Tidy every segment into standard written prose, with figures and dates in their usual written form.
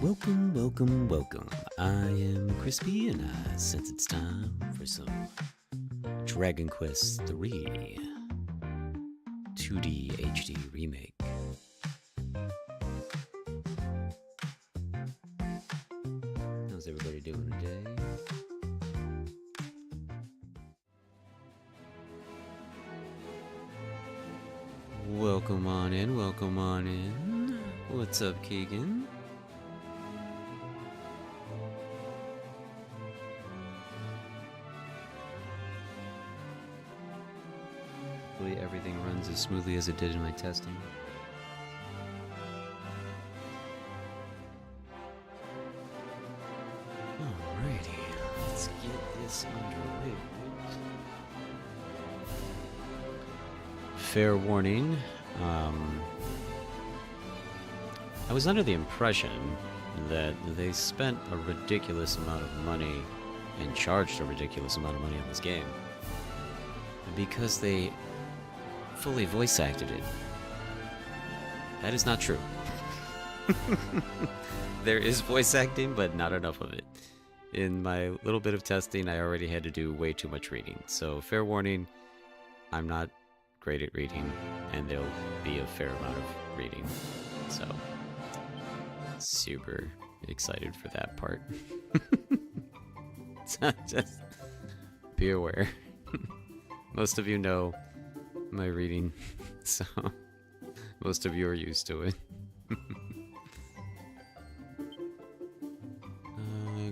Welcome, welcome, welcome. I am Crispy, and I sense it's time for some Dragon Quest III 2D HD Remake. How's everybody doing today? Welcome on in, welcome on in. What's up, Keegan? Hopefully everything runs as smoothly as it did in my testing. Alrighty, let's get this underway. Fair warning, I was under the impression that they spent a ridiculous amount of money and charged a ridiculous amount of money on this game because they fully voice acted it. That is not true. There is voice acting, but not enough of it. In my little bit of testing, I already had to do way too much reading. So fair warning, I'm not great at reading, and there'll be a fair amount of reading. So super excited for that part. So just be aware. Most of you know my reading, so most of you are used to it.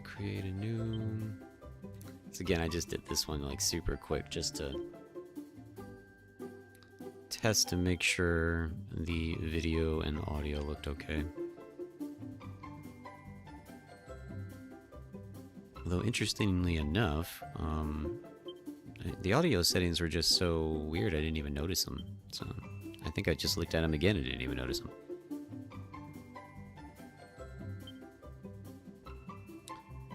Create a new. So again, I just did this one like super quick just to test to make sure the video and the audio looked okay. Although interestingly enough, the audio settings were just so weird I didn't even notice them. So I think I just looked at them again and didn't even notice them.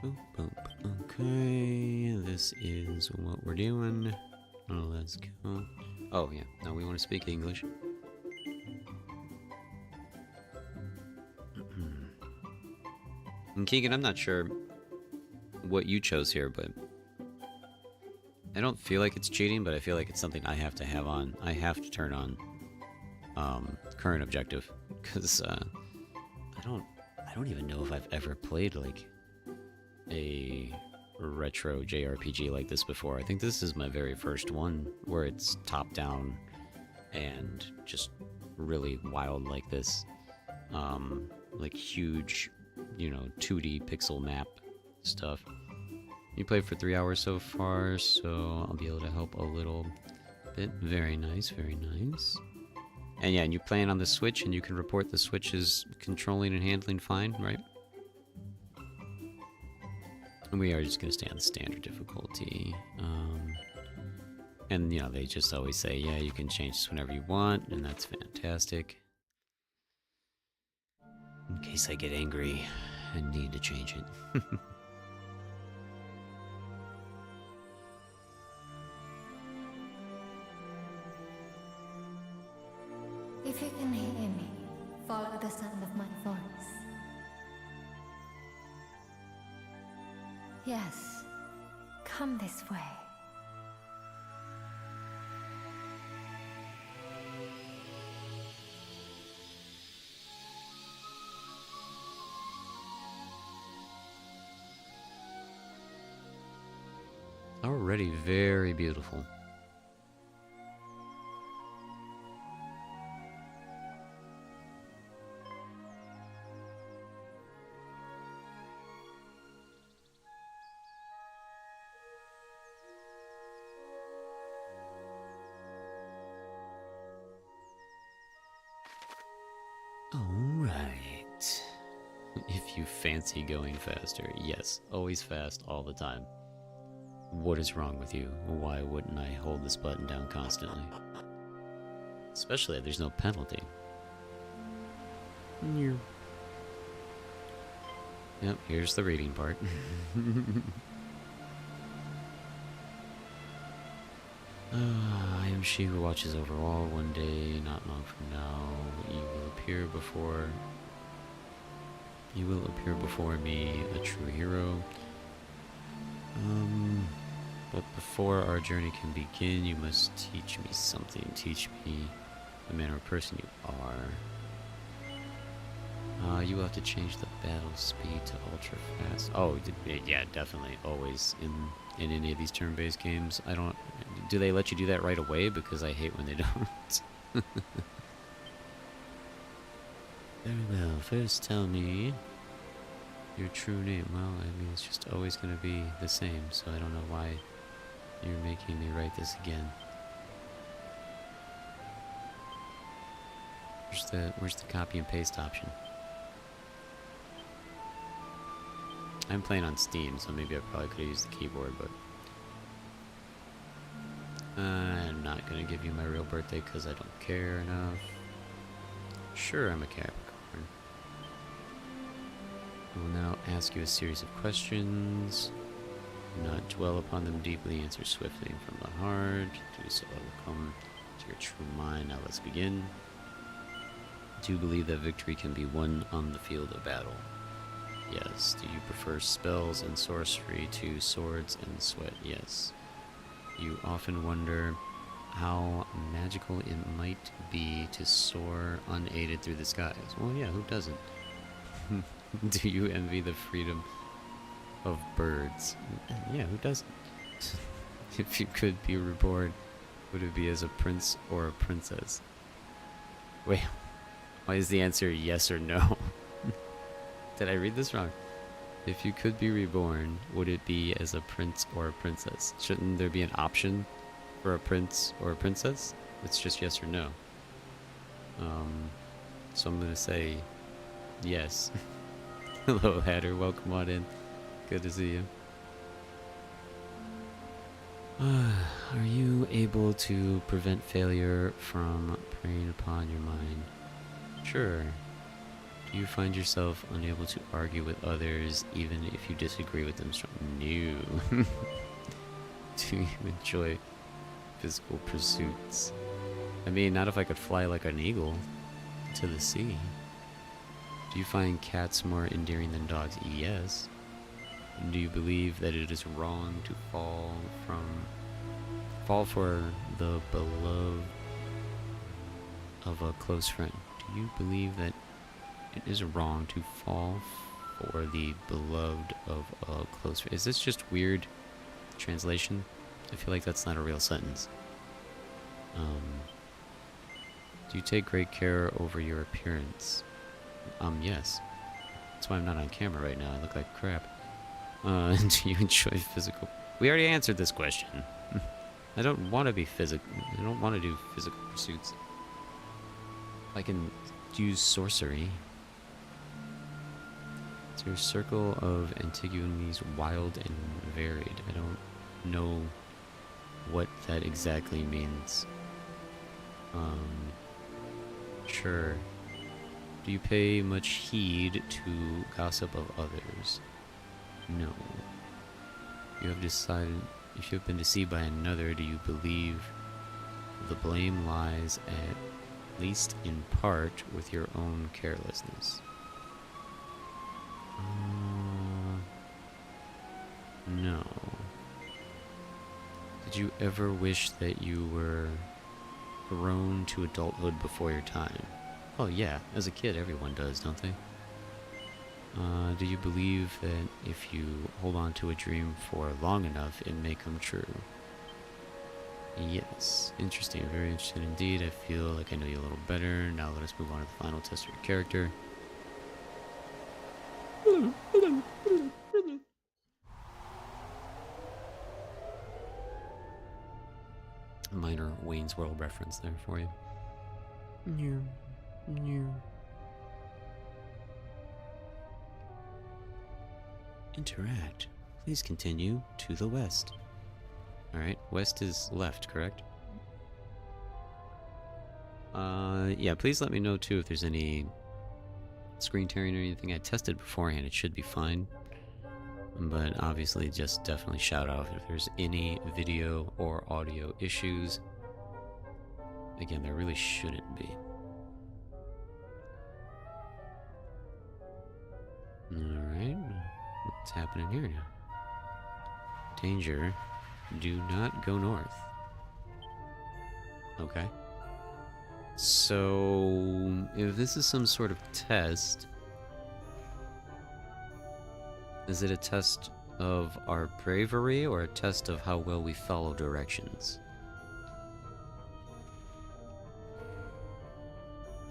Boop, boop. Okay, this is what we're doing. Let's go. Oh yeah, no, we want to speak English. And Keegan, I'm not sure what you chose here, but I don't feel like it's cheating, but I feel like it's something I have to have on. I have to turn on current objective, because I don't even know if I've ever played like a retro JRPG like this before. I think this is my very first one where it's top down and just really wild like this. Like huge, 2D pixel map stuff. You played for 3 hours so far, so I'll be able to help a little bit. Very nice, very nice. And yeah, and you playing on the Switch, and you can report the Switch is controlling and handling fine, right? And we are just going to stay on the standard difficulty. And, they just always say, yeah, you can change this whenever you want, and that's fantastic. In case I get angry and need to change it. If you can hear me, follow the sound of my voice. Yes, come this way. Already very beautiful. Alright. If you fancy going faster, yes, always fast all the time. What is wrong with you? Why wouldn't I hold this button down constantly? Especially if there's no penalty. Yep, here's the reading part. I am she who watches over all. One day, not long from now, you will appear before You will appear before me, a true hero. But before our journey can begin, you must teach me something. Teach me the manner of person you are. You will have to change the battle speed to ultra fast. Oh, yeah, definitely. Always in any of these turn-based games. I don't... Do they let you do that right away? Because I hate when they don't. Very well. First tell me your true name. Well, I mean, it's just always going to be the same, so I don't know why you're making me write this again. Where's the copy and paste option? I'm playing on Steam, so maybe I probably could have used the keyboard, but I'm not going to give you my real birthday because I don't care enough. Sure, I'm a Capricorn. I will now ask you a series of questions. Do not dwell upon them deeply, answer swiftly and from the heart. Do so I will come to your true mind. Now let's begin. Do you believe that victory can be won on the field of battle? Yes. Do you prefer spells and sorcery to swords and sweat? Yes. You often wonder how magical it might be to soar unaided through the skies. Well, yeah, who doesn't? Do you envy the freedom of birds? Yeah, who doesn't? If you could be reborn, would it be as a prince or a princess? Wait, why is the answer yes or no? Did I read this wrong? If you could be reborn, would it be as a prince or a princess? Shouldn't there be an option for a prince or a princess? It's just yes or no. So I'm gonna say yes. Hello, Hatter. Welcome on in. Good to see you. Are you able to prevent failure from preying upon your mind? Sure. Do you find yourself unable to argue with others even if you disagree with them strongly? No. Do you enjoy physical pursuits? I mean, not if I could fly like an eagle to the sea. Do you find cats more endearing than dogs? Yes. Do you believe that it is wrong to fall for the beloved of a close friend? Do you believe that it is wrong to fall for the beloved of a close friend? Is this just weird translation? I feel like that's not a real sentence. Do you take great care over your appearance? Yes. That's why I'm not on camera right now. I look like crap. Do you enjoy physical... We already answered this question. I don't want to be physical. I don't want to do physical pursuits. I can use sorcery. Is your circle of Antiguities wild and varied? I don't know what that exactly means. Sure. Do you pay much heed to gossip of others? No. You have decided, if you have been deceived by another, do you believe the blame lies at least in part with your own carelessness? No. Did you ever wish that you were grown to adulthood before your time? Oh yeah, as a kid everyone does, don't they? Do you believe that if you hold on to a dream for long enough, it may come true? Yes. Interesting, very interesting indeed. I feel like I know you a little better. Now let us move on to the final test of your character. Minor Wayne's World reference there for you. Interact. Please continue to the west. Alright, west is left, correct? Yeah, please let me know too if there's any screen tearing or anything. I tested beforehand, it should be fine. But obviously just definitely shout out if there's any video or audio issues. Again, there really shouldn't be. Alright. What's happening here now? Danger. Do not go north. Okay. So, if this is some sort of test, is it a test of our bravery or a test of how well we follow directions?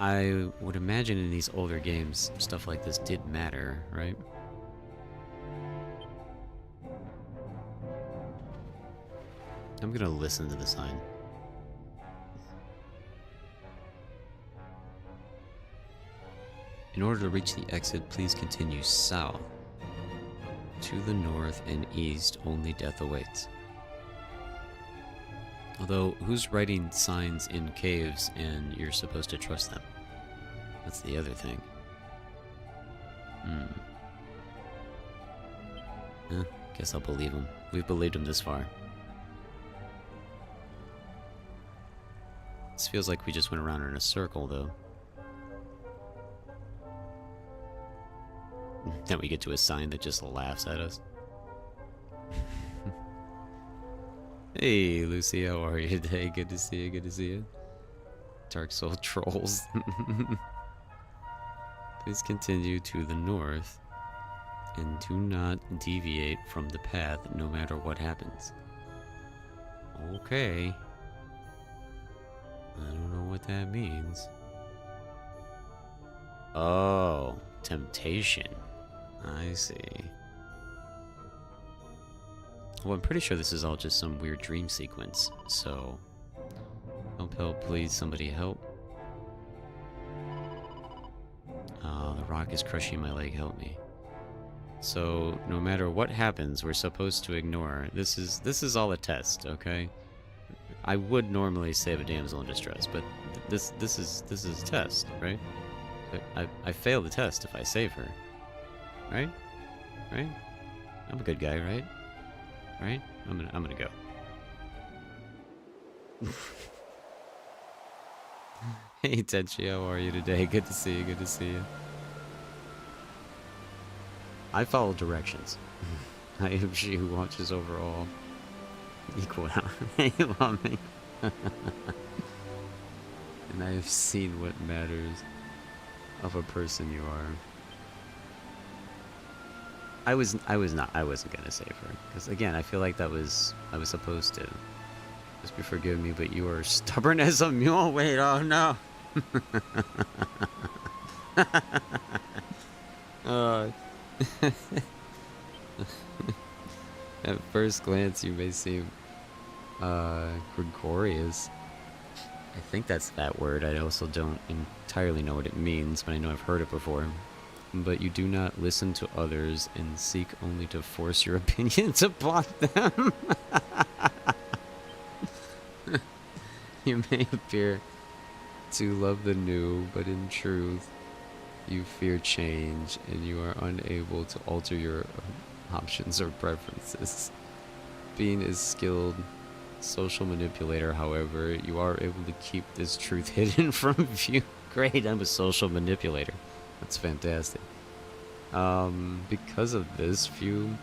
I would imagine in these older games, stuff like this did matter, right? I'm gonna listen to the sign. In order to reach the exit, please continue south. To the north and east, only death awaits. Although, who's writing signs in caves and you're supposed to trust them? That's the other thing. Guess I'll believe him. We've believed him this far. This feels like we just went around in a circle, though. Then we get to a sign that just laughs at us. Hey, Lucy, how are you today? Good to see you, good to see you. Dark Soul Trolls. Please continue to the north and do not deviate from the path no matter what happens. Okay. I don't know what that means. Oh, temptation. I see. Well, I'm pretty sure this is all just some weird dream sequence, so... Help, please, somebody help. Oh, the rock is crushing my leg, help me. So, no matter what happens, we're supposed to ignore. This is all a test, okay? I would normally save a damsel in distress, but this is a test, right? I fail the test if I save her. Right? Right? I'm a good guy, right? Right? I'm gonna go. Hey Tenchi, how are you today? Good to see you, good to see you. I follow directions. I am she who watches over all. Equal out. You want me? And I have seen what matters of a person you are. I wasn't gonna save her. Because again, I feel like I was supposed to. Just be forgive me, but you are stubborn as a mule. Wait, oh no. At first glance, you may seem gregarious. I think that's that word. I also don't entirely know what it means, but I know I've heard it before. But you do not listen to others and seek only to force your opinions upon them. You may appear to love the new, but in truth, you fear change and you are unable to alter your options or preferences. Being a skilled social manipulator, however, you are able to keep this truth hidden from view. Great, I'm a social manipulator. That's fantastic. Because of this, few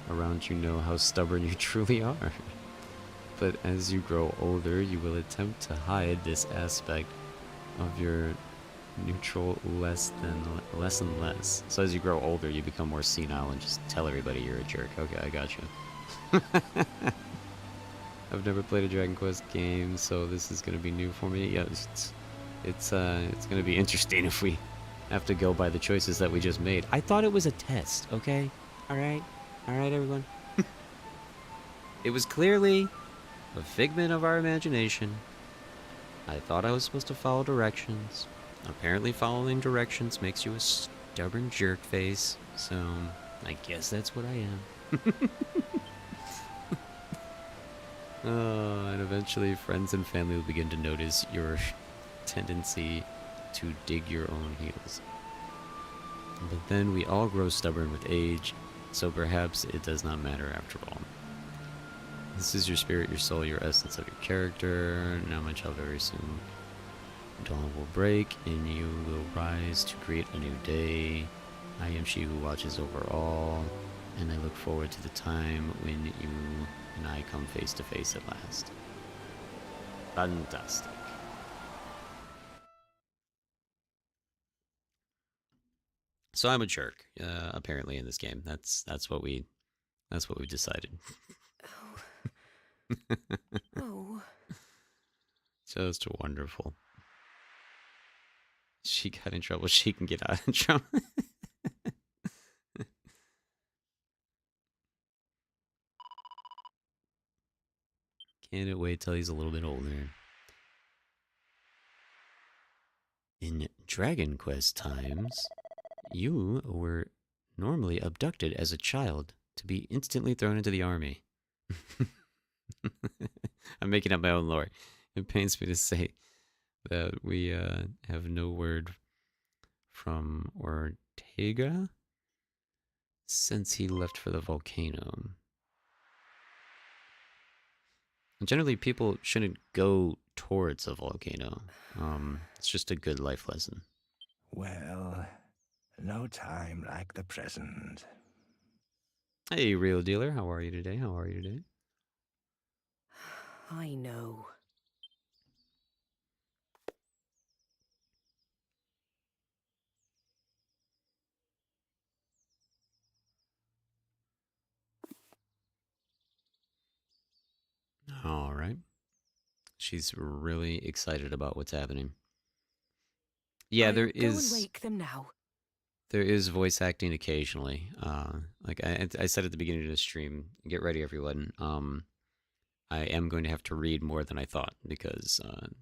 around you know how stubborn you truly are. But as you grow older, you will attempt to hide this aspect of your neutral less and less. So as you grow older, you become more senile and just tell everybody you're a jerk. Okay, I got you. I've never played a Dragon Quest game, so this is gonna be new for me. Yeah, it's gonna be interesting if we have to go by the choices that we just made. I thought it was a test, okay? Alright, everyone. It was clearly a figment of our imagination. I thought I was supposed to follow directions. Apparently following directions makes you a stubborn jerk face, so I guess that's what I am. And eventually friends and family will begin to notice your tendency to dig your own heels. But then we all grow stubborn with age, so perhaps it does not matter after all. This is your spirit, your soul, your essence of your character. Now my child, very soon dawn will break and you will rise to create a new day. I am she who watches over all, and I look forward to the time when you and I come face to face at last. Fantastic. So I'm a jerk, apparently in this game. That's what we decided. Oh. Just wonderful. She got in trouble. She can get out of trouble. Can't wait till he's a little bit older. In Dragon Quest times, you were normally abducted as a child to be instantly thrown into the army. I'm making up my own lore. It pains me to say that we have no word from Ortega since he left for the volcano. Generally, people shouldn't go towards a volcano. It's just a good life lesson. Well, no time like the present. Hey, real dealer, how are you today? How are you today? I know. All right. She's really excited about what's happening. Yeah, I'll there go and is wake them now. voice acting occasionally. Like I said at the beginning of the stream, get ready everyone. I am going to have to read more than I thought because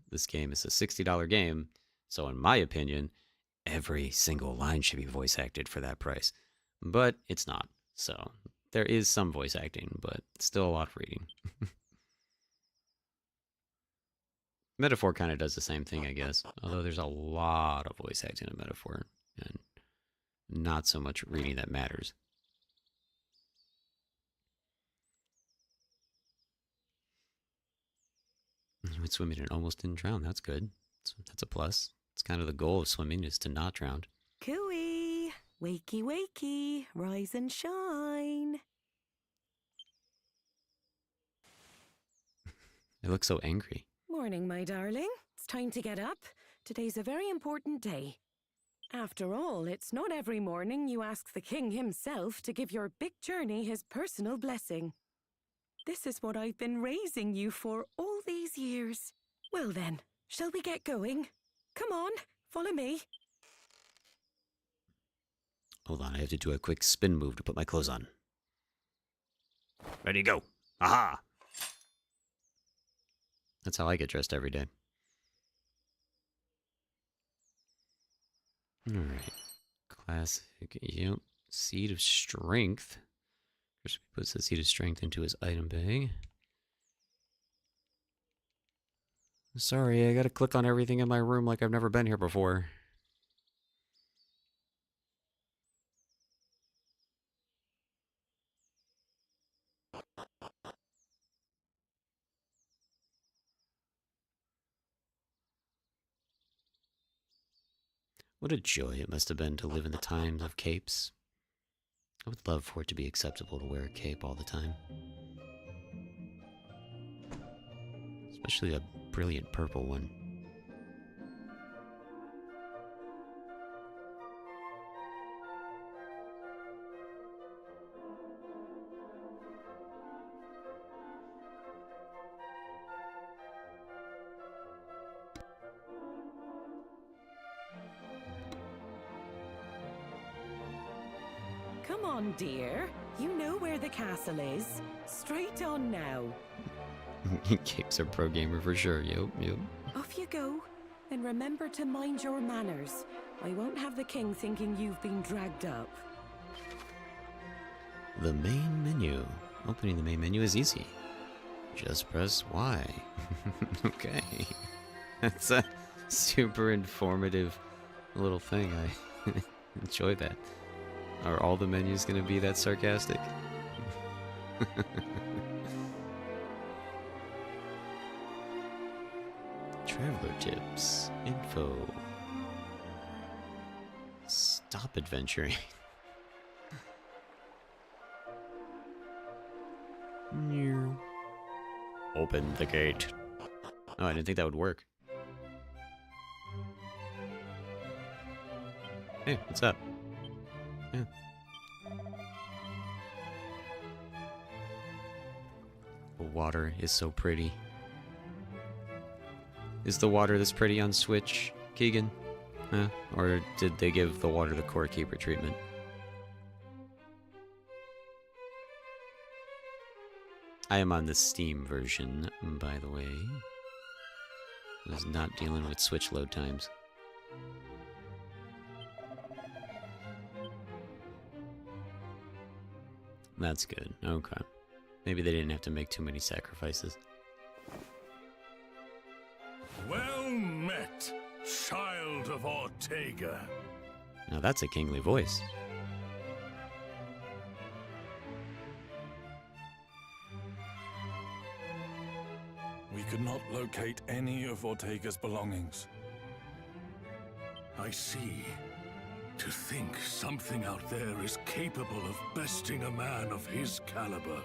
this game is a $60 game. So in my opinion, every single line should be voice acted for that price. But it's not. So there is some voice acting, but still a lot of reading. Metaphor kind of does the same thing, I guess. Although there's a lot of voice acting in Metaphor, and not so much reading that matters. You went swimming and almost didn't drown. That's good. That's a plus. It's kind of the goal of swimming is to not drown. Cooey! Wakey, wakey! Rise and shine! It looks so angry. Morning, my darling. It's time to get up. Today's a very important day. After all, it's not every morning you ask the king himself to give your big journey his personal blessing. This is what I've been raising you for all these years. Well then, shall we get going? Come on, follow me. Hold on, I have to do a quick spin move to put my clothes on. Ready, go. Aha! That's how I get dressed every day. Alright. Classic. Yep. Seed of Strength. First, he puts the Seed of Strength into his item bag. Sorry, I gotta click on everything in my room like I've never been here before. What a joy it must have been to live in the times of capes. I would love for it to be acceptable to wear a cape all the time. Especially a brilliant purple one. Come on, dear. You know where the castle is. Straight on now. Capes are pro gamer for sure, yep. Off you go. And remember to mind your manners. I won't have the king thinking you've been dragged up. The main menu. Opening the main menu is easy. Just press Y. Okay. That's a super informative little thing. I enjoy that. Are all the menus going to be that sarcastic? Traveler tips. Info. Stop adventuring. Open the gate. Oh, I didn't think that would work. Hey, what's up? Yeah. The water is so pretty. Is the water this pretty on Switch, Keegan? Huh? Or did they give the water the Core Keeper treatment? I am on the Steam version, by the way. I was not dealing with Switch load times. That's good. Okay. Maybe they didn't have to make too many sacrifices. Well met, child of Ortega. Now that's a kingly voice. We could not locate any of Ortega's belongings. I see. To think something out there is capable of besting a man of his caliber.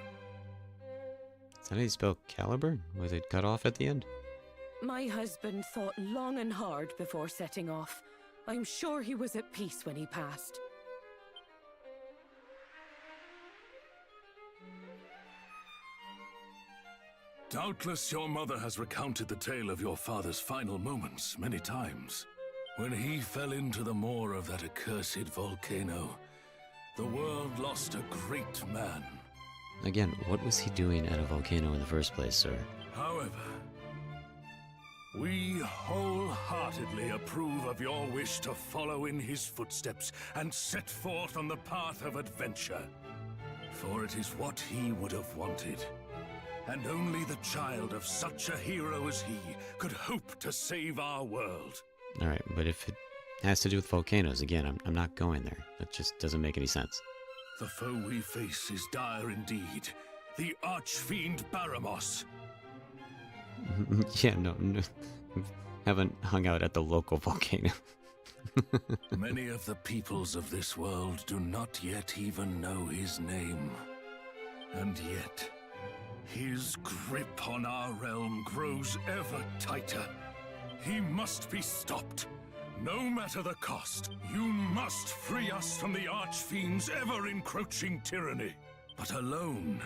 Is that how you spell caliber? Was it cut off at the end? My husband thought long and hard before setting off. I'm sure he was at peace when he passed. Doubtless your mother has recounted the tale of your father's final moments many times. When he fell into the maw of that accursed volcano, the world lost a great man. Again, what was he doing at a volcano in the first place, sir? However, we wholeheartedly approve of your wish to follow in his footsteps and set forth on the path of adventure. For it is what he would have wanted. And only the child of such a hero as he could hope to save our world. Alright, but if it has to do with volcanoes, again, I'm not going there. That just doesn't make any sense. The foe we face is dire indeed. The archfiend Baramos. Yeah, no. Haven't hung out at the local volcano. Many of the peoples of this world do not yet even know his name. And yet, his grip on our realm grows ever tighter. He must be stopped, no matter the cost. You must free us from the Archfiend's ever-encroaching tyranny. But alone,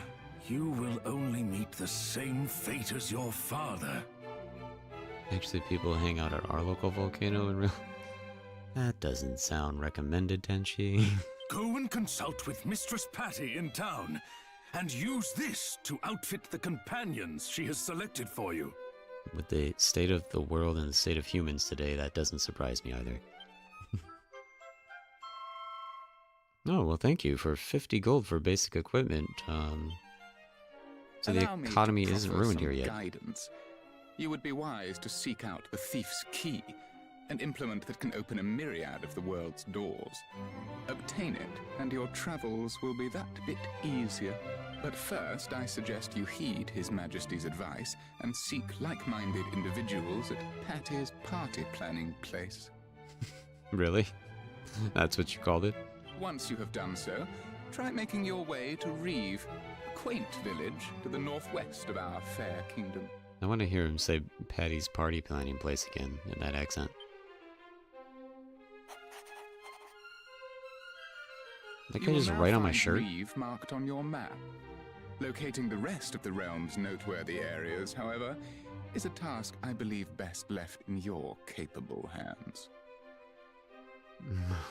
you will only meet the same fate as your father. Actually, people hang out at our local volcano in real... That doesn't sound recommended, Tenchi. Go and consult with Mistress Patty in town, and use this to outfit the companions she has selected for you. With the state of the world and the state of humans today, that doesn't surprise me either. Oh, well, thank you for 50 gold for basic equipment. So the economy isn't ruined here yet. Guidance. You would be wise to seek out the thief's key, an implement that can open a myriad of the world's doors. Obtain it, and your travels will be that bit easier. But first, I suggest you heed His Majesty's advice and seek like-minded individuals at Patty's party planning place. Really? That's what you called it? Once you have done so, try making your way to Reeve, a quaint village to the northwest of our fair kingdom. I want to hear him say Patty's party planning place again, in that accent. That guy just right on my shirt? Reeve marked on your map. Locating the rest of the realm's noteworthy areas, however, is a task I believe best left in your capable hands.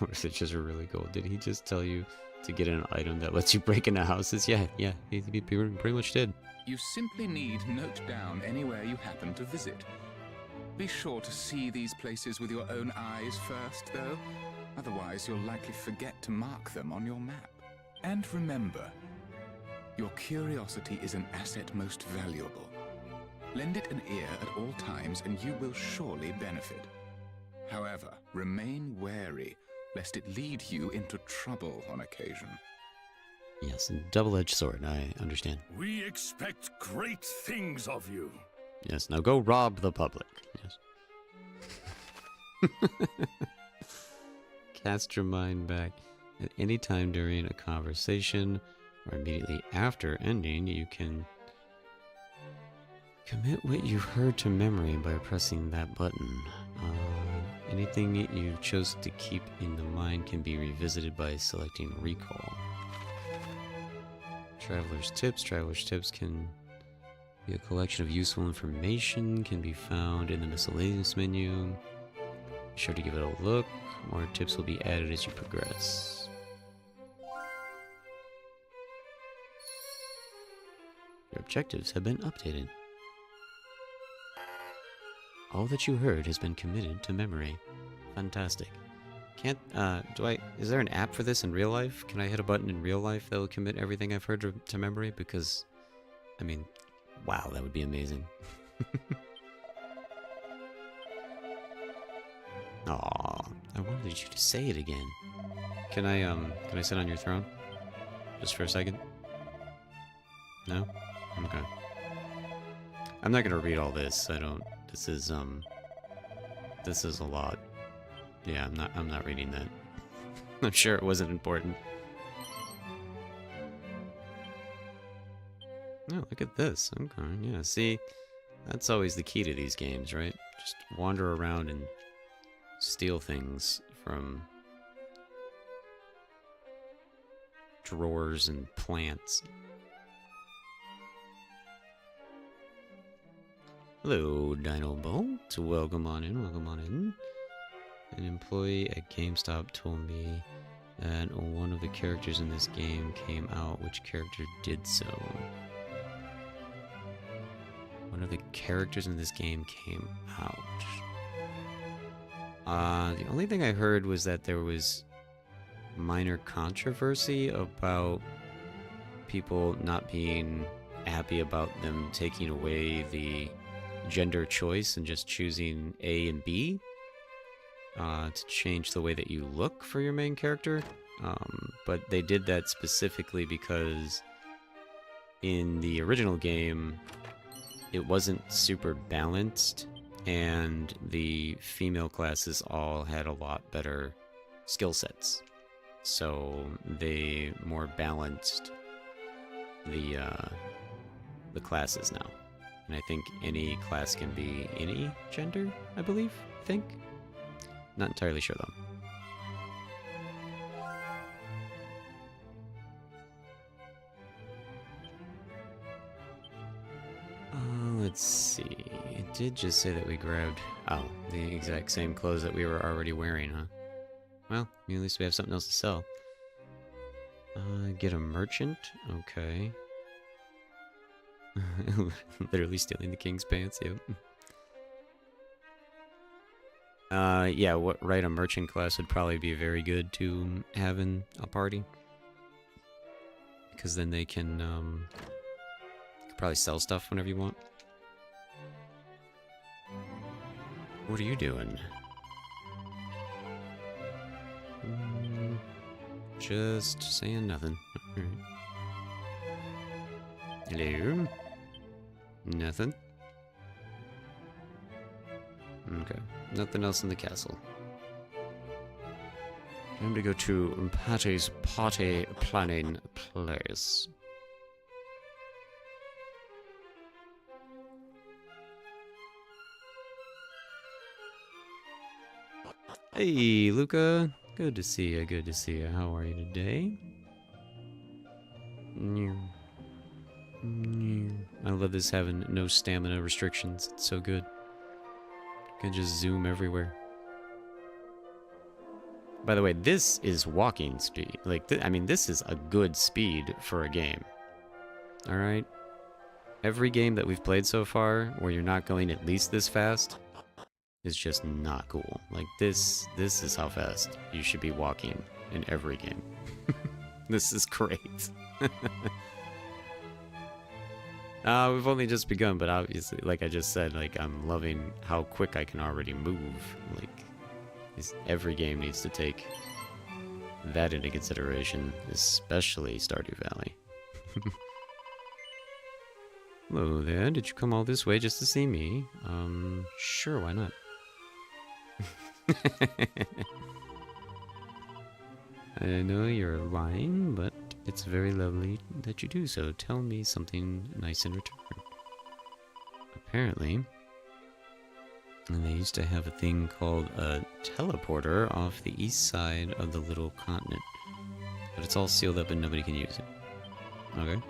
Or is it just really cool? Did he just tell you to get an item that lets you break into houses? Yeah, he pretty much did. You simply need note down anywhere you happen to visit. Be sure to see these places with your own eyes first, though. Otherwise, you'll likely forget to mark them on your map. And remember, your curiosity is an asset most valuable. Lend it an ear at all times, and you will surely benefit. However, remain wary, lest it lead you into trouble on occasion. Yes, a double-edged sword, I understand. We expect great things of you. Yes, now go rob the public. Yes. Cast your mind back at any time during a conversation or immediately after ending. You can Commit what you heard to memory by pressing that button. Anything you've chosen to keep in the mind can be revisited by selecting Recall. Traveler's Tips. Traveler's Tips can be a collection of useful information, can be found in the miscellaneous menu. Be sure to give it a look. More tips will be added as you progress. Your objectives have been updated. All that you heard has been committed to memory. Fantastic. Can't, is there an app for this in real life? Can I hit a button in real life that will commit everything I've heard to memory? Because, I mean, wow, that would be amazing. Aw, I wanted you to say it again. Can I sit on your throne? Just for a second? No? Okay. I'm not gonna read all this. This is a lot. Yeah, I'm not reading that. I'm sure it wasn't important. Oh, look at this. Okay, yeah, see? That's always the key to these games, right? Just wander around and steal things from drawers and plants. Hello, Dino Bolt. Welcome on in, welcome on in. An employee at GameStop told me that one of the characters in this game came out. Which character did so? One of the characters in this game came out. The only thing I heard was that there was minor controversy about people not being happy about them taking away the gender choice and just choosing A and B to change the way that you look for your main character. But they did that specifically because in the original game it wasn't super balanced, and the female classes all had a lot better skill sets. So they more balanced the classes now. And I think any class can be any gender, I believe. I think. Not entirely sure though. Let's see. It did just say that we grabbed, the exact same clothes that we were already wearing, huh? Well, at least we have something else to sell. Get a merchant. Okay. Literally stealing the king's pants, yep. Yeah, right, a merchant class would probably be very good to have in a party. Because then they can, probably sell stuff whenever you want. What are you doing? Just saying nothing. Hello? Nothing? Okay. Nothing else in the castle. Time to go to Patty's party planning place. Hey, Luca. Good to see you, good to see you. How are you today? I love this having no stamina restrictions. It's so good. You can just zoom everywhere. By the way, this is walking speed. Like, this is a good speed for a game. Alright? Every game that we've played so far where you're not going at least this fast is just not cool. Like, this is how fast you should be walking in every game. This is great. We've only just begun, but obviously, like I just said, like, I'm loving how quick I can already move. Like, every game needs to take that into consideration, especially Stardew Valley. Hello there, did you come all this way just to see me? Sure, why not? I know you're lying, but it's very lovely that you do so. Tell me something nice in return. A apparently, and they used to have a thing called a teleporter off the east side of the little continent. But it's all sealed up and nobody can use it. Okay.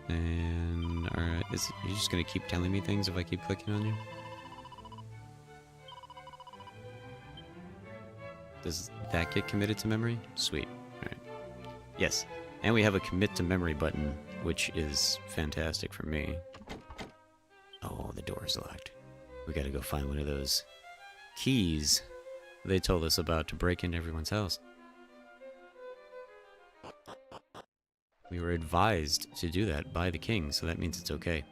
And, alright, you just gonna keep telling me things if I keep clicking on you? Does that get committed to memory? Sweet. Alright. Yes. And we have a commit to memory button, which is fantastic for me. Oh, the door is locked. We gotta go find one of those keys they told us about to break into everyone's house. We were advised to do that by the king, so that means it's okay.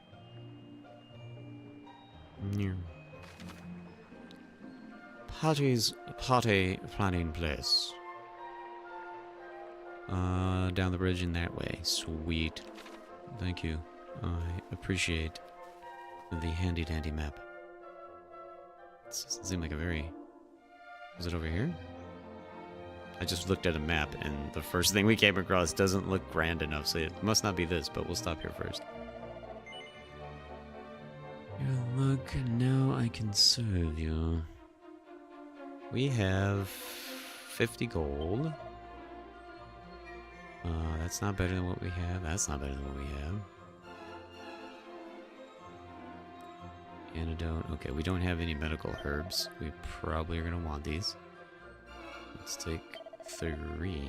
Party planning place. Down the bridge in that way. Sweet. Thank you. I appreciate the handy-dandy map. This doesn't seem like a very... Is it over here? I just looked at a map, and the first thing we came across doesn't look grand enough, so it must not be this, but we'll stop here first. Yeah, look, now I can serve you. We have 50 gold. That's not better than what we have. That's not better than what we have. Antidote. Okay, we don't have any medical herbs. We probably are going to want these. Let's take 3.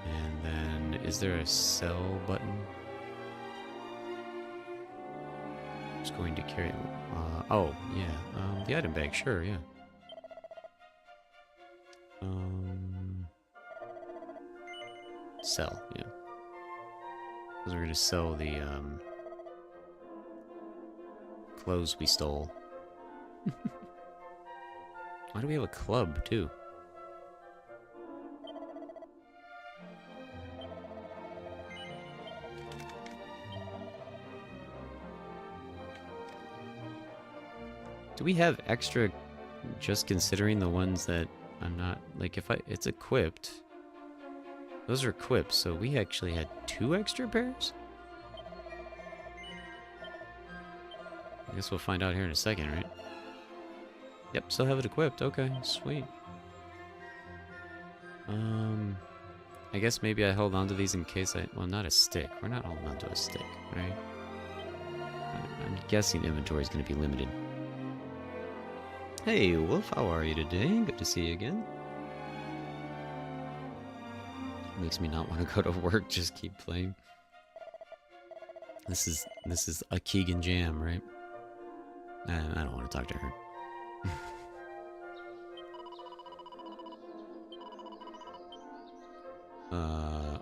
And then, is there a sell button? Just going to carry... oh, yeah. The item bag, sure, yeah. Sell, yeah. Because we're going to sell the, clothes we stole. Why do we have a club, too? Do we have extra, just considering the ones that I'm not, like, if it's equipped. Those are equipped, so we actually had 2 extra pairs? I guess we'll find out here in a second, right? Yep, still have it equipped. Okay, sweet. I guess maybe I hold on to these in case well, not a stick. We're not holding on to a stick, right? I'm guessing inventory is going to be limited. Hey, Wolf, how are you today? Good to see you again. Makes me not want to go to work, just keep playing. This is a Keegan jam, right? I don't want to talk to her.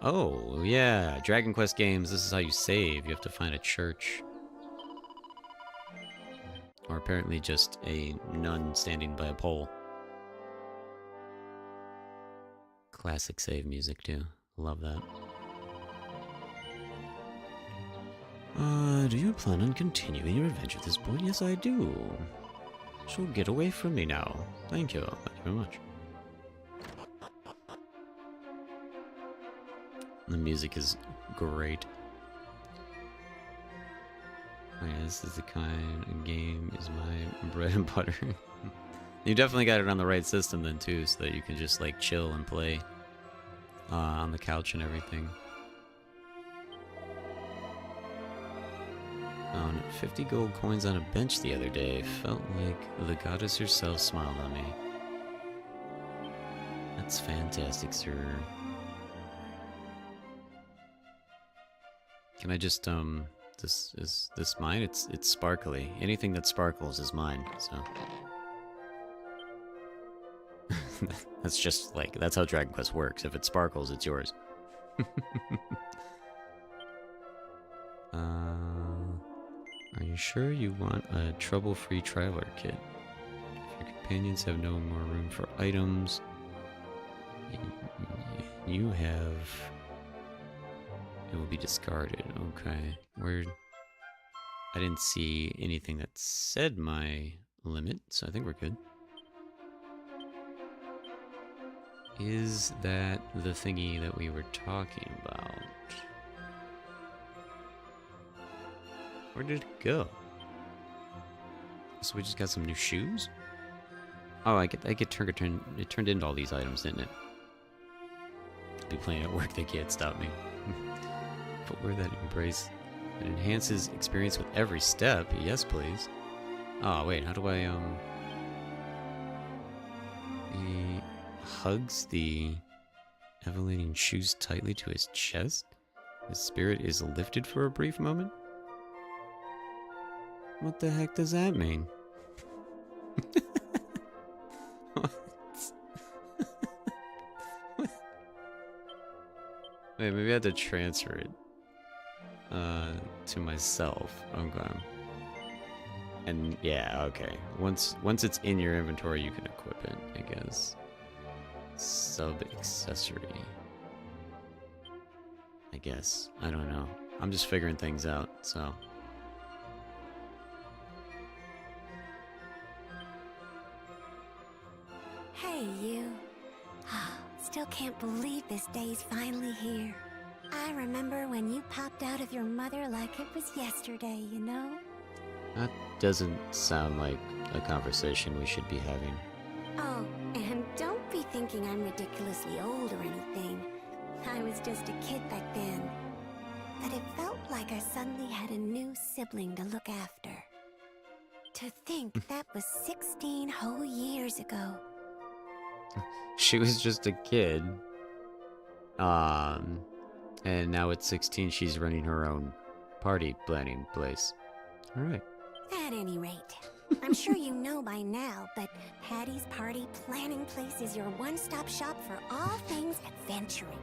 Oh, yeah, Dragon Quest games, this is how you save. You have to find a church. Or apparently just a nun standing by a pole. Classic save music, too. Love that. Do you plan on continuing your adventure at this point? Yes, I do. So get away from me now. Thank you. Thank you very much. The music is great. Oh yeah, this is the kind of game is my bread and butter. You definitely got it on the right system then too, so that you can just like chill and play on the couch and everything. Found 50 gold coins on a bench the other day. Felt like the goddess herself smiled on me. That's fantastic, sir. Can I just, is this mine? It's sparkly. Anything that sparkles is mine, so. That's just like, that's how Dragon Quest works. If it sparkles, it's yours. Are you sure you want a trouble-free traveler kit? If your companions have no more room for items, you have... It will be discarded. Okay. Weird. I didn't see anything that said my limit, so I think we're good. Is that the thingy that we were talking about? Where did it go? So we just got some new shoes? Oh, it turned into all these items, didn't it? I'll be playing at work, they can't stop me. Footwear that embrace. It enhances experience with every step. Yes, please. Oh, wait, how do I, He hugs the elevating shoes tightly to his chest. His spirit is lifted for a brief moment. What the heck does that mean? What? Wait, maybe I had to transfer it to myself. Okay. And yeah, okay. Once it's in your inventory, you can equip it, I guess. Sub accessory. I guess. I don't know. I'm just figuring things out, so. Hey, you. Still can't believe this day's finally here. I remember when you popped out of your mother like it was yesterday, you know? That doesn't sound like a conversation we should be having. Oh, and don't be thinking I'm ridiculously old or anything. I was just a kid back then. But it felt like I suddenly had a new sibling to look after. To think that was 16 whole years ago. She was just a kid. And now at 16, she's running her own party planning place. Alright. At any rate, I'm sure you know by now, but Patty's Party Planning Place is your one-stop shop for all things adventuring.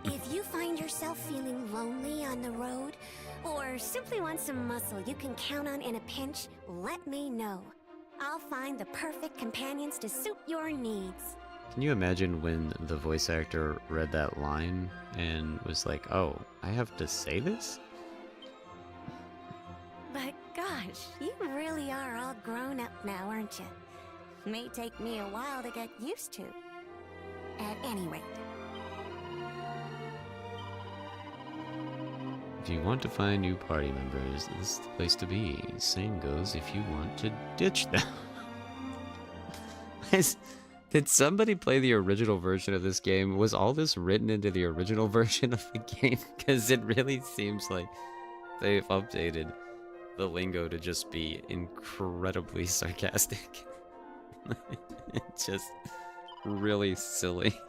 If you find yourself feeling lonely on the road, or simply want some muscle you can count on in a pinch, let me know. I'll find the perfect companions to suit your needs. Can you imagine when the voice actor read that line and was like, oh, I have to say this? But gosh, you really are all grown up now, aren't you? May take me a while to get used to. At any rate. If you want to find new party members, this is the place to be. Same goes if you want to ditch them. Did somebody play the original version of this game? Was all this written into the original version of the game? Because it really seems like they've updated the lingo to just be incredibly sarcastic. It's just really silly.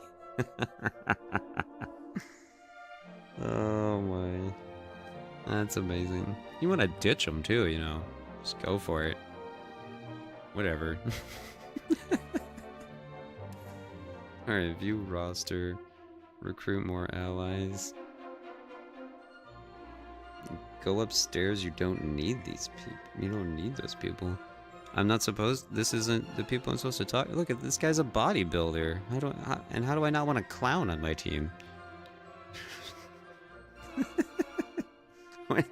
Oh my. That's amazing. You want to ditch them too, you know. Just go for it. Whatever. Alright, view roster. Recruit more allies. Go upstairs, you don't need these people. You don't need those people. I'm not supposed... This isn't the people I'm supposed to talk... Look, at this guy's a bodybuilder. How do I not want a clown on my team? What?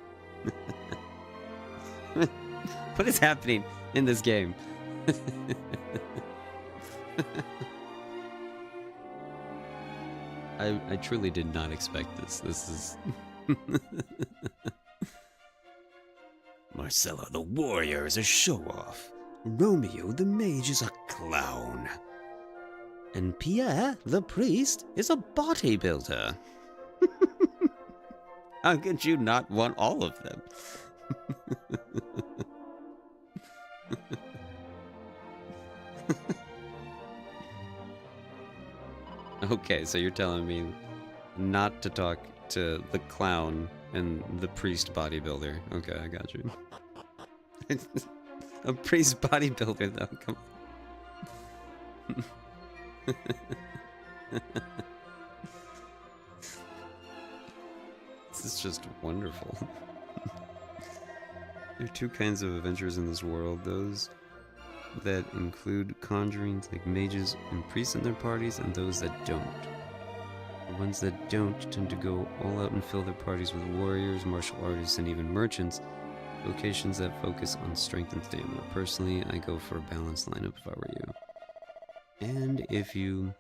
What is happening in this game? I truly did not expect this. This is... Marcella the warrior is a show-off. Romeo the mage is a clown. And Pierre the priest is a bodybuilder. How could you not want all of them? Okay, so you're telling me not to talk to the clown and the priest bodybuilder. Okay, I got you. A priest bodybuilder, though, come on. This is just wonderful. There are two kinds of adventures in this world. Those that include conjurings like mages and priests in their parties, and those that don't. The ones that don't tend to go all out and fill their parties with warriors, martial artists, and even merchants, vocations that focus on strength and stamina. Personally, I go for a balanced lineup if I were you. And if you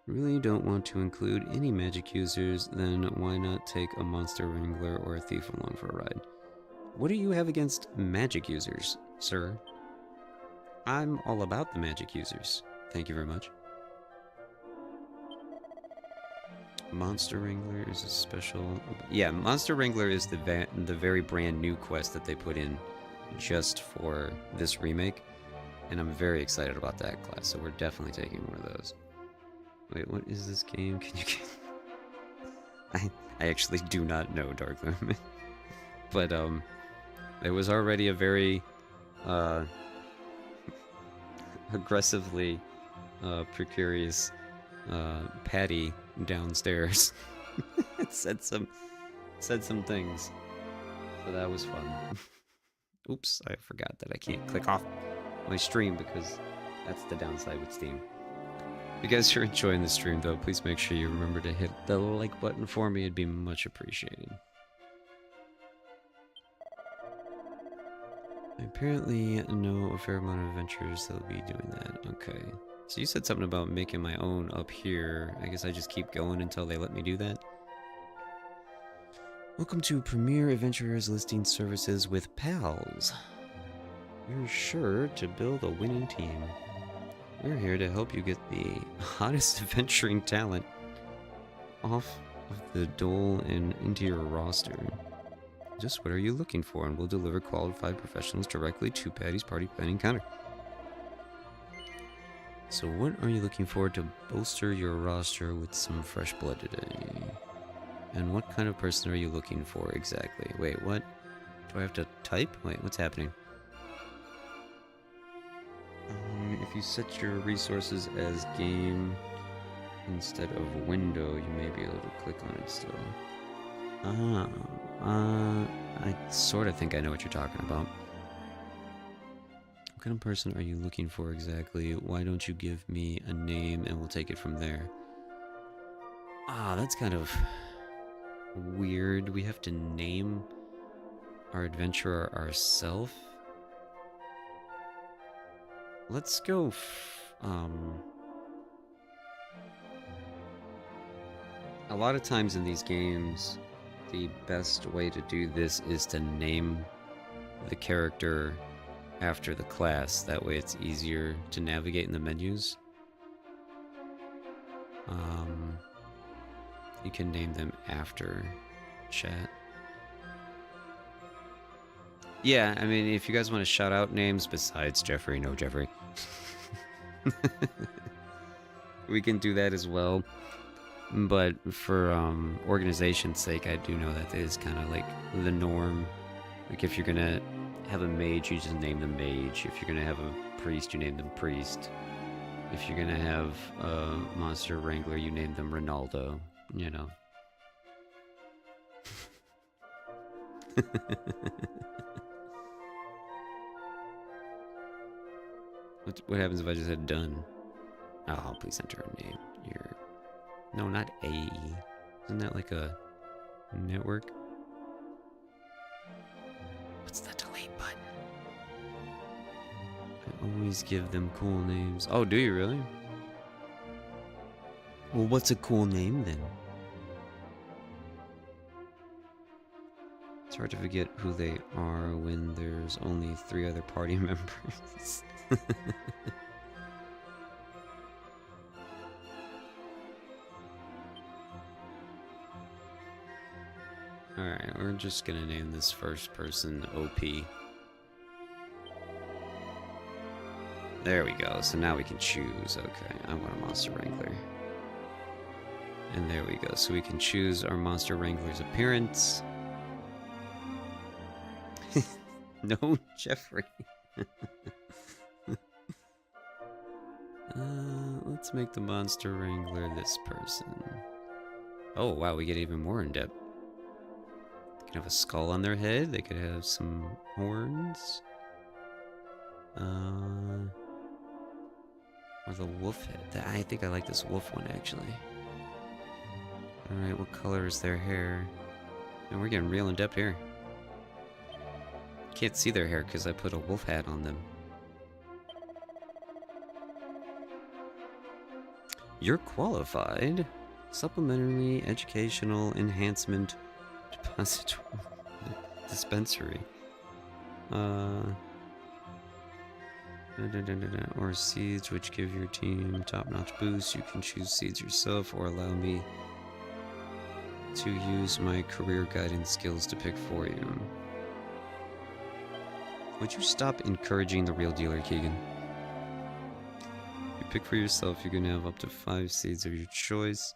really don't want to include any magic users, then why not take a monster wrangler or a thief along for a ride? What do you have against magic users, sir? I'm all about the magic users. Thank you very much. Monster Wrangler is a special... Yeah, Monster Wrangler is the very brand new quest that they put in just for this remake. And I'm very excited about that class, so we're definitely taking one of those. Wait, what is this game? Can you get... I actually do not know Darkloom. But, it was already a very, aggressively, precarious, Patty downstairs. It said some things. So that was fun. Oops, I forgot that I can't click off my stream because that's the downside with Steam. If you guys are enjoying the stream though, please make sure you remember to hit the like button for me. It'd be much appreciated. I apparently know a fair amount of adventures that'll be doing that. Okay. So you said something about making my own up here. I guess I just keep going until they let me do that. Welcome to Premier Adventurers Listing Services with Pals. You're sure to build a winning team. We're here to help you get the hottest adventuring talent off of the dole and into your roster. Just what are you looking for, and we'll deliver qualified professionals directly to Patty's party planning counter. So what are you looking for to bolster your roster with some fresh blood today? And what kind of person are you looking for exactly? Wait, what? Do I have to type? Wait, what's happening? If you set your resources as game instead of window, you may be able to click on it still. I sort of think I know what you're talking about. What kind of person are you looking for exactly? Why don't you give me a name and we'll take it from there? Ah, that's kind of weird. We have to name our adventurer ourselves. Let's go, a lot of times in these games, the best way to do this is to name the character after the class. That way it's easier to navigate in the menus. You can name them after chat. Yeah, I mean, if you guys want to shout out names besides Jeffrey, no Jeffrey. We can do that as well. But for organization's sake, I do know that is kind of like the norm. Like if you're going to have a mage, you just name them mage. If you're going to have a priest, you name them priest. If you're going to have a monster wrangler, you name them Ronaldo, you know. What happens if I just said done? Oh, please enter a name. No, not AE. Isn't that like a network? What's the delete button? I always give them cool names. Oh, do you really? Well, what's a cool name then? It's hard to forget who they are when there's only 3 other party members. Alright, we're just gonna name this first person OP. There we go, so now we can choose. Okay, I want a Monster Wrangler. And there we go, so we can choose our Monster Wrangler's appearance. No, Jeffrey. Let's make the Monster Wrangler this person. Oh, wow, we get even more in depth. They could have a skull on their head. They could have some horns. Or the wolf head. I think I like this wolf one, actually. Alright, what color is their hair? And we're getting real in depth here. Can't see their hair because I put a wolf hat on them. You're qualified. Supplementary educational enhancement depository dispensary. Or seeds which give your team top-notch boosts. You can choose seeds yourself or allow me to use my career guidance skills to pick for you. Would you stop encouraging the real dealer, Keegan? If you pick for yourself, you can have up to 5 seeds of your choice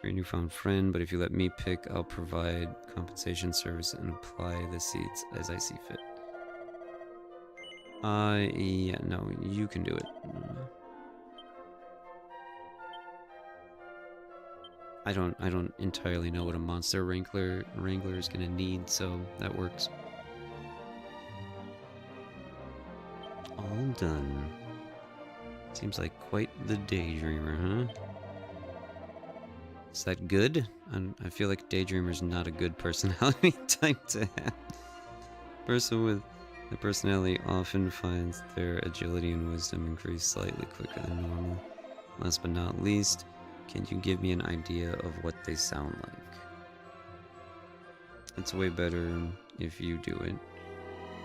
for your newfound friend, but if you let me pick, I'll provide compensation service and apply the seeds as I see fit. Yeah, no, you can do it. I don't entirely know what a monster wrangler is gonna need, so that works. All done. Seems like quite the daydreamer, huh? Is that good? I feel like daydreamer's not a good personality type to have. Person with the personality often finds their agility and wisdom increase slightly quicker than normal. Last but not least, can you give me an idea of what they sound like? It's way better if you do it.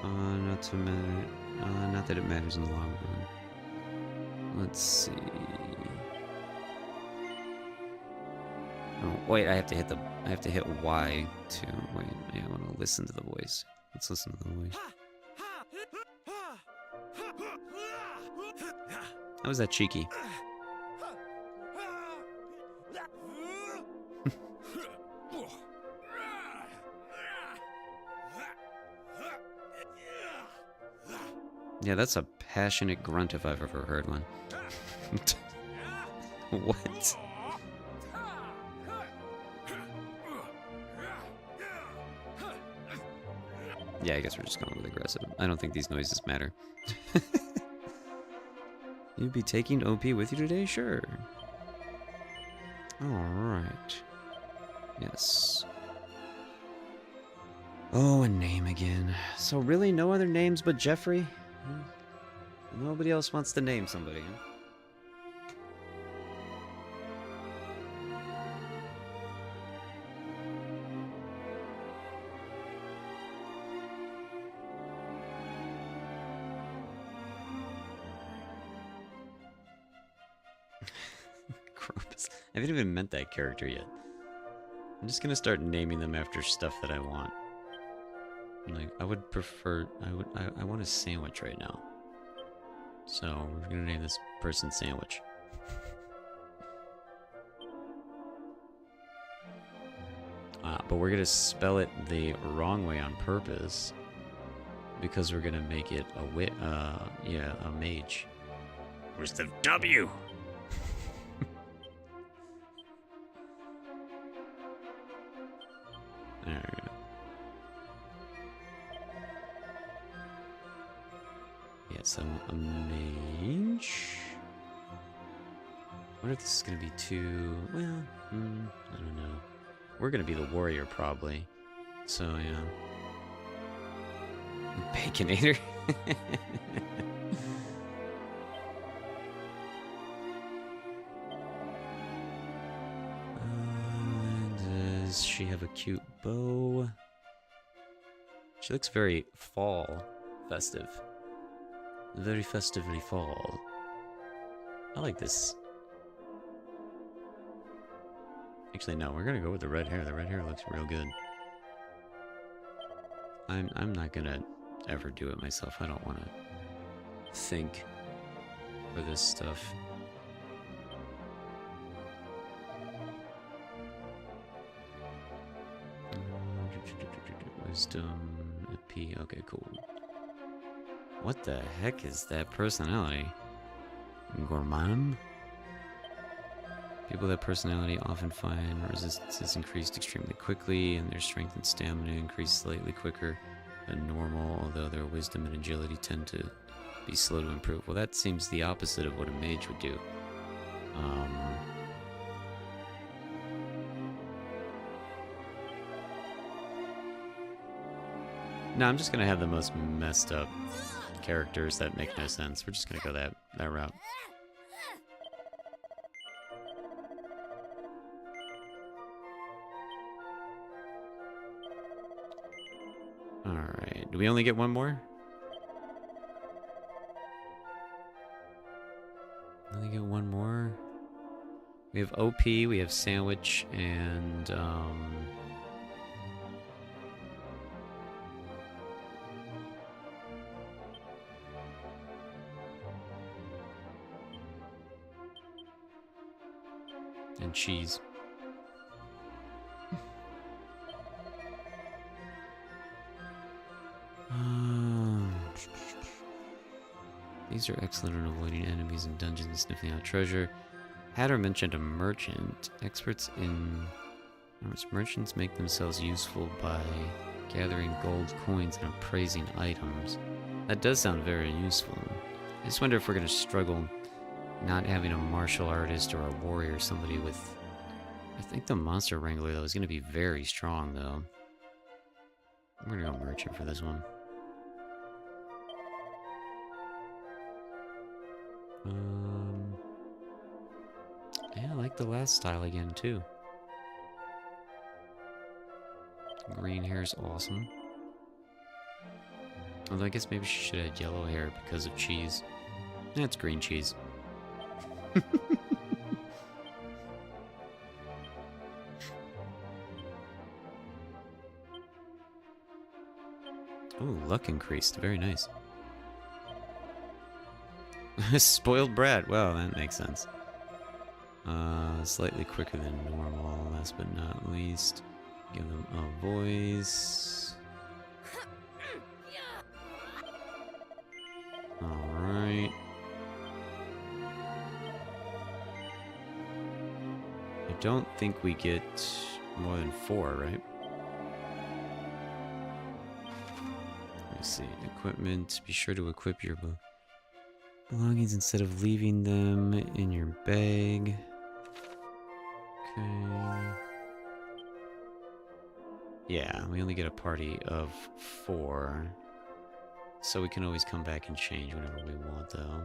Not that it matters in the long run. Let's see. Oh, wait, I have to hit Y to, wait, yeah, I want to listen to the voice. Let's listen to the voice. How was that cheeky? Yeah, that's a passionate grunt if I've ever heard one. What? Yeah, I guess we're just going with aggressive. I don't think these noises matter. You'd be taking OP with you today? Sure. Alright. Yes. Oh, a name again. So really no other names but Jeffrey? Nobody else wants to name somebody, huh? Corpus. I haven't even met that character yet. I'm just gonna start naming them after stuff that I want. Like, I would prefer... I want a sandwich right now. So, we're gonna name this person Sandwich. But we're gonna spell it the wrong way on purpose. Because we're gonna make it a mage. Where's the W? There we go. Yeah, so a mage. I wonder if this is gonna be too... Well, I don't know. We're gonna be the warrior, probably. So, yeah. Baconator. Does she have a cute bow? She looks very fall festive. Very festively fall. I like this. Actually, no, we're gonna go with the red hair. The red hair looks real good. I'm not gonna ever do it myself. I don't want to think for this stuff. Wisdom, P. Okay, cool. What the heck is that personality? Gourmand? People with that personality often find resistance is increased extremely quickly, and their strength and stamina increase slightly quicker than normal, although their wisdom and agility tend to be slow to improve. Well, that seems the opposite of what a mage would do. No, I'm just gonna have the most messed up characters that make no sense. We're just gonna go that route. Alright, do we only get one more? Only get one more? We have OP, we have Sandwich, and, and cheese. These are excellent in avoiding enemies in dungeons and sniffing out treasure. Hatter mentioned a merchant. Experts in merchants make themselves useful by gathering gold coins and appraising items. That does sound very useful. I just wonder if we're going to struggle not having a martial artist or a warrior, somebody with... I think the monster wrangler, though, is going to be very strong, though. I'm going to go merchant for this one. Yeah, I like the last style again, too. Green hair is awesome. Although I guess maybe she should have yellow hair because of cheese. That's green cheese. Oh, luck increased. Very nice. Spoiled brat. Well, that makes sense. Slightly quicker than normal, last but not least. Give them a voice. Alright. I don't think we get more than 4, right? Let me see. Equipment. Be sure to equip your belongings instead of leaving them in your bag. Okay. Yeah, we only get a party of 4. So we can always come back and change whenever we want, though.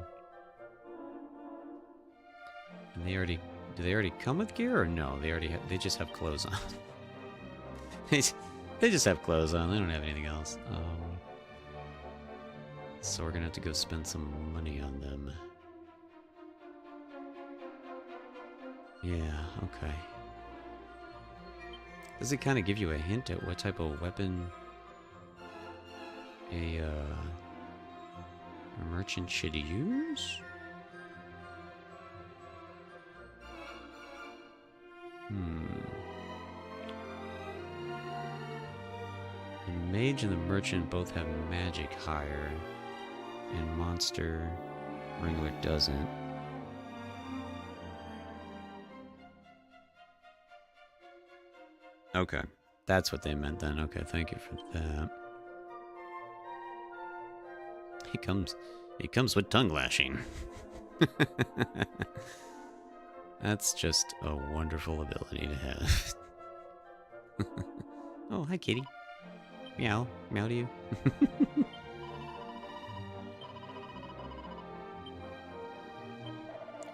And they already... Do they already come with gear, or no? They already have... They just have clothes on. They just have clothes on. They don't have anything else. So we're gonna have to go spend some money on them. Yeah, okay. Does it kind of give you a hint at what type of weapon a merchant should use? The mage and the merchant both have magic higher, and monster wrangler doesn't. Okay, that's what they meant then. Okay, thank you for that. He comes with tongue lashing. That's just a wonderful ability to have. Oh, hi, kitty. Meow. Meow to you.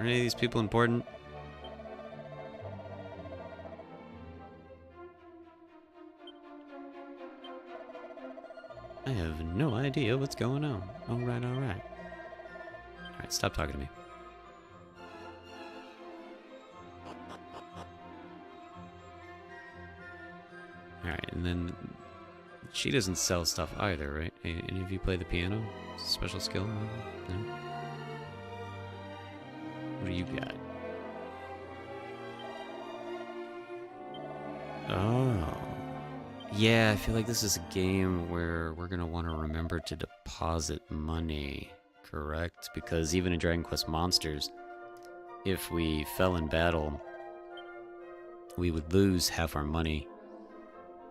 Are any of these people important? I have no idea what's going on. Alright, alright. Alright, stop talking to me. Alright, and then she doesn't sell stuff either, right? Any of you play the piano? Special skill? No? What do you got? Oh. Yeah, I feel like this is a game where we're gonna want to remember to deposit money, correct? Because even in Dragon Quest Monsters, if we fell in battle, we would lose half our money.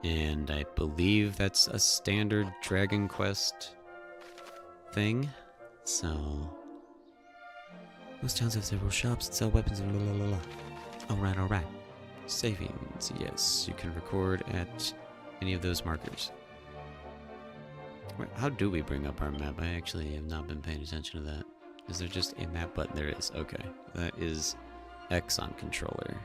And I believe that's a standard Dragon Quest thing. So, most towns have several shops that sell weapons and la la la la. Alright, alright. Savings, yes, you can record at any of those markers. How do we bring up our map? I actually have not been paying attention to that. Is there just a map button? There is. Okay. That is X on controller.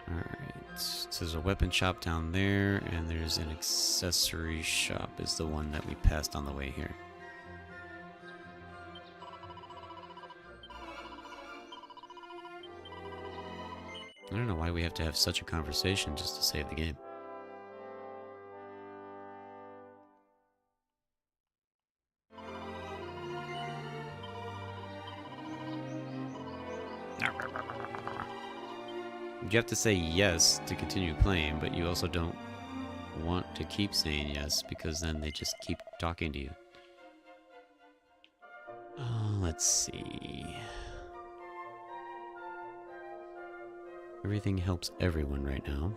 Alright. So there's a weapon shop down there, and there's an accessory shop is the one that we passed on the way here. I don't know why we have to have such a conversation just to save the game. You have to say yes to continue playing, but you also don't want to keep saying yes because then they just keep talking to you. Let's see. Everything helps everyone right now.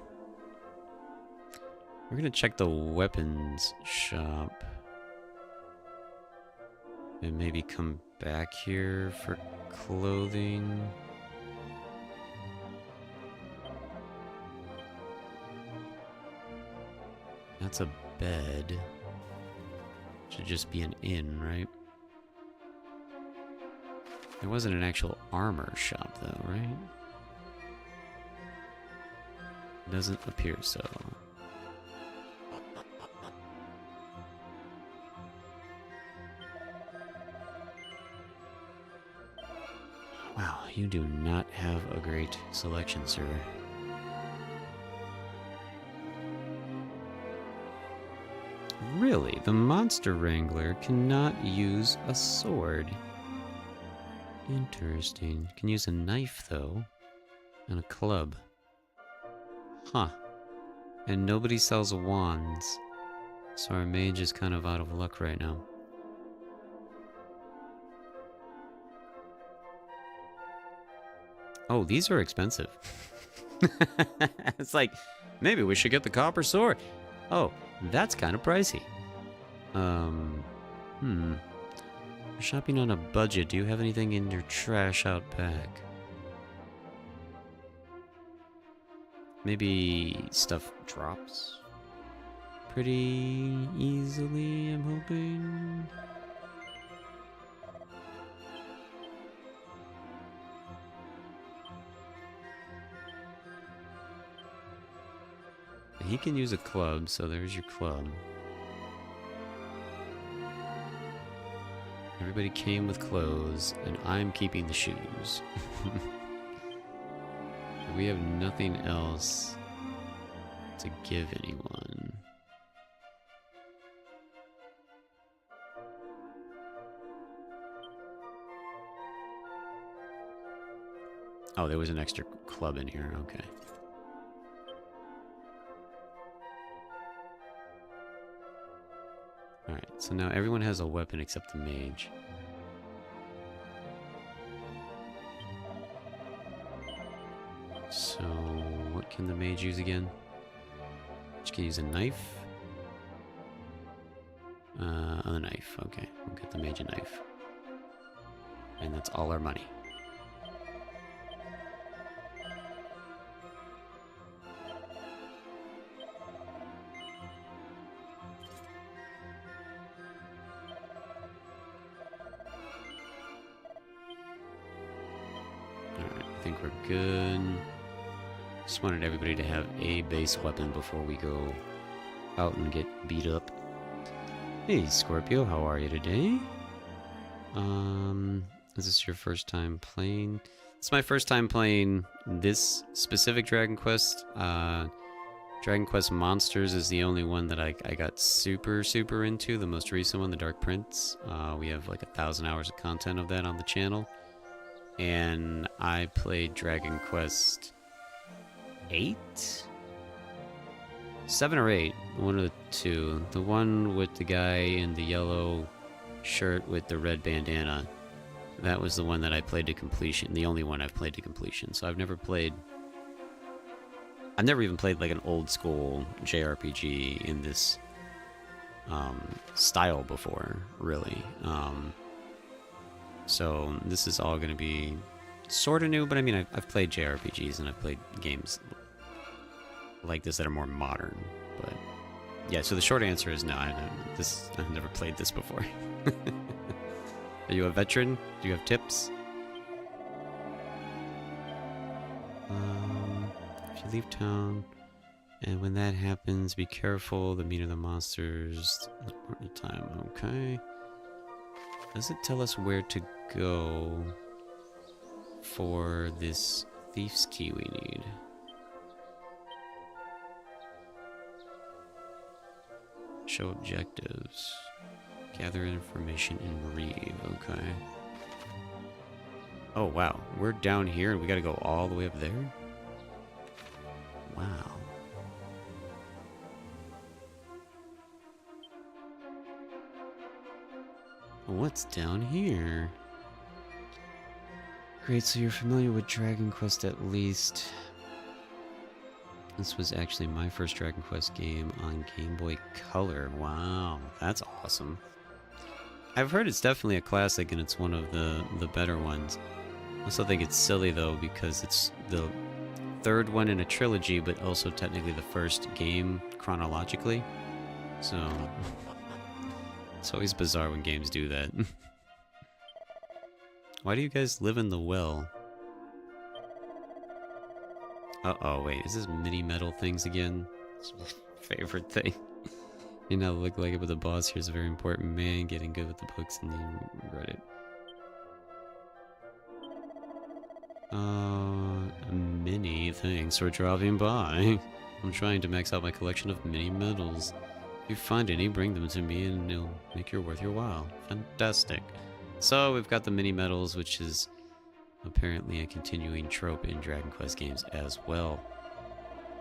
We're gonna check the weapons shop. And maybe come back here for clothing. That's a bed. Should just be an inn, right? There wasn't an actual armor shop though, right? Doesn't appear so. Wow, you do not have a great selection, sir. Really? The Monster Wrangler cannot use a sword. Interesting. Can use a knife, though. And a club. Huh. And nobody sells wands. So our mage is kind of out of luck right now. Oh, these are expensive. It's like, maybe we should get the copper sword. Oh, that's kind of pricey. Shopping on a budget. Do you have anything in your trash out back? Maybe stuff drops pretty easily, I'm hoping. He can use a club, so there's your club. Everybody came with clothes, and I'm keeping the shoes. We have nothing else to give anyone. Oh, there was an extra club in here, okay. Alright, so now everyone has a weapon except the mage. So, what can the mage use again? She can use a knife. A knife, okay. We'll get the mage a knife. And that's all our money. Alright, I think we're good. Just wanted everybody to have a base weapon before we go out and get beat up. Hey, Scorpio, how are you today? Is this your first time playing? It's my first time playing this specific Dragon Quest. Dragon Quest Monsters is the only one that I got super into. The most recent one, the Dark Prince. We have like 1,000 hours of content of that on the channel. And I played Dragon Quest 8? 7 or 8, one of the two. The one with the guy in the yellow shirt with the red bandana. That was the one that I played to completion. The only one I've played to completion. So I've never even played like an old school JRPG in this style before, really. So this is all going to be sort of new, but I mean, I've played JRPGs and I've played games like this that are more modern. But yeah, so the short answer is no. I've never played this before. Are you a veteran? Do you have tips? If you leave town. And when that happens, be careful. The meaner the monsters, the more the time. Okay. Does it tell us where to go for this thief's key we need? Show objectives. Gather information and read. Okay. Oh, wow. We're down here and we gotta go all the way up there? Wow. What's down here? Great, so you're familiar with Dragon Quest at least. This was actually my first Dragon Quest game on Game Boy Color. Wow, that's awesome. I've heard it's definitely a classic and it's one of the better ones. I also think it's silly though because it's the third one in a trilogy, but also technically the first game chronologically. So it's always bizarre when games do that. Why do you guys live in the well? Uh-oh, wait, is this mini metal things again? It's my favorite thing. You know, look like it, but the boss here's a very important man, getting good with the books and the Reddit. Mini, thanks for dropping by. I'm trying to max out my collection of mini medals. If you find any, bring them to me and it'll make it worth your while. Fantastic. So we've got the mini medals, which is apparently a continuing trope in Dragon Quest games as well.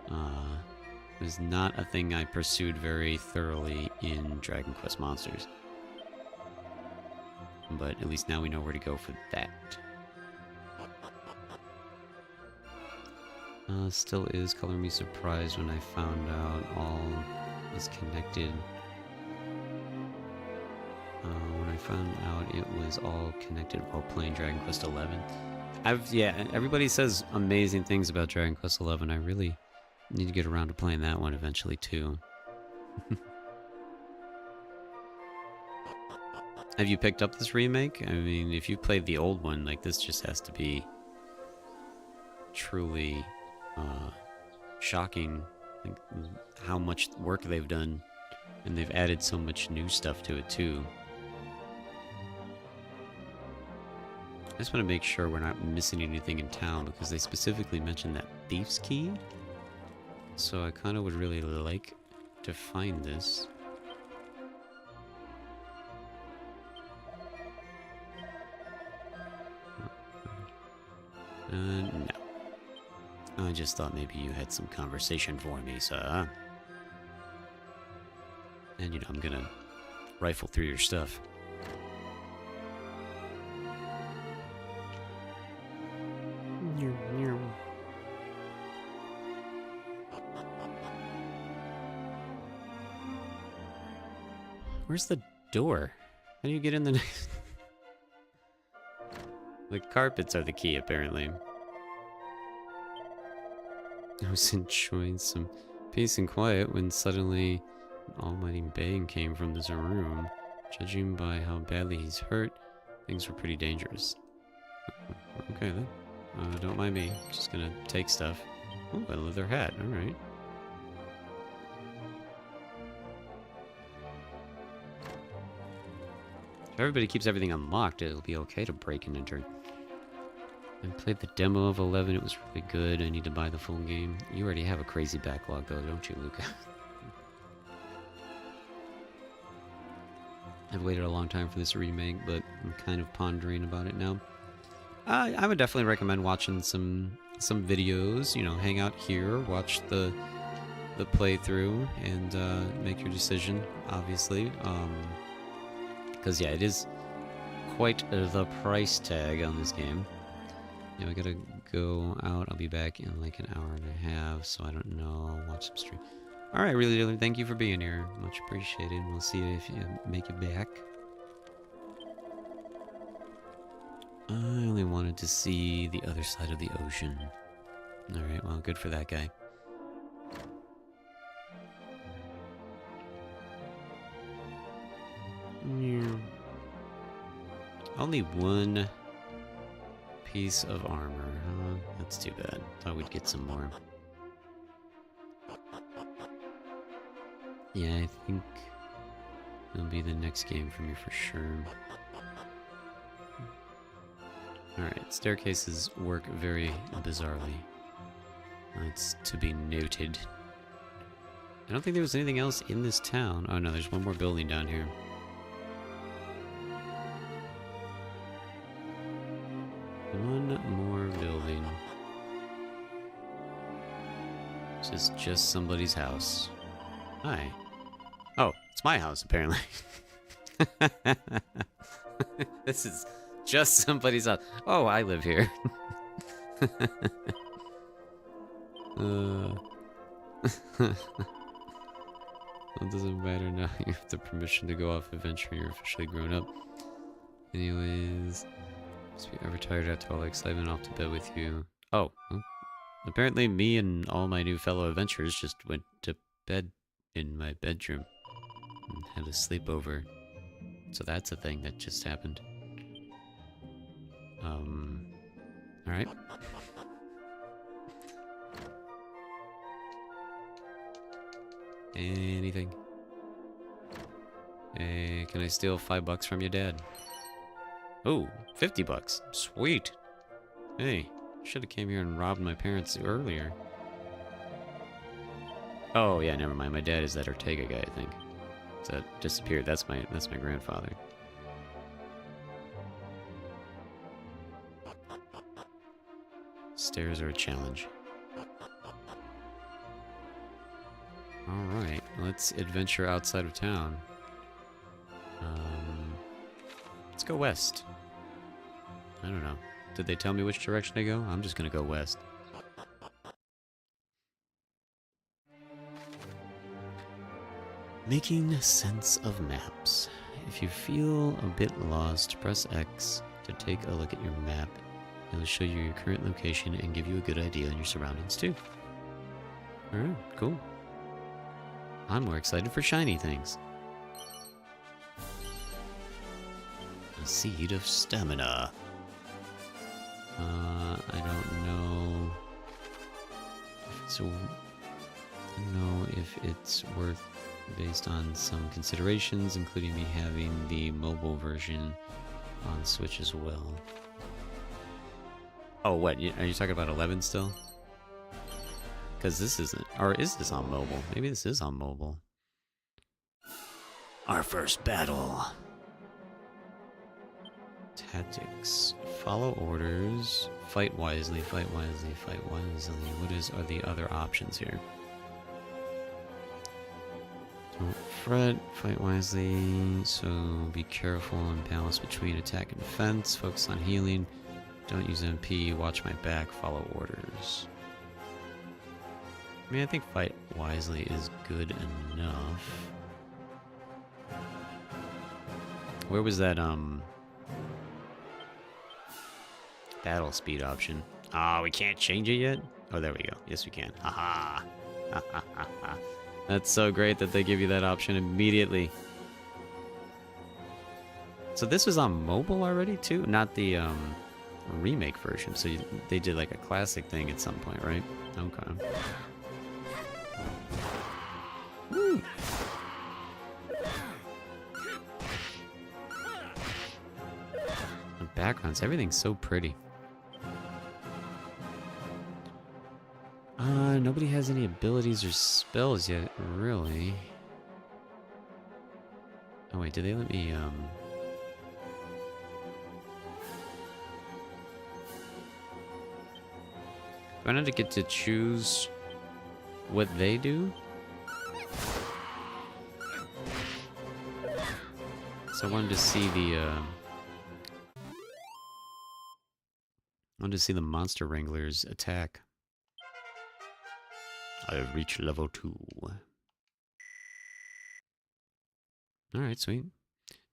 It was not a thing I pursued very thoroughly in Dragon Quest Monsters. But at least now we know where to go for that. Still is color me surprised when I found out all was connected. When I found out it was all connected while playing Dragon Quest XI. Yeah, everybody says amazing things about Dragon Quest XI. I really need to get around to playing that one eventually too. Have you picked up this remake? I mean, if you played the old one, like this just has to be truly shocking, like how much work they've done, and they've added so much new stuff to it too. I just want to make sure we're not missing anything in town because they specifically mentioned that thief's key. So I kind of would really like to find this. No. I just thought maybe you had some conversation for me, sir. And, you know, I'm gonna rifle through your stuff. Where's the door? How do you get in the... The carpets are the key, apparently. I was enjoying some peace and quiet when suddenly an almighty bang came from this room. Judging by how badly he's hurt, things were pretty dangerous. Okay then. Don't mind me. Just gonna take stuff. Oh, a leather hat. Alright. If everybody keeps everything unlocked, it'll be okay to break and enter. I played the demo of 11, it was really good. I need to buy the full game. You already have a crazy backlog though, don't you, Luca? I've waited a long time for this remake, but I'm kind of pondering about it now. I would definitely recommend watching some videos, you know, hang out here, watch the playthrough, and make your decision, obviously. Because, yeah, it is quite the price tag on this game. Yeah, we gotta go out. I'll be back in like an hour and a half, so I don't know. I'll watch some stream. Alright, really, thank you for being here. Much appreciated. We'll see you if you make it back. I only wanted to see the other side of the ocean. Alright, well, good for that guy. Yeah. Only one piece of armor, huh? That's too bad. Thought we'd get some more. Yeah, I think it'll be the next game for me for sure. Alright, staircases work very bizarrely. That's to be noted. I don't think there was anything else in this town. Oh no, there's one more building down here. One more building. This is just somebody's house. Hi. Oh, it's my house, apparently. This is just somebody's house. Oh, I live here. It doesn't matter now. You have the permission to go off adventure. You're officially grown up. Anyways, must be ever tired after all the excitement. Off to bed with you. Oh, well, apparently me and all my new fellow adventurers just went to bed in my bedroom and had a sleepover. So that's a thing that just happened. Alright. Anything? Hey, can I steal $5 from your dad? Oh, $50. Sweet. Hey, should have came here and robbed my parents earlier. Oh yeah, never mind. My dad is that Ortega guy, I think. So that disappeared. That's my grandfather. Stairs are a challenge. Alright, let's adventure outside of town. Let's go west. I don't know. Did they tell me which direction to go? I'm just gonna go west. Making sense of maps. If you feel a bit lost, press X to take a look at your map. It'll show you your current location and give you a good idea on your surroundings too. Alright, cool. I'm more excited for shiny things. A seed of stamina. I don't know. I don't know if it's worth based on some considerations, including me having the mobile version on Switch as well. Oh, what? Are you talking about 11 still? Because this isn't. Or is this on mobile? Maybe this is on mobile. Our first battle. Tactics. Follow orders. Fight wisely, fight wisely, fight wisely. What are the other options here? Don't fret, fight wisely, so be careful and balance between attack and defense. Focus on healing. Don't use MP, watch my back, follow orders. I mean, I think fight wisely is good enough. Where was that, battle speed option? Ah, we can't change it yet? Oh, there we go. Yes, we can. Haha. That's so great that they give you that option immediately. So this was on mobile already, too? Not the, remake version. So they did, like, a classic thing at some point, right? Okay. Woo. The backgrounds, everything's so pretty. Nobody has any abilities or spells yet, really. Oh wait, did they let me, do I not get to choose what they do? So I wanted to see the Monster Wranglers attack. I have reached level 2. Alright, sweet.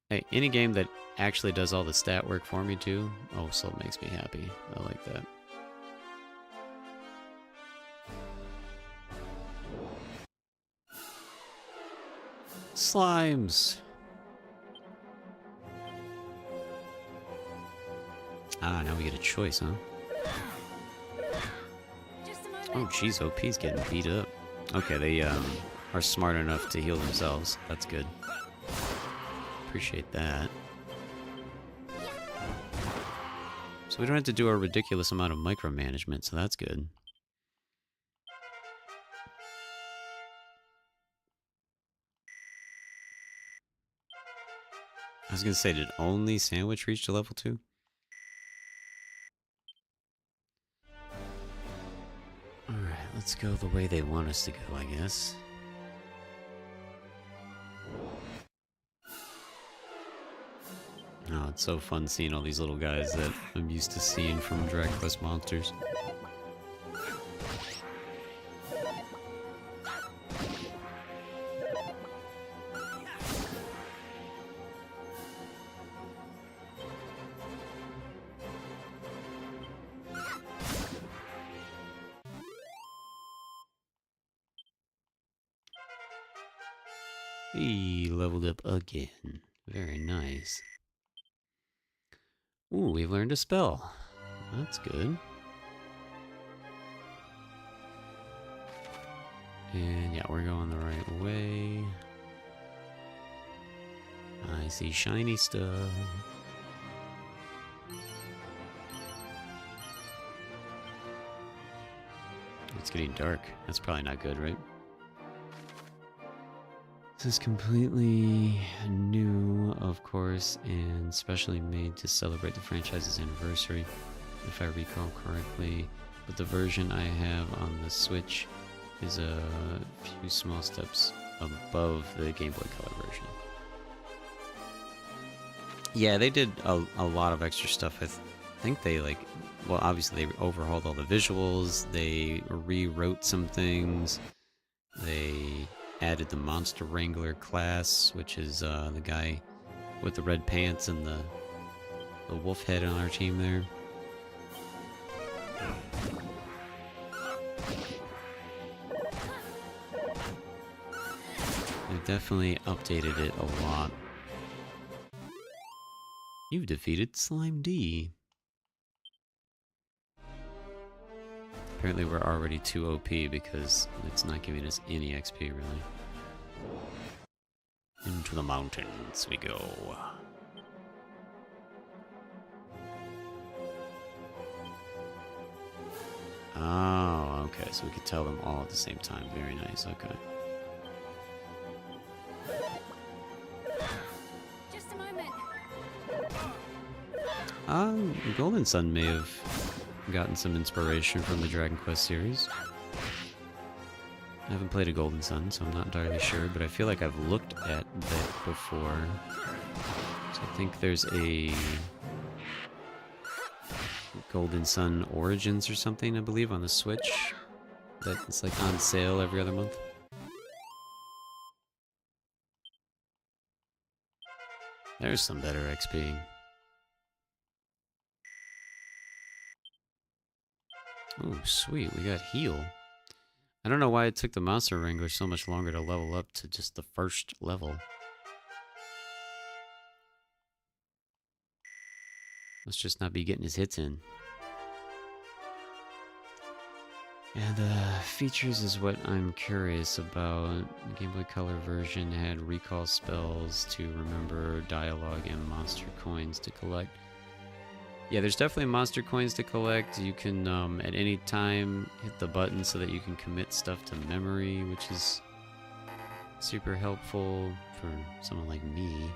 Hey, any game that actually does all the stat work for me too, also makes me happy. I like that. Slimes! Ah, now we get a choice, huh? Oh, jeez, OP's getting beat up. Okay, are smart enough to heal themselves. That's good. Appreciate that. So we don't have to do a ridiculous amount of micromanagement, so that's good. I was gonna say, did only Sandwich reach to level 2? Alright, let's go the way they want us to go, I guess. Oh, it's so fun seeing all these little guys that I'm used to seeing from Dragon Quest Monsters. He leveled up again. Very nice. Ooh, we've learned a spell. That's good. And yeah, we're going the right way. I see shiny stuff. It's getting dark. That's probably not good, right? This is completely new, of course, and specially made to celebrate the franchise's anniversary, if I recall correctly. But the version I have on the Switch is a few small steps above the Game Boy Color version. Yeah, they did a lot of extra stuff. I think they, like, well, obviously they overhauled all the visuals, they rewrote some things, they added the Monster Wrangler class, which is the guy with the red pants and the wolf head on our team there. They've definitely updated it a lot. You've defeated Slime D. Apparently we're already too OP because it's not giving us any XP, really. Into the mountains we go. Oh, okay, so we could tell them all at the same time. Very nice, okay. Just a moment. Golden Sun may have gotten some inspiration from the Dragon Quest series. I haven't played a Golden Sun, so I'm not entirely sure, but I feel like I've looked at that before. So I think there's a Golden Sun Origins or something, I believe, on the Switch. That's like on sale every other month. There's some better XP. Oh, sweet, we got heal. I don't know why it took the Monster Wrangler so much longer to level up to just the first level. Let's just not be getting his hits in. And features is what I'm curious about. The Game Boy Color version had recall spells to remember dialogue and monster coins to collect. Yeah, there's definitely monster coins to collect. You can, at any time, hit the button so that you can commit stuff to memory, which is super helpful for someone like me.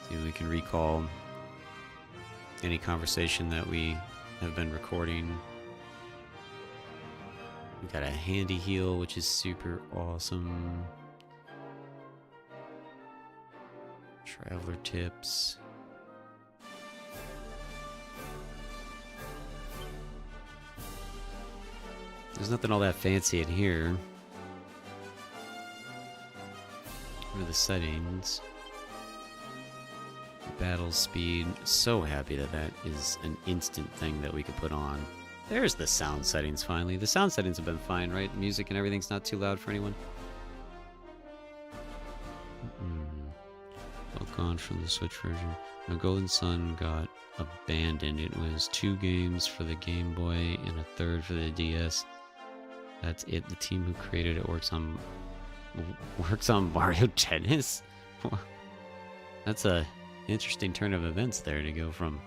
See, we can recall any conversation that we have been recording. We got a handy heal, which is super awesome. Traveler tips. There's nothing all that fancy in here. What are the settings? Battle speed. So happy that that is an instant thing that we could put on. There's the sound settings finally. The sound settings have been fine, right? Music and everything's not too loud for anyone. All gone from the Switch version. Now Golden Sun got abandoned. It was 2 games for the Game Boy and a 3rd for the DS. That's it. The team who created it works on Mario Tennis. That's a interesting turn of events there to go from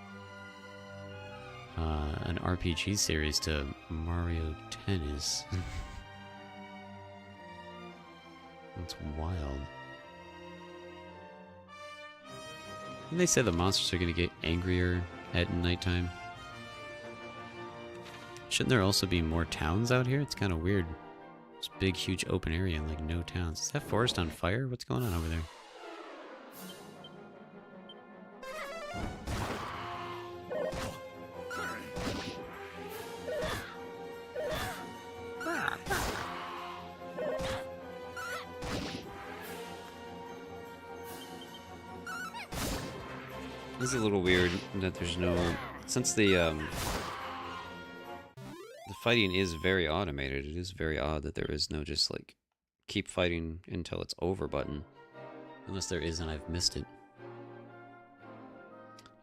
an RPG series to Mario Tennis. That's wild. Didn't they say the monsters are going to get angrier at nighttime? Shouldn't there also be more towns out here? It's kind of weird. This big, huge open area and like no towns. Is that forest on fire? What's going on over there? This is a little weird that there's no... Since the fighting is very automated, it is very odd that there is no just, like, keep fighting until it's over button. Unless there is and I've missed it.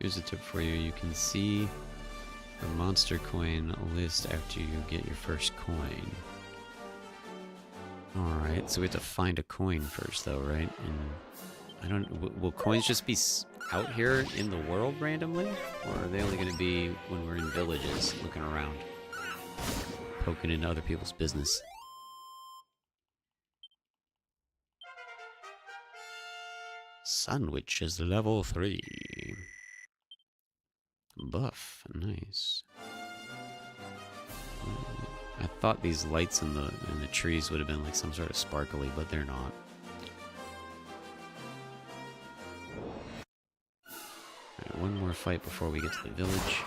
Here's a tip for you. You can see the monster coin list after you get your first coin. Alright, so we have to find a coin first, though, right? And I don't... Will coins just be out here in the world randomly? Or are they only going to be when we're in villages looking around? Poking into other people's business. Sandwich is level 3. Buff, nice. I thought these lights in the trees would have been like some sort of sparkly, but they're not. Alright, one more fight before we get to the village.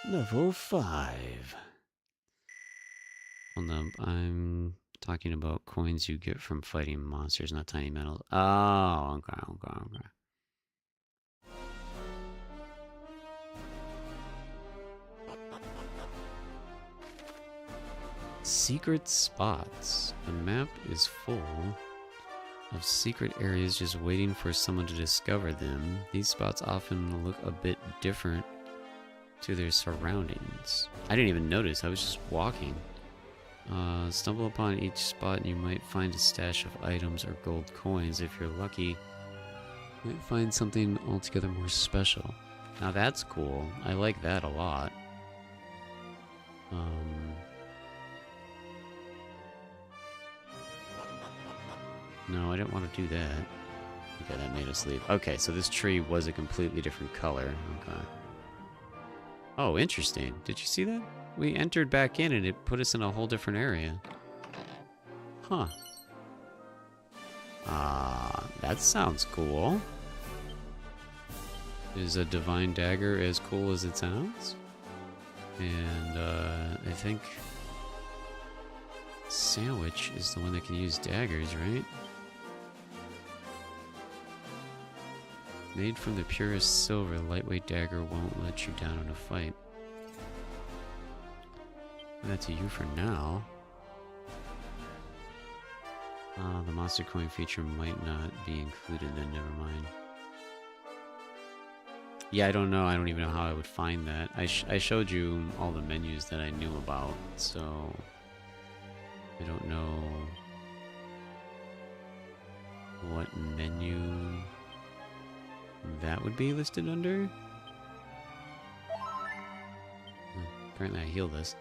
Level 5. Well, no, I'm talking about coins you get from fighting monsters, not tiny metals. Oh, okay. Secret spots. The map is full of secret areas just waiting for someone to discover them. These spots often look a bit different to their surroundings. I didn't even notice, I was just walking. Stumble upon each spot and you might find a stash of items or gold coins. If you're lucky, you might find something altogether more special. Now that's cool. I like that a lot. No, I didn't want to do that. Okay, that made us leave. Okay, so this tree was a completely different color. Okay. Oh, interesting. Did you see that? We entered back in and it put us in a whole different area. Huh. That sounds cool. Is a divine dagger as cool as it sounds? And, I think Sandwich is the one that can use daggers, right? Made from the purest silver, lightweight dagger won't let you down in a fight. That's to you for now. The monster coin feature might not be included, then never mind. Yeah, I don't know. I don't even know how I would find that. I showed you all the menus that I knew about, so I don't know what menu that would be listed under. Apparently I healed this.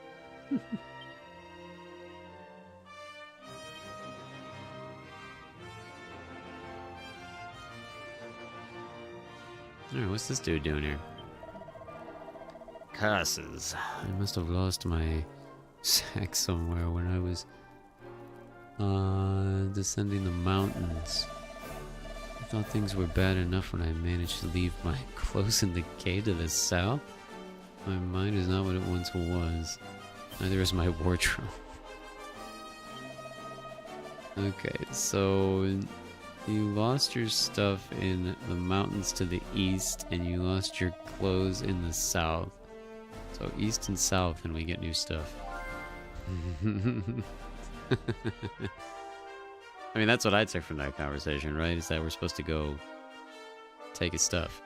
Alright, what's this dude doing here? Curses. I must have lost my sack somewhere when I was descending the mountains. I thought things were bad enough when I managed to leave my clothes in the cave to the south. My mind is not what it once was. Neither is my wardrobe. Okay, so You lost your stuff in the mountains to the east, and you lost your clothes in the south. So east and south, and we get new stuff. I mean, that's what I took from that conversation, right? Is that we're supposed to go take his stuff.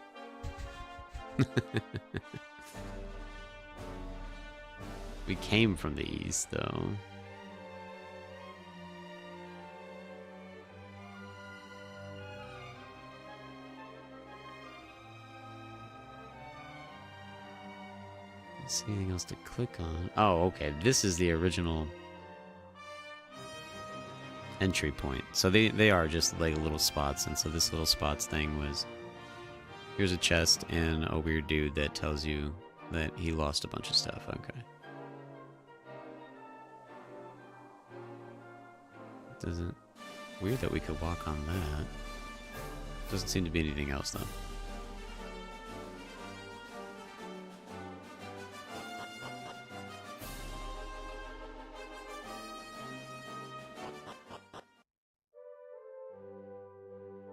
We came from the east, though. See anything else to click on? Oh, okay. This is the original entry point. So they are just like little spots, and so this little spots thing was, here's a chest and a weird dude that tells you that he lost a bunch of stuff. Okay. Doesn't weird that we could walk on that. Doesn't seem to be anything else though.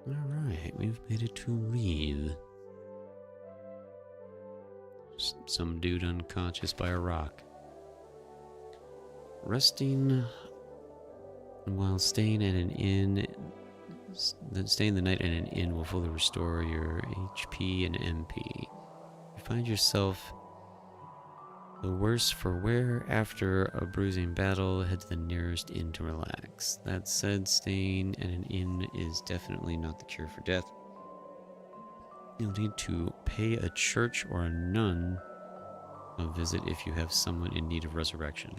Alright, we've made it to Reeve. Some dude unconscious by a rock. Resting while staying at an inn. Staying the night at an inn will fully restore your HP and MP. You find yourself the worse for wear after a bruising battle, head to the nearest inn to relax. That said, staying at an inn is definitely not the cure for death. You'll need to pay a church or a nun a visit if you have someone in need of resurrection.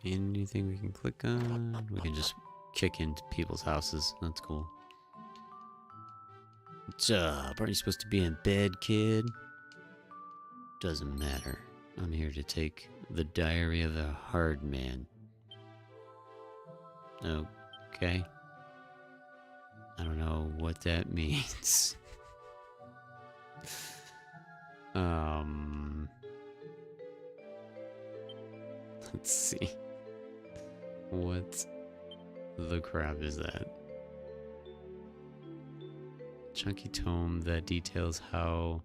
Anything we can click on? We can just kick into people's houses. That's cool. What's up? Aren't you supposed to be in bed, kid? Doesn't matter. I'm here to take the diary of a hard man. Okay. I don't know what that means. Let's see. What the crap is that? Chunky tome that details how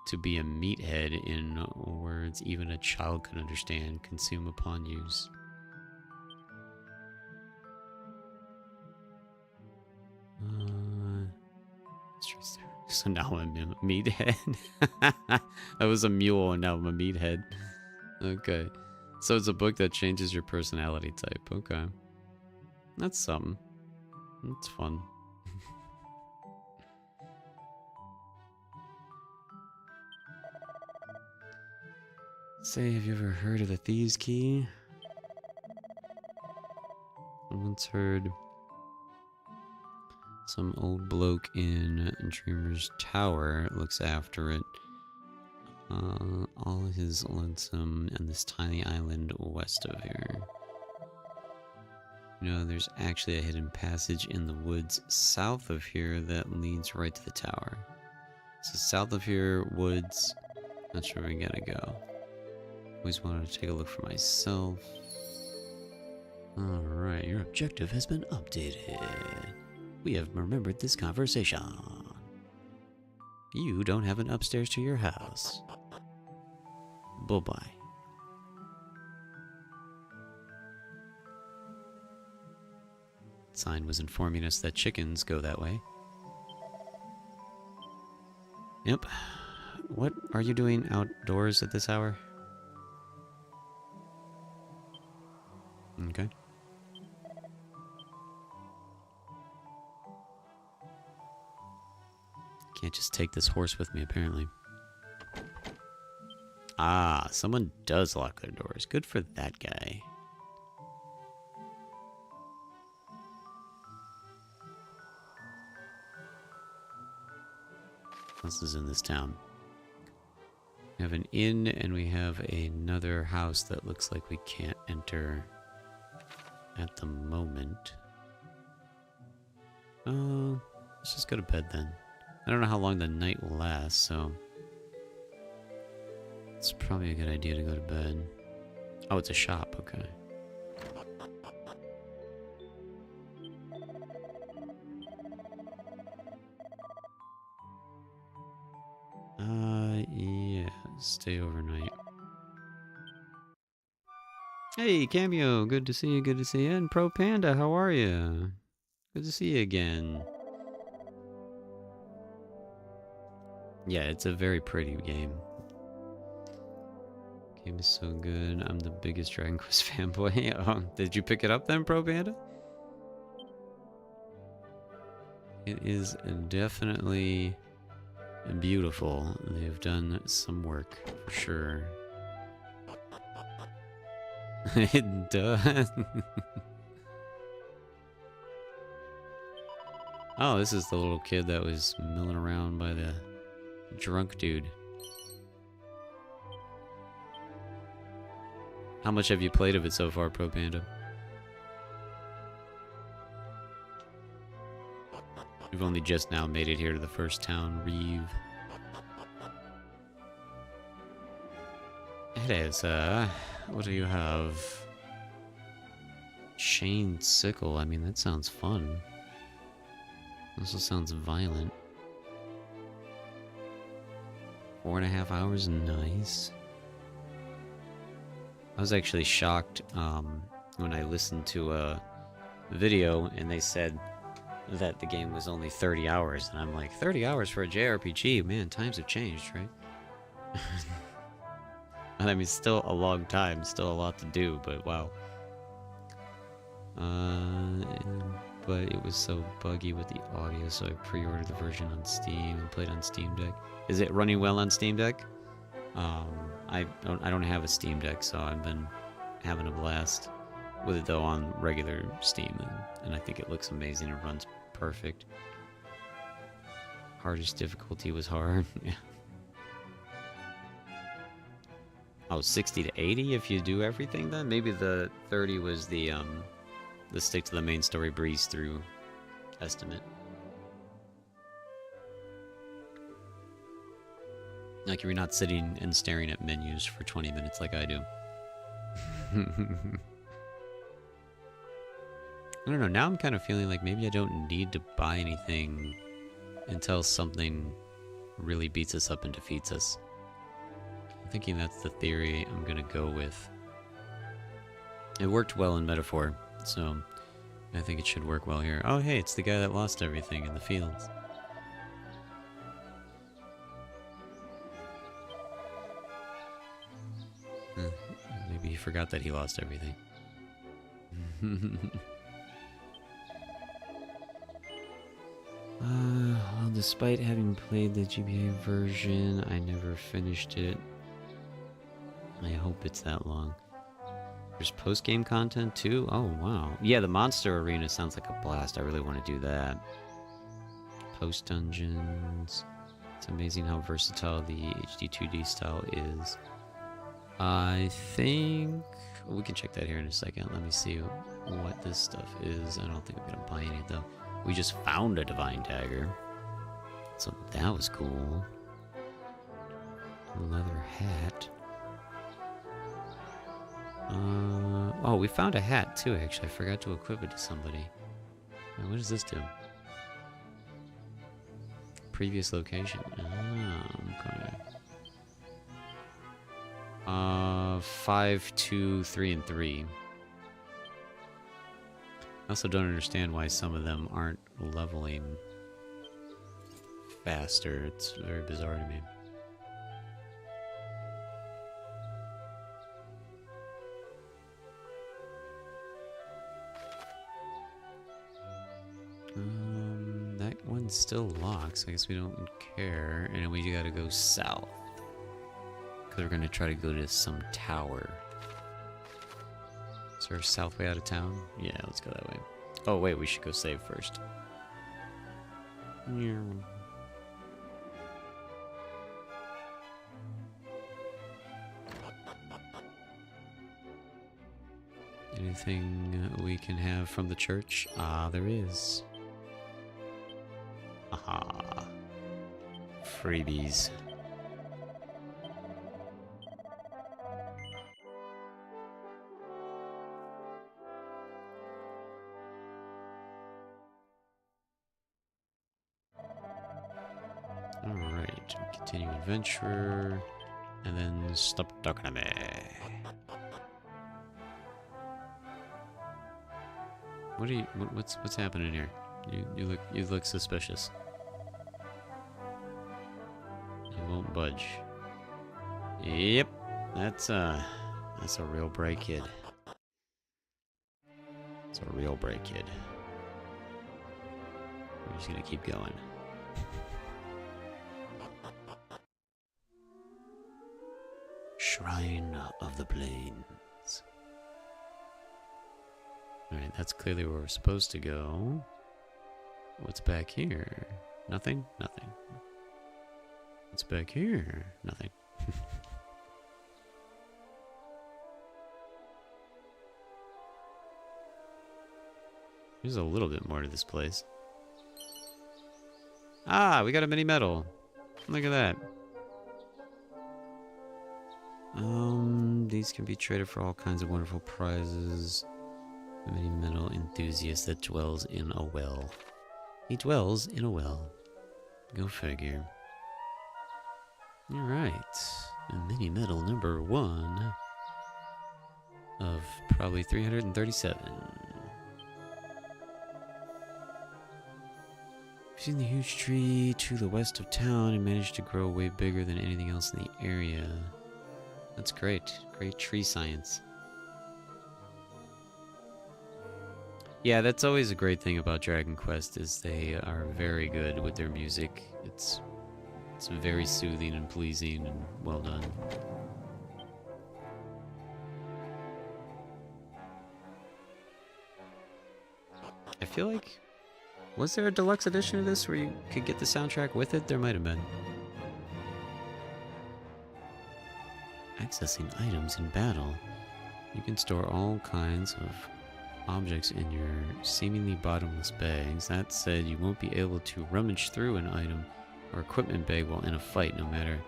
to be a meathead in words even a child could understand. Consume upon use. So now I'm a meathead. I was a mule and now I'm a meathead. Okay. So it's a book that changes your personality type. Okay. That's something. That's fun. Say, have you ever heard of the Thieves' Key? I once heard some old bloke in Dreamer's Tower looks after it. All his lonesome and this tiny island west of here. You know, there's actually a hidden passage in the woods south of here that leads right to the tower. So south of here, woods. Not sure where we gotta go. Always wanted to take a look for myself. Alright, your objective has been updated. We have remembered this conversation. You don't have an upstairs to your house. Bye-bye. Sign was informing us that chickens go that way. Yep. What are you doing outdoors at this hour? Okay. Can't just take this horse with me, apparently. Ah, someone does lock their doors. Good for that guy. What else is in this town? We have an inn and we have another house that looks like we can't enter at the moment. Let's just go to bed then. I don't know how long the night will last, so it's probably a good idea to go to bed. Oh, it's a shop, okay. Yeah, stay overnight. Hey, Cameo, good to see you, good to see you. And Pro Panda, how are you? Good to see you again. Yeah, it's a very pretty game. Game is so good. I'm the biggest Dragon Quest fanboy. Oh, did you pick it up then, Pro Panda? It is definitely beautiful. They've done some work, for sure. It does. Oh, this is the little kid that was milling around by the drunk dude. How much have you played of it so far, Pro Panda? We've only just now made it here to the first town, Reeve. It is, what do you have? Chained sickle, I mean, that sounds fun. Also sounds violent. 4.5 hours, nice. I was actually shocked when I listened to a video and they said that the game was only 30 hours. And I'm like, 30 hours for a JRPG? Man, times have changed, right? And I mean, still a long time, still a lot to do, but wow. But it was so buggy with the audio, so I pre-ordered the version on Steam and played on Steam Deck. Is it running well on Steam Deck? I don't have a Steam Deck, so I've been having a blast with it though on regular Steam, and I think it looks amazing. It runs perfect. Hardest difficulty was hard. Yeah. Oh, 60 to 80 if you do everything then? Maybe the 30 was the stick to the main story breeze through estimate. Like you're not sitting and staring at menus for 20 minutes like I do. I don't know, now I'm kind of feeling like maybe I don't need to buy anything until something really beats us up and defeats us. I'm thinking that's the theory I'm gonna go with. It worked well in Metaphor, so I think it should work well here. Oh hey, it's the guy that lost everything in the fields. Maybe he forgot that he lost everything. Well, despite having played the GBA version, I never finished it. I hope it's that long. There's post-game content too? Oh, wow. Yeah, the monster arena sounds like a blast. I really want to do that. Post-dungeons. It's amazing how versatile the HD-2D style is. I think... we can check that here in a second. Let me see what this stuff is. I don't think we're going to buy any though. We just found a Divine Dagger. So that was cool. Leather hat. Oh, we found a hat too, actually. I forgot to equip it to somebody. Now, what does this do? Previous location. Oh, okay. 5, 2, 3, and 3. I also don't understand why some of them aren't leveling faster. It's very bizarre to me. That one's still locked, so I guess we don't care. And we gotta go south. Because we're gonna try to go to some tower. Is there a south way out of town? Yeah, let's go that way. Oh wait, we should go save first. Anything we can have from the church? Ah, there is. Aha. freebies. Alright, continue adventure, and then stop talking to me. What are you? What's happening here? You look suspicious. You won't budge. Yep, that's a real bright kid. It's a real bright kid. We're just gonna keep going. Shrine of the Plains. Alright, that's clearly where we're supposed to go. What's back here? Nothing? Nothing. What's back here? Nothing. There's a little bit more to this place. Ah, we got a mini medal. Look at that. These can be traded for all kinds of wonderful prizes. A mini medal enthusiast that dwells in a well. He dwells in a well. Go figure. Alright. Mini medal number 1 of probably 337. We've seen the huge tree to the west of town and managed to grow way bigger than anything else in the area. That's great. Great tree science. Yeah, that's always a great thing about Dragon Quest is they are very good with their music. It's very soothing and pleasing and well done. I feel like... Was there a deluxe edition of this where you could get the soundtrack with it? There might have been. Accessing items in battle. You can store all kinds of objects in your seemingly bottomless bags. That said, you won't be able to rummage through an item or equipment bag while in a fight, no matter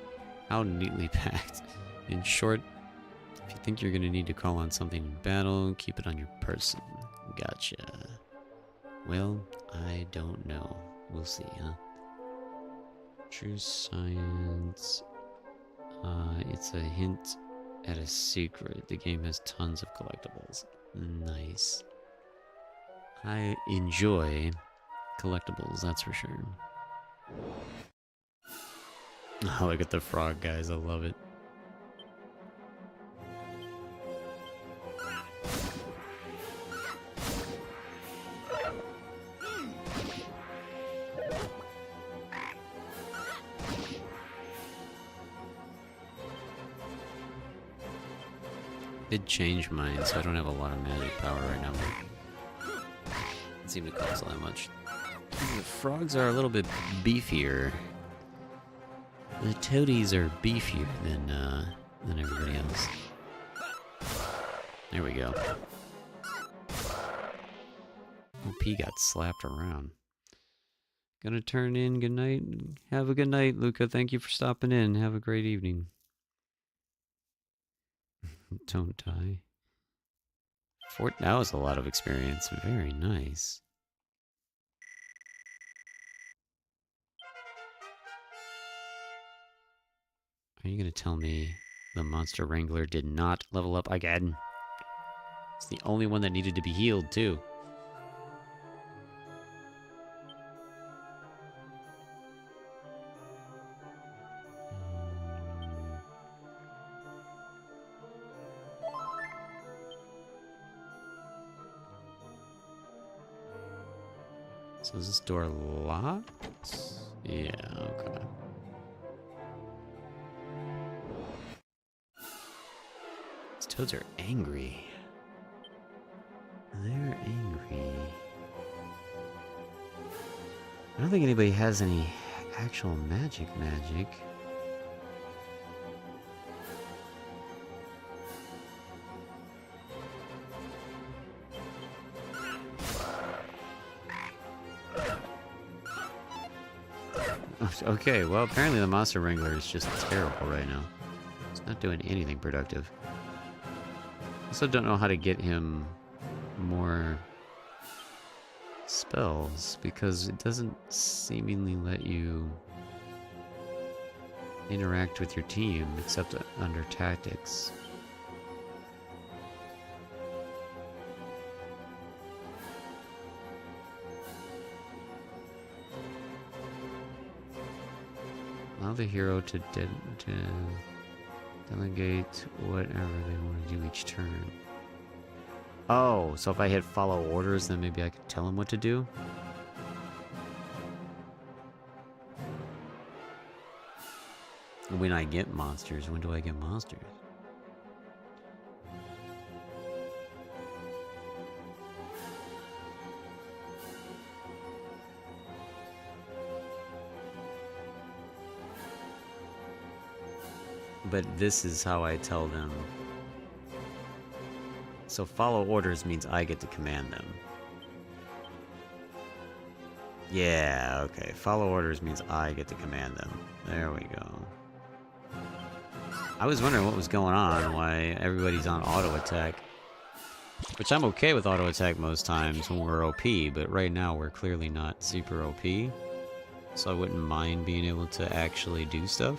how neatly packed. In short, if you think you're going to need to call on something in battle, keep it on your person. Gotcha. Well, I don't know. We'll see, huh? True science. It's a hint at a secret. The game has tons of collectibles. Nice. I enjoy collectibles, that's for sure. Oh, look at the frog, guys. I love it. Did change mine, so I don't have a lot of magic power right now. Doesn't seem to cost all that much. The frogs are a little bit beefier. The toadies are beefier than everybody else. There we go. OP got slapped around. Gonna turn in. Good night. Have a good night, Luca. Thank you for stopping in. Have a great evening. Don't die. That was a lot of experience. Very nice. Are you gonna tell me the Monster Wrangler did not level up again? It's the only one that needed to be healed, too. So is this door locked? Yeah, okay. These toads are angry. They're angry. I don't think anybody has any actual magic. Okay, well, apparently the Monster Wrangler is just terrible right now. It's not doing anything productive. Also don't know how to get him more spells, because it doesn't seemingly let you interact with your team except under tactics. Allow the hero to delegate whatever they want to do each turn. Oh, so if I hit follow orders, then maybe I could tell him what to do? When I get monsters, when do I get monsters? But this is how I tell them. So follow orders means I get to command them. Yeah, okay. Follow orders means I get to command them. There we go. I was wondering what was going on, why everybody's on auto attack. Which I'm okay with auto attack most times when we're OP, but right now we're clearly not super OP. So I wouldn't mind being able to actually do stuff.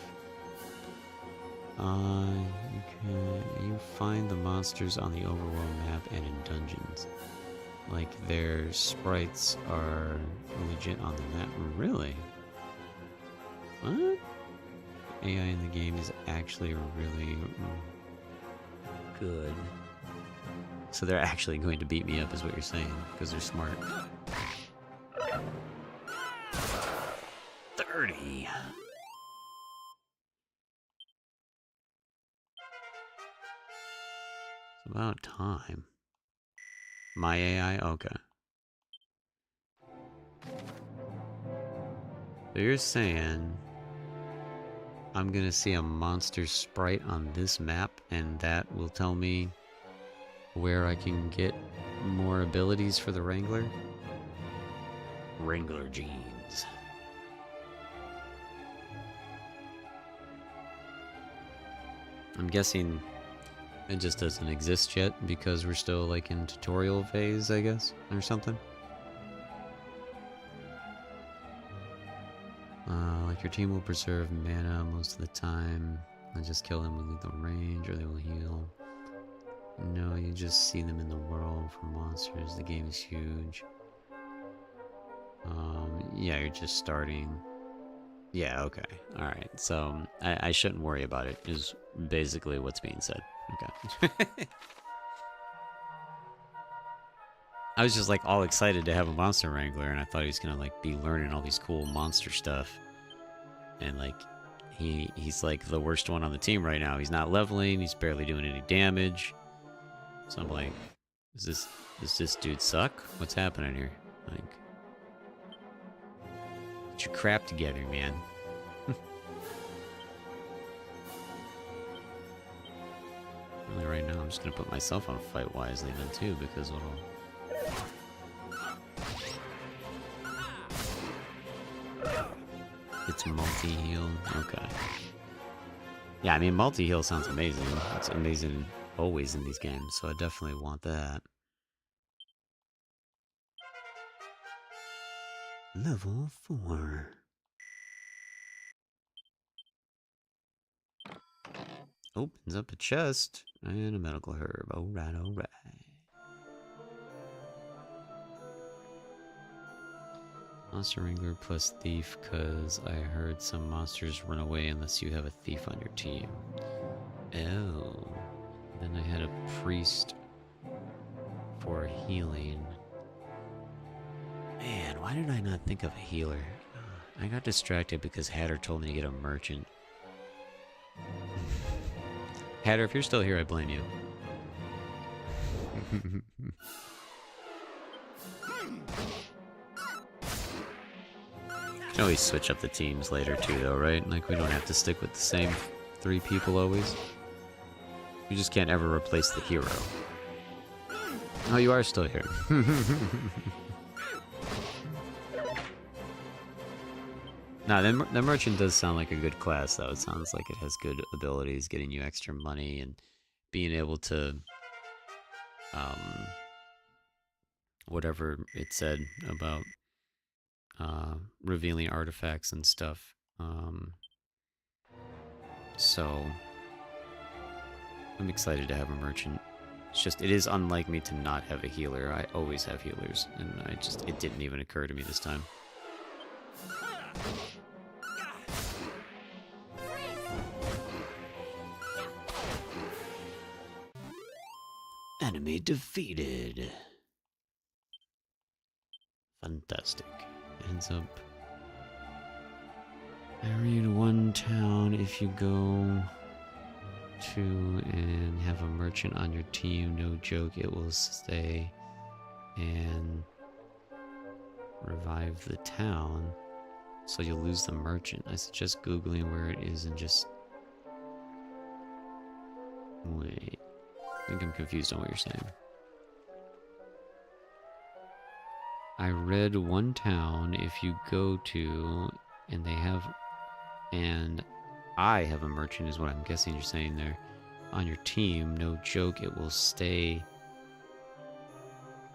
You find the monsters on the overworld map and in dungeons. Like, their sprites are legit on the map. Really? What? AI in the game is actually really good. So they're actually going to beat me up is what you're saying, because they're smart. 30! It's about time. My AI? Okay. So you're saying I'm gonna see a monster sprite on this map, and that will tell me where I can get more abilities for the Wrangler? Wrangler genes. I'm guessing it just doesn't exist yet because we're still like in tutorial phase, I guess, or something. Like your team will preserve mana most of the time. I just kill them with lethal range, or they will heal. No, you just see them in the world for monsters. The game is huge. Yeah, you're just starting. Yeah, okay. Alright, so I shouldn't worry about it, is basically what's being said. Okay. I was just like all excited to have a monster wrangler, and I thought he was gonna like be learning all these cool monster stuff. And like he's like the worst one on the team right now. He's not leveling, he's barely doing any damage. So I'm like, does this dude suck? What's happening here? Like, get your crap together, man. Really, right now, I'm just gonna put myself on fight wisely then too, because it'll. It's multi-heal. Okay. Yeah, I mean, multi-heal sounds amazing. It's amazing always in these games, so I definitely want that. Level 4. Opens up a chest and a medical herb. Alright, alright. Monster Wrangler plus Thief, because I heard some monsters run away unless you have a thief on your team. Oh. Then I had a priest for healing. Man, why did I not think of a healer? I got distracted because Hatter told me to get a merchant. Hatter, if you're still here, I blame you. You can always switch up the teams later too, though, right? Like, we don't have to stick with the same 3 people always. You just can't ever replace the hero. Oh, you are still here. Nah, the merchant does sound like a good class, though. It sounds like it has good abilities, getting you extra money, and being able to, um, whatever it said about revealing artifacts and stuff. So I'm excited to have a merchant. It's just, it is unlike me to not have a healer. I always have healers, and it didn't even occur to me this time. Enemy defeated. Fantastic. Ends up. Read one town if you go to and have a merchant on your team. No joke, it will stay and revive the town. So you'll lose the merchant. I suggest Googling where it is and just... Wait. I think I'm confused on what you're saying. I read one town if you go to and they have... And I have a merchant is what I'm guessing you're saying there. On your team, no joke, it will stay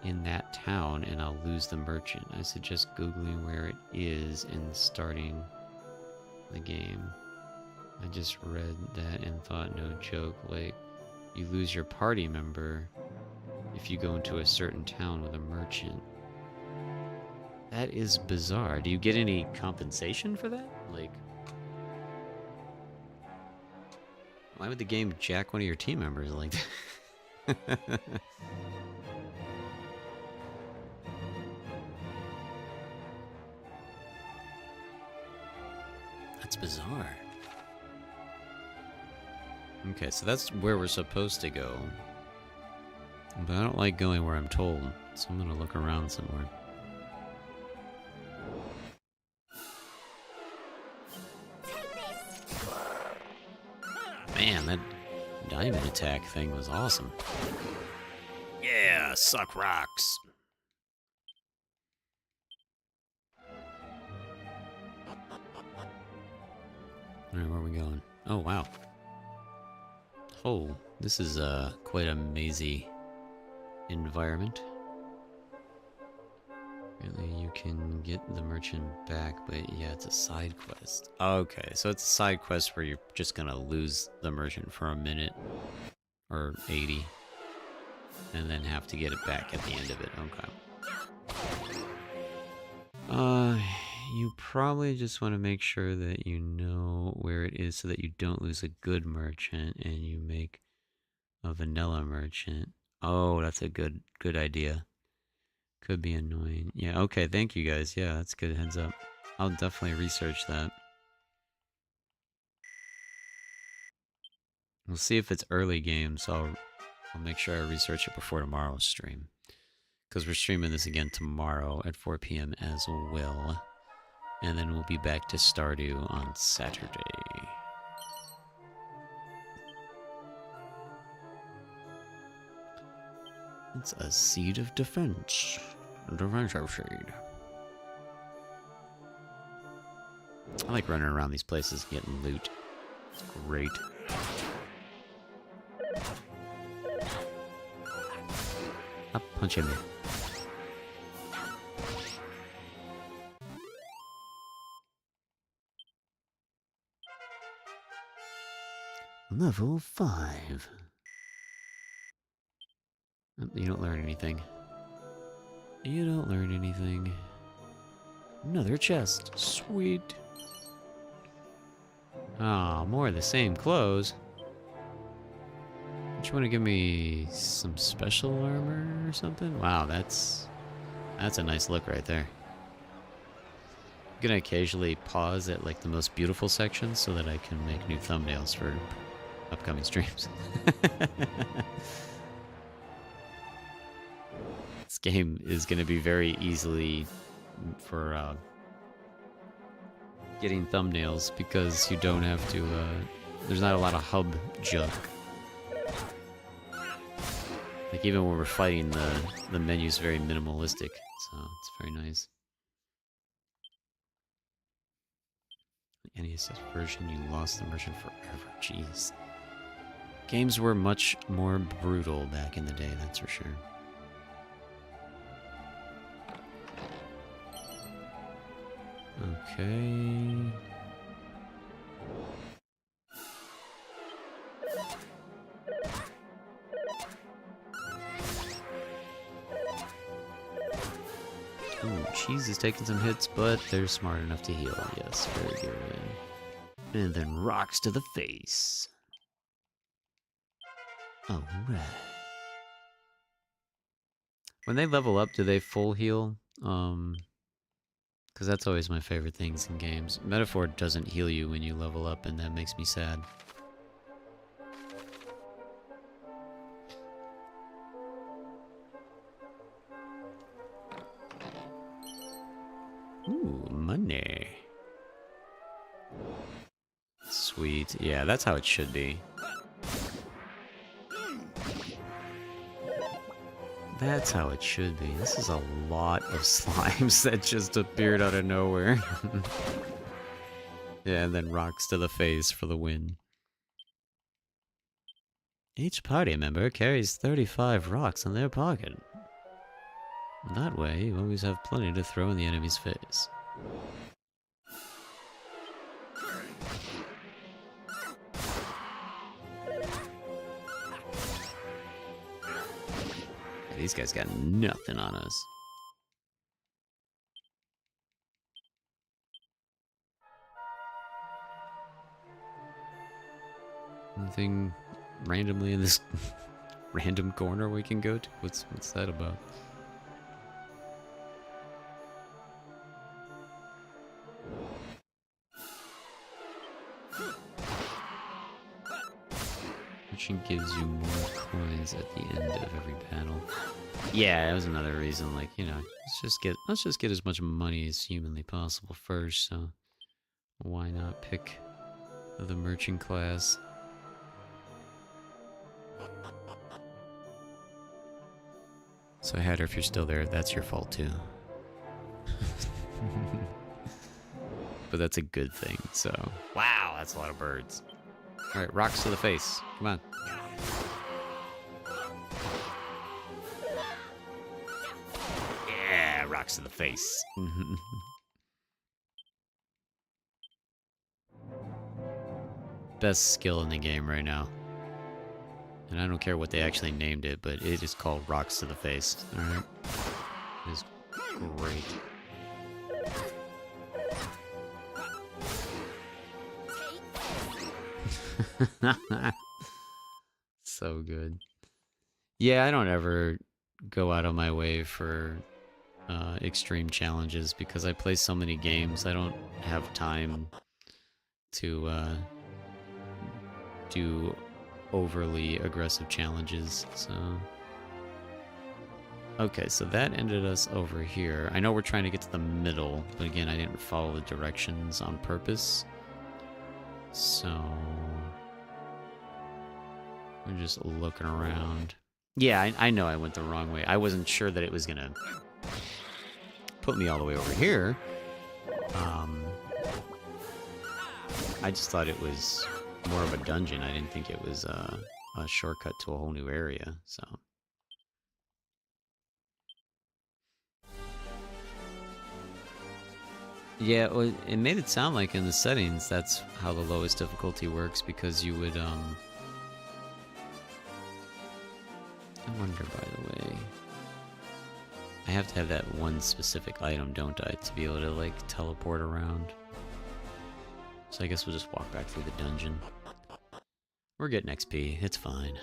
in that town and I'll lose the merchant. I suggest Googling where it is and starting the game. I just read that and thought, no joke, like, you lose your party member if you go into a certain town with a merchant. That is bizarre. Do you get any compensation for that? Like, why would the game jack one of your team members like that? That's bizarre. Okay, so that's where we're supposed to go. But I don't like going where I'm told, so I'm gonna look around somewhere. Man, that diamond attack thing was awesome. Yeah, suck rocks. Alright, where are we going? Oh, wow. Oh, this is quite a mazy environment. Apparently you can get the merchant back, but yeah, it's a side quest. Okay, so it's a side quest where you're just gonna lose the merchant for a minute or 80 and then have to get it back at the end of it. Okay. You probably just want to make sure that you know where it is so that you don't lose a good merchant and you make a vanilla merchant. Oh, that's a good idea. Could be annoying. Yeah, okay, thank you guys. Yeah, that's good heads up. I'll definitely research that. We'll see if it's early game, so I'll make sure I research it before tomorrow's stream. Because we're streaming this again tomorrow at 4 p.m. as well. And then we'll be back to Stardew on Saturday. It's a seed of defense. Defensive seed. I like running around these places getting loot. It's great. Up, punch him in. Level 5. You don't learn anything. You don't learn anything. Another chest. Sweet. Ah, more of the same clothes. Don't you want to give me some special armor or something? Wow, that's a nice look right there. I'm gonna occasionally pause at like the most beautiful sections so that I can make new thumbnails for upcoming streams. This game is going to be very easily for getting thumbnails because you don't have to, there's not a lot of hub junk. Like even when we're fighting, the menu's very minimalistic, so it's very nice. The NES version, you lost the merchant forever. Jeez. Games were much more brutal back in the day, that's for sure. Okay. Ooh, Cheese is taking some hits, but they're smart enough to heal. Yes, very good. And then rocks to the face. Alright. When they level up, do they full heal? Because that's always my favorite things in games. Metaphor doesn't heal you when you level up, and that makes me sad. Ooh, money. Sweet. Yeah, that's how it should be. That's how it should be. This is a lot of slimes that just appeared out of nowhere. Yeah, and then rocks to the face for the win. Each party member carries 35 rocks in their pocket. That way, you always have plenty to throw in the enemy's face. These guys got nothing on us. Anything randomly in this random corner we can go to? What's that about? Which gives you more coins at the end of every battle. Yeah, that was another reason. Like, you know, let's just get as much money as humanly possible first. So why not pick the merchant class? So Hatter, if you're still there, that's your fault too. But that's a good thing. So wow, that's a lot of birds. All right, rocks to the face. Come on. Yeah, rocks to the face. Best skill in the game right now. And I don't care what they actually named it, but it is called rocks to the face. All right. It is great. So good. Yeah, I don't ever go out of my way for extreme challenges because I play so many games. I don't have time to do overly aggressive challenges. So okay, so that ended us over here. I know we're trying to get to the middle, but again, I didn't follow the directions on purpose. So we're just looking around. Yeah, I know I went the wrong way. I wasn't sure that it was gonna put me all the way over here. I just thought it was more of a dungeon. I didn't think it was a shortcut to a whole new area, so. Yeah, well, it made it sound like in the settings that's how the lowest difficulty works, because you would, I wonder, by the way, I have to have that one specific item, don't I, to be able to, like, teleport around. So I guess we'll just walk back through the dungeon. We're getting XP, it's fine.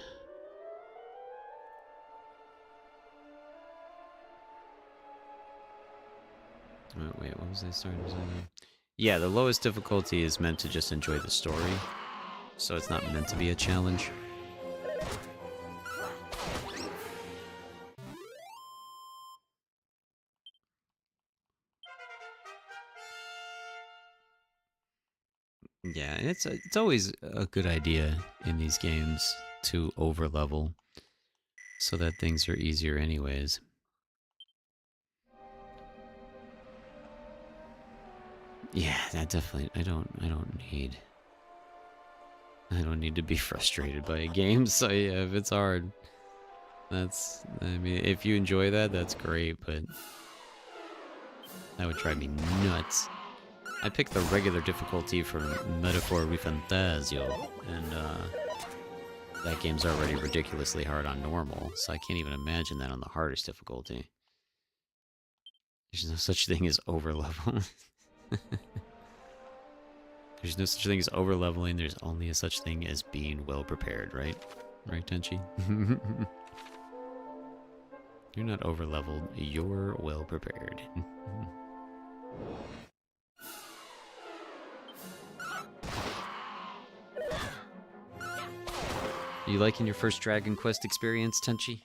Oh, wait, what was I starting to say? Yeah, the lowest difficulty is meant to just enjoy the story. So it's not meant to be a challenge. Yeah, it's always a good idea in these games to overlevel so that things are easier anyways. Yeah, that definitely. I don't need to be frustrated by a game. So yeah, if it's hard, that's. I mean, if you enjoy that, that's great. But that would drive me nuts. I picked the regular difficulty for Metaphor Refantasio, and that game's already ridiculously hard on normal, so I can't even imagine that on the hardest difficulty. There's no such thing as overlevel. There's no such thing as overleveling, there's only a such thing as being well prepared, right? Right, Tenchi? You're not overleveled, you're well prepared. You liking your first Dragon Quest experience, Tenchi?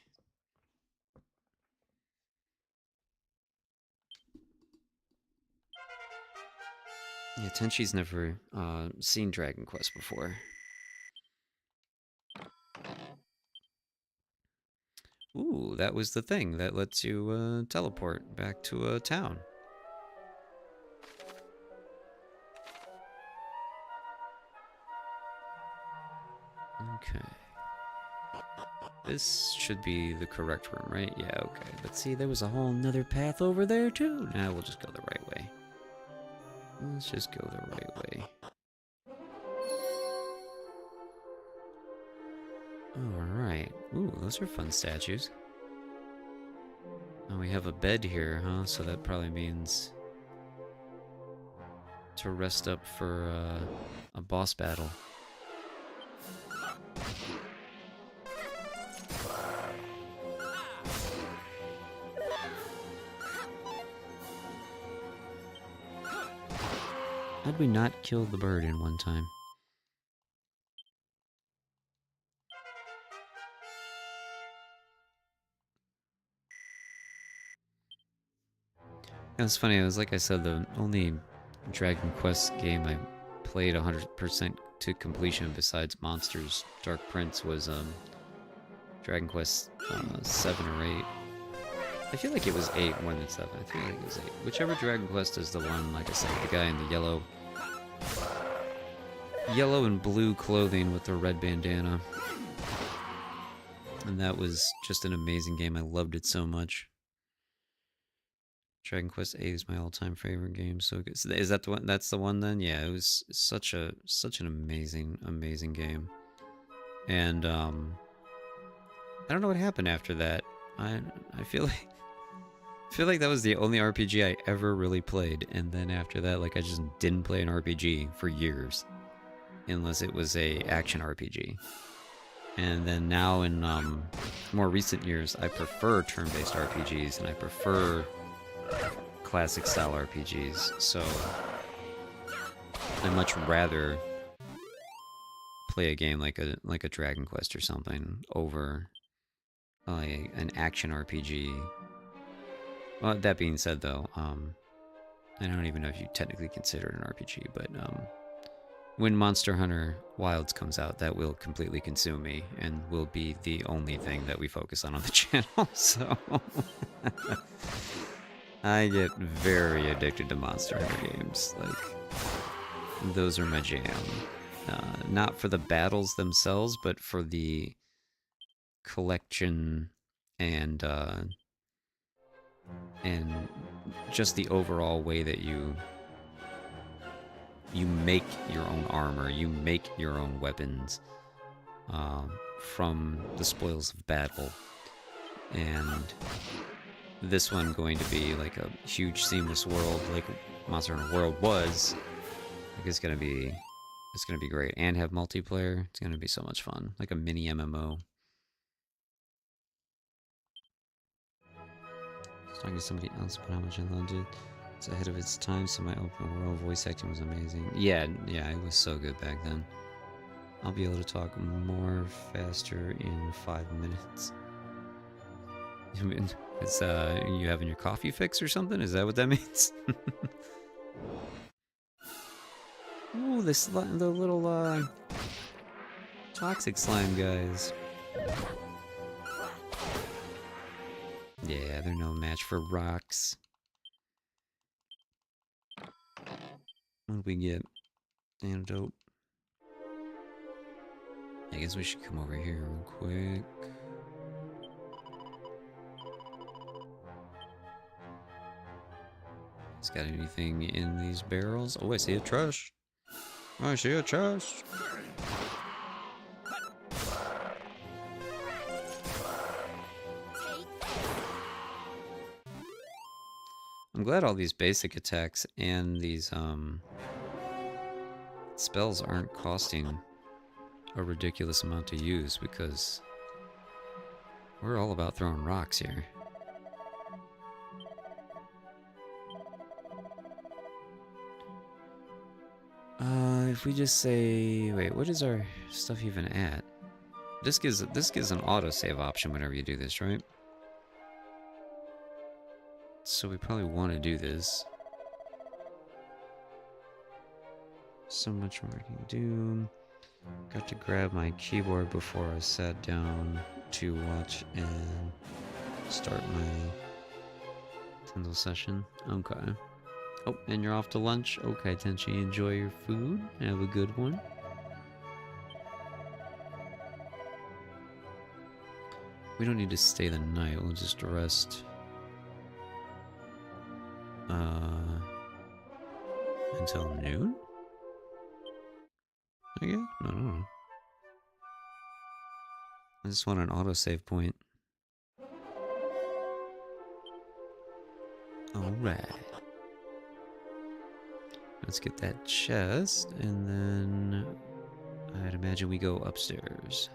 Yeah, Tenchi's never seen Dragon Quest before. Ooh, that was the thing that lets you teleport back to a town. Okay. This should be the correct room, right? Yeah, okay. But see, there was a whole nother path over there, too. Nah, we'll just go the right way. Let's just go the right way. Alright. Ooh, those are fun statues. Oh, we have a bed here, huh? So that probably means to rest up for a boss battle. How'd we not kill the bird in one time? It's funny, it was like I said, the only Dragon Quest game I played 100% to completion besides Monsters Dark Prince was Dragon Quest 7 or 8. I feel like it was 8 more than 7. I feel like it was 8. Whichever Dragon Quest is the one, like I said, the guy in the yellow and blue clothing with the red bandana. And that was just an amazing game. I loved it so much. Dragon Quest 8 is my all-time favorite game. So good. Is that the one? That's the one then? Yeah, it was such an amazing game. And I don't know what happened after that. I feel like that was the only RPG I ever really played, and then after that, like, I just didn't play an RPG for years, unless it was a action RPG. And then now in more recent years, I prefer turn-based RPGs, and I prefer classic style RPGs. So I'd much rather play a game like a Dragon Quest or something over an action RPG. Well, that being said, though, I don't even know if you technically consider it an RPG, but when Monster Hunter Wilds comes out, that will completely consume me and will be the only thing that we focus on the channel. So I get very addicted to Monster Hunter games. Like, those are my jam. Not for the battles themselves, but for the collection and just the overall way that you make your own armor, you make your own weapons from the spoils of battle. And this one going to be like a huge seamless world, like Monster Hunter World was. Like, it's gonna be great, and have multiplayer. It's gonna be so much fun, like a mini MMO. I was talking to somebody else about how much I loved it. It's ahead of its time, so my open world voice acting was amazing. Yeah, it was so good back then. I'll be able to talk more faster in 5 minutes. I mean, it's you having your coffee fix or something? Is that what that means? Ooh, the little toxic slime guys. Yeah, they're no match for rocks. What do we get? Antidote. I guess we should come over here real quick. It's got anything in these barrels? Oh, I see a chest. I see a chest. I'm glad all these basic attacks and these spells aren't costing a ridiculous amount to use, because we're all about throwing rocks here. If we just say, wait, what is our stuff even at? This gives an autosave option whenever you do this, right? So we probably want to do this. So much more I can do. Got to grab my keyboard before I sat down to watch and start my Tindle session. Okay. Oh, and you're off to lunch? Okay, Tenchi, enjoy your food. Have a good one. We don't need to stay the night, we'll just rest. Until noon? Okay, no. I just want an autosave point. Alright. Let's get that chest, and then I'd imagine we go upstairs.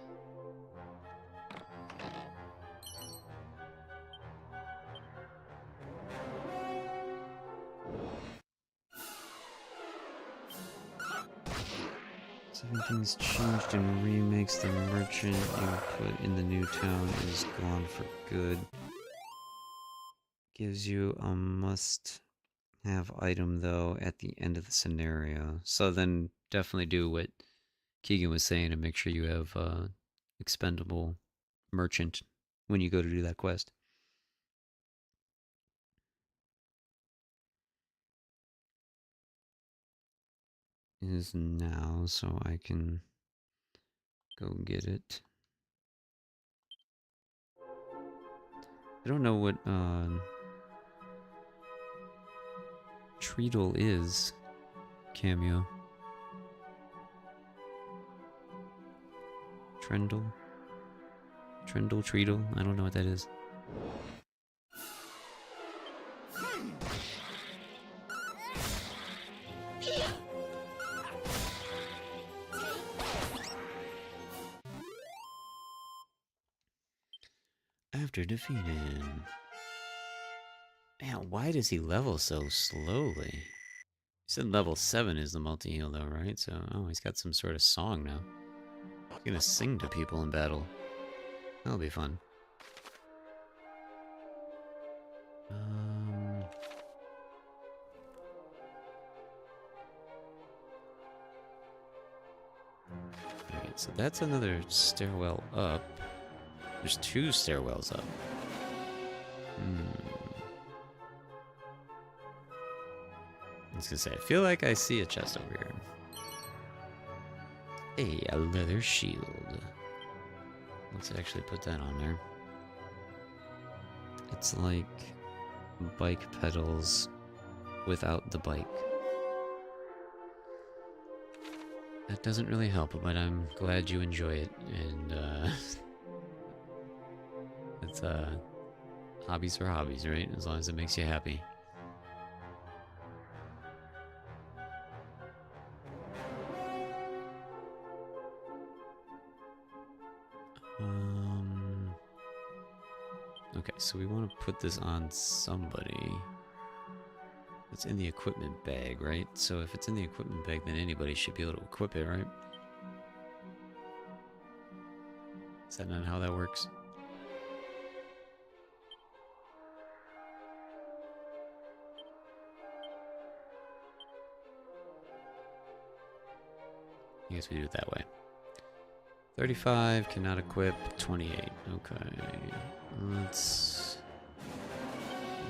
So everything's changed in remakes. The merchant you put in the new town is gone for good. Gives you a must-have item, though, at the end of the scenario. So then definitely do what Keegan was saying and make sure you have expendable merchant when you go to do that quest. It is now, so I can go get it. I don't know what Treadle is, Cameo. Trendle? Treadle? I don't know what that is. After defeated. Man, why does he level so slowly? He said level 7 is the multi-heal though, right? So, oh, he's got some sort of song now. He's gonna sing to people in battle. That'll be fun. Alright, so that's another stairwell up. There's 2 stairwells up. I was gonna say, I feel like I see a chest over here. Hey, a leather shield. Let's actually put that on there. It's like bike pedals without the bike. That doesn't really help, but I'm glad you enjoy it, and it's hobbies are hobbies, right? As long as it makes you happy. Okay, so we want to put this on somebody. It's in the equipment bag, right? So if it's in the equipment bag, then anybody should be able to equip it, right? Is that not how that works? I guess we do it that way. 35, cannot equip, 28. Okay. Let's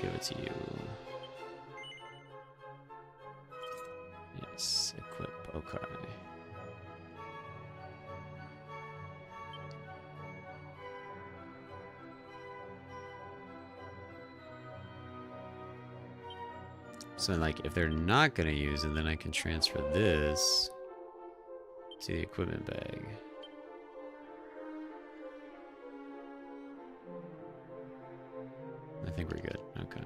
give it to you. Yes. Okay. So, like, if they're not gonna use it, then I can transfer this to the equipment bag. I think we're good. Okay.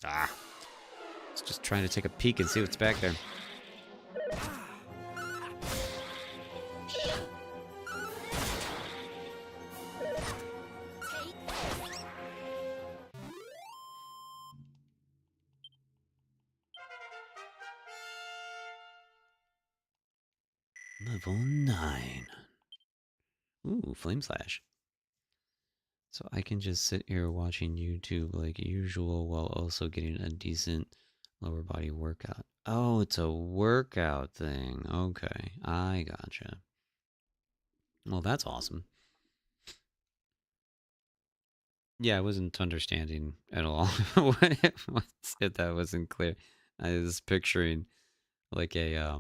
Ah. It's just trying to take a peek and see what's back there. Level 9. Ooh, Flame Slash. So I can just sit here watching YouTube like usual while also getting a decent lower body workout. Oh, it's a workout thing. Okay, I gotcha. Well, that's awesome. Yeah, I wasn't understanding at all if that wasn't clear. I was picturing like a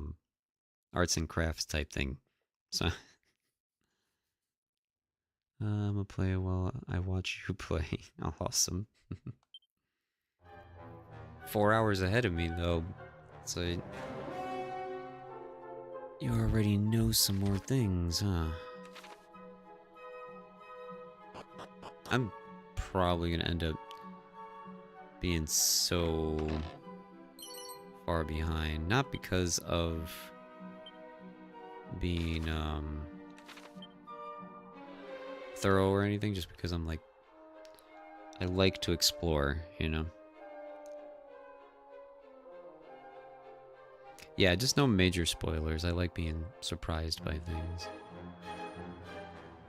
arts and crafts type thing. So I'm gonna play while I watch you play. Awesome. 4 hours ahead of me though, so you already know some more things, huh? I'm probably gonna end up being so far behind, not because of being thorough or anything, just because I'm like, I like to explore, you know? Yeah, just no major spoilers. I like being surprised by things.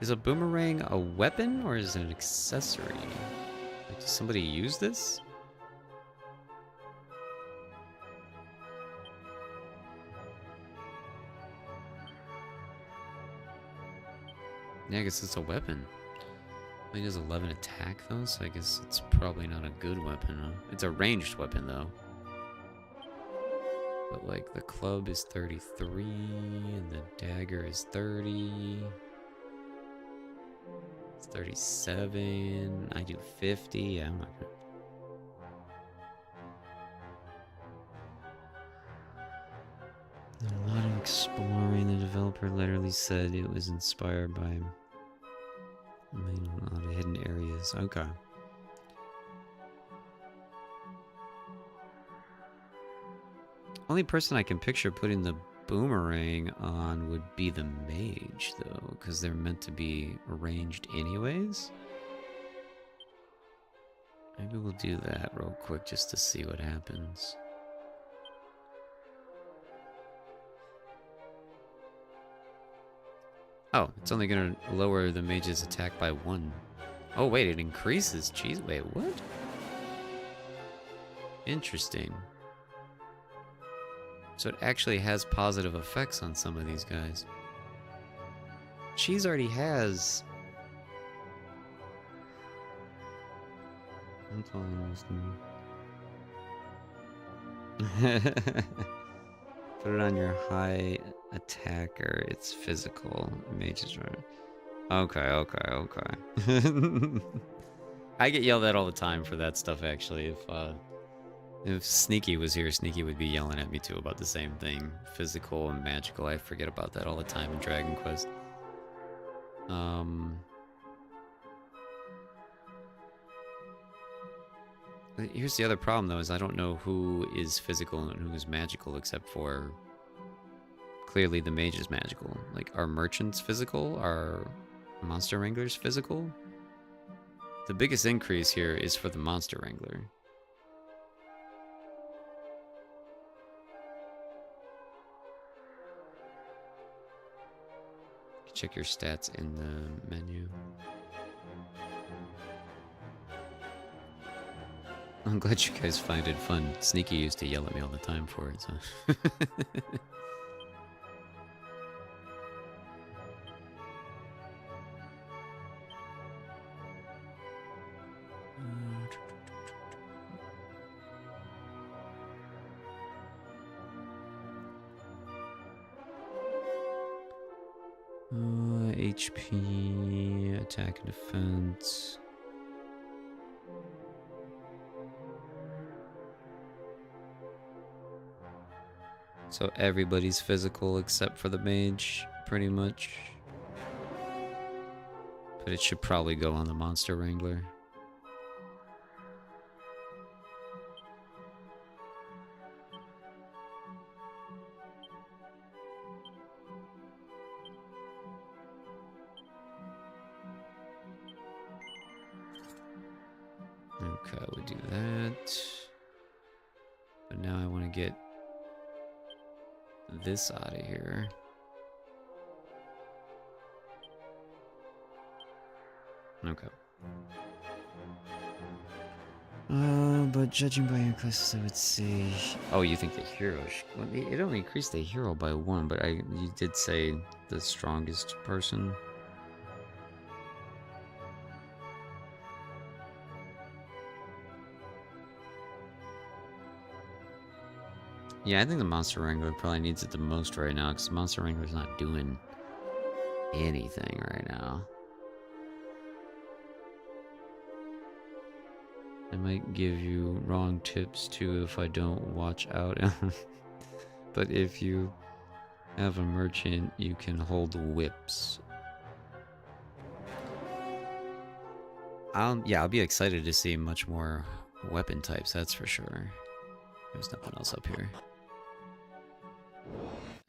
Is a boomerang a weapon or is it an accessory? Like, does somebody use this? Yeah, I guess it's a weapon. It does 11 attack though, so I guess it's probably not a good weapon. Huh? It's a ranged weapon though. But like the club is 33 and the dagger is 30. It's 37. I do 50. Yeah, I'm not gonna. A lot of exploring. The developer literally said it was inspired by a lot of hidden areas. Okay. Only person I can picture putting the boomerang on would be the mage, though, because they're meant to be ranged anyways. Maybe we'll do that real quick just to see what happens. Oh, it's only gonna lower the mage's attack by 1. Oh, wait, it increases. Jeez, wait, what? Interesting. So it actually has positive effects on some of these guys. Cheese already has. That's all I was doing. Put it on your high attacker. It's physical. Mages are. Okay. I get yelled at all the time for that stuff, actually. If Sneaky was here, Sneaky would be yelling at me too about the same thing. Physical and magical. I forget about that all the time in Dragon Quest. Here's the other problem though, is I don't know who is physical and who is magical, except for clearly the mage is magical. Like, are merchants physical? Are monster wranglers physical? The biggest increase here is for the monster wrangler. Check your stats in the menu. I'm glad you guys find it fun. Sneaky used to yell at me all the time for it, so. HP, attack and defense. So everybody's physical except for the mage, pretty much. But it should probably go on the monster wrangler. Okay, we'll do that. But now I want to get this out of here. Okay. But judging by your classes, I would say... Oh, you think the hero... Well, it only increased the hero by 1, but you did say the strongest person. Yeah, I think the Monster Wrangler probably needs it the most right now, because the Monster Wrangler's not doing anything right now. I might give you wrong tips too if I don't watch out. But if you have a merchant, you can hold whips. I'll be excited to see much more weapon types, that's for sure. There's nothing else up here.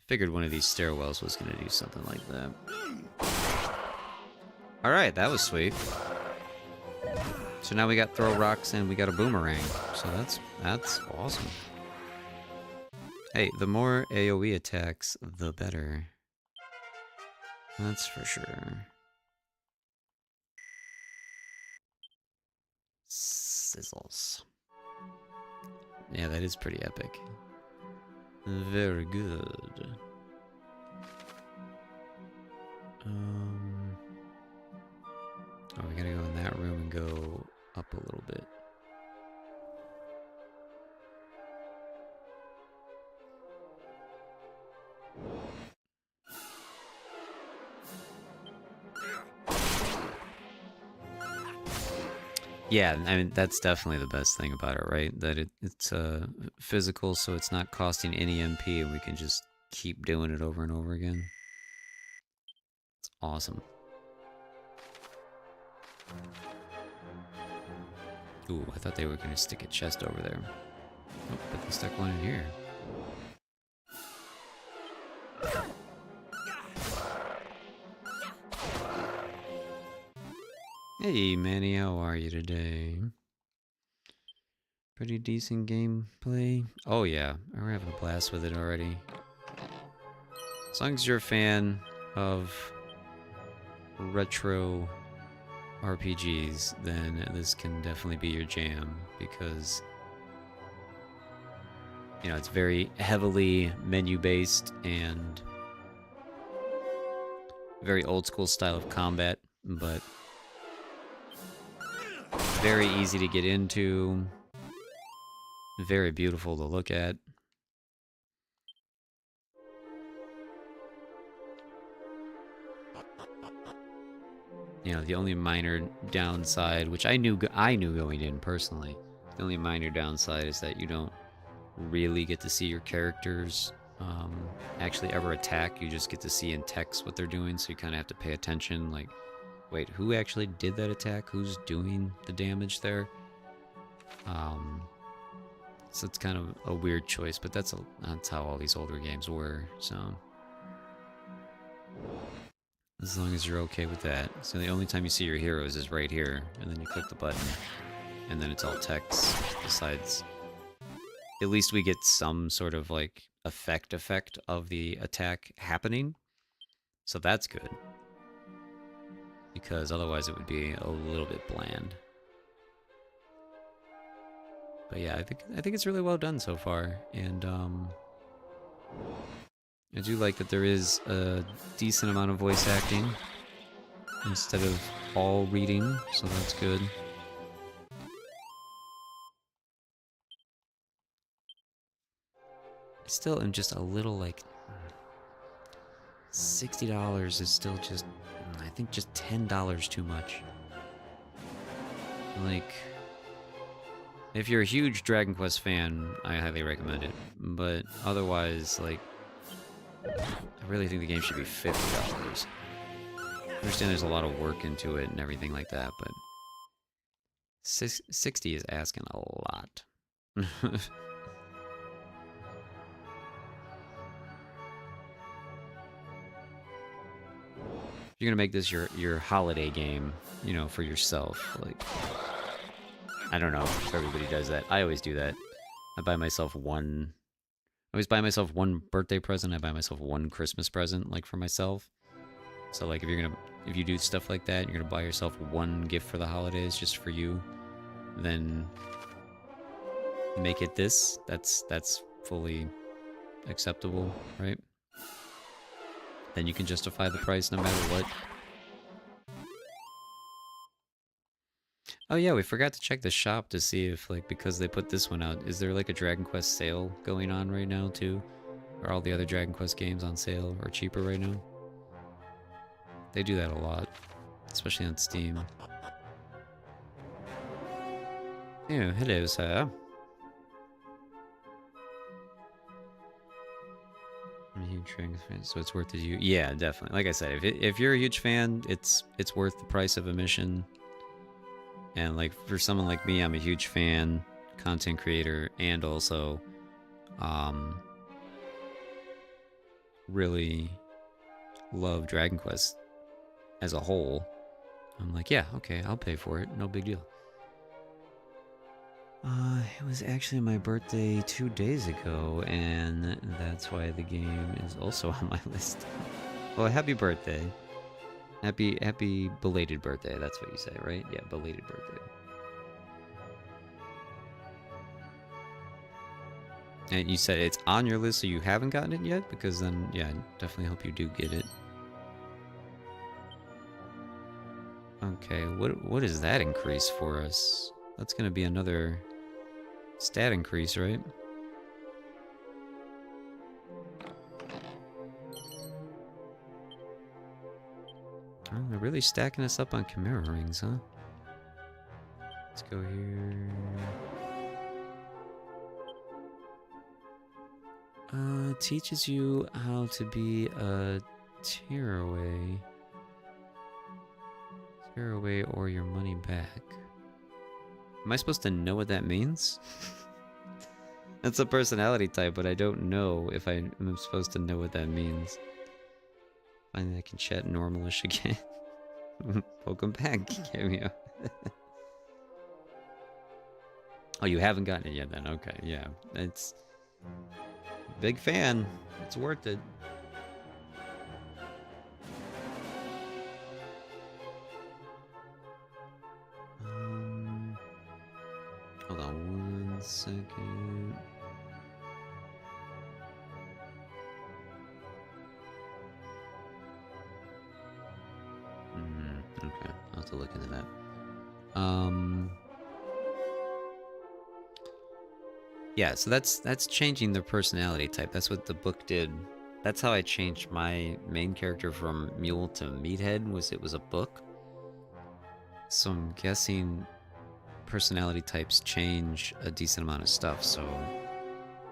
Figured one of these stairwells was gonna do something like that. Alright, that was sweet. So now we got throw rocks and we got a boomerang. So that's awesome. Hey, the more AoE attacks, the better. That's for sure. Sizzles. Yeah, that is pretty epic. Very good. Oh, we gotta go in that room and go up a little bit. Yeah, I mean, that's definitely the best thing about it, right? That it's physical, so it's not costing any MP, and we can just keep doing it over and over again. It's awesome. Ooh, I thought they were going to stick a chest over there. Oh, but they stuck one in here. Hey, Manny, how are you today? Pretty decent gameplay. Oh yeah, we're having a blast with it already. As long as you're a fan of retro RPGs, then this can definitely be your jam, because you know, it's very heavily menu based and very old school style of combat, but very easy to get into, very beautiful to look at. You know, the only minor downside, which I knew going in personally, the only minor downside is that you don't really get to see your characters actually ever attack. You just get to see in text what they're doing, so you kind of have to pay attention, like, wait, who actually did that attack? Who's doing the damage there? So it's kind of a weird choice, but that's how all these older games were, so... As long as you're okay with that. So the only time you see your heroes is right here, and then you click the button, and then it's all text. Besides, at least we get some sort of like effect of the attack happening, so that's good. Because otherwise it would be a little bit bland. But yeah, I think it's really well done so far, and I do like that there is a decent amount of voice acting instead of all reading, so that's good. I still am just a little like $60 is still just think just $10 too much. Like, if you're a huge Dragon Quest fan, I highly recommend it. But otherwise, like, I really think the game should be $50. I understand there's a lot of work into it and everything like that, but 60 is asking a lot. If you're gonna make this your holiday game, you know, for yourself, like, I don't know if everybody does that. I always do that. I always buy myself one birthday present. I buy myself one Christmas present, like, for myself. So, like, if you do stuff like that, you're gonna buy yourself one gift for the holidays just for you, then make it this. That's fully acceptable, right? Then you can justify the price no matter what. Oh yeah, we forgot to check the shop to see if, like, because they put this one out, is there like a Dragon Quest sale going on right now too? Are all the other Dragon Quest games on sale or cheaper right now? They do that a lot, especially on Steam. Yeah, hello, sir. I'm a huge Dragon fan, so it's worth it to you. Yeah, definitely. Like I said, if you're a huge fan, it's worth the price of admission. And, like, for someone like me, I'm a huge fan, content creator, and also really love Dragon Quest as a whole. I'm like, yeah, okay, I'll pay for it. No big deal. It was actually my birthday 2 days ago, and that's why the game is also on my list. Well, happy birthday. Happy belated birthday, that's what you say, right? Yeah, belated birthday. And you said it's on your list, so you haven't gotten it yet? Because then, yeah, I definitely hope you do get it. Okay, what is that increase for us? That's gonna be another stat increase, right? Oh, they're really stacking us up on Chimera rings, huh? Let's go here. Teaches you how to be a tearaway. Tearaway or your money back. Am I supposed to know what that means? That's a personality type, but I don't know if I'm supposed to know what that means. Finally, I can chat normalish again. Welcome back, Cameo. Oh, you haven't gotten it yet then? Okay, yeah. It's... Big fan. It's worth it. Hold on 1 second. Okay, I'll have to look into that. Yeah, so that's changing their personality type. That's what the book did. That's how I changed my main character from Mule to Meathead, it was a book. So I'm guessing personality types change a decent amount of stuff, so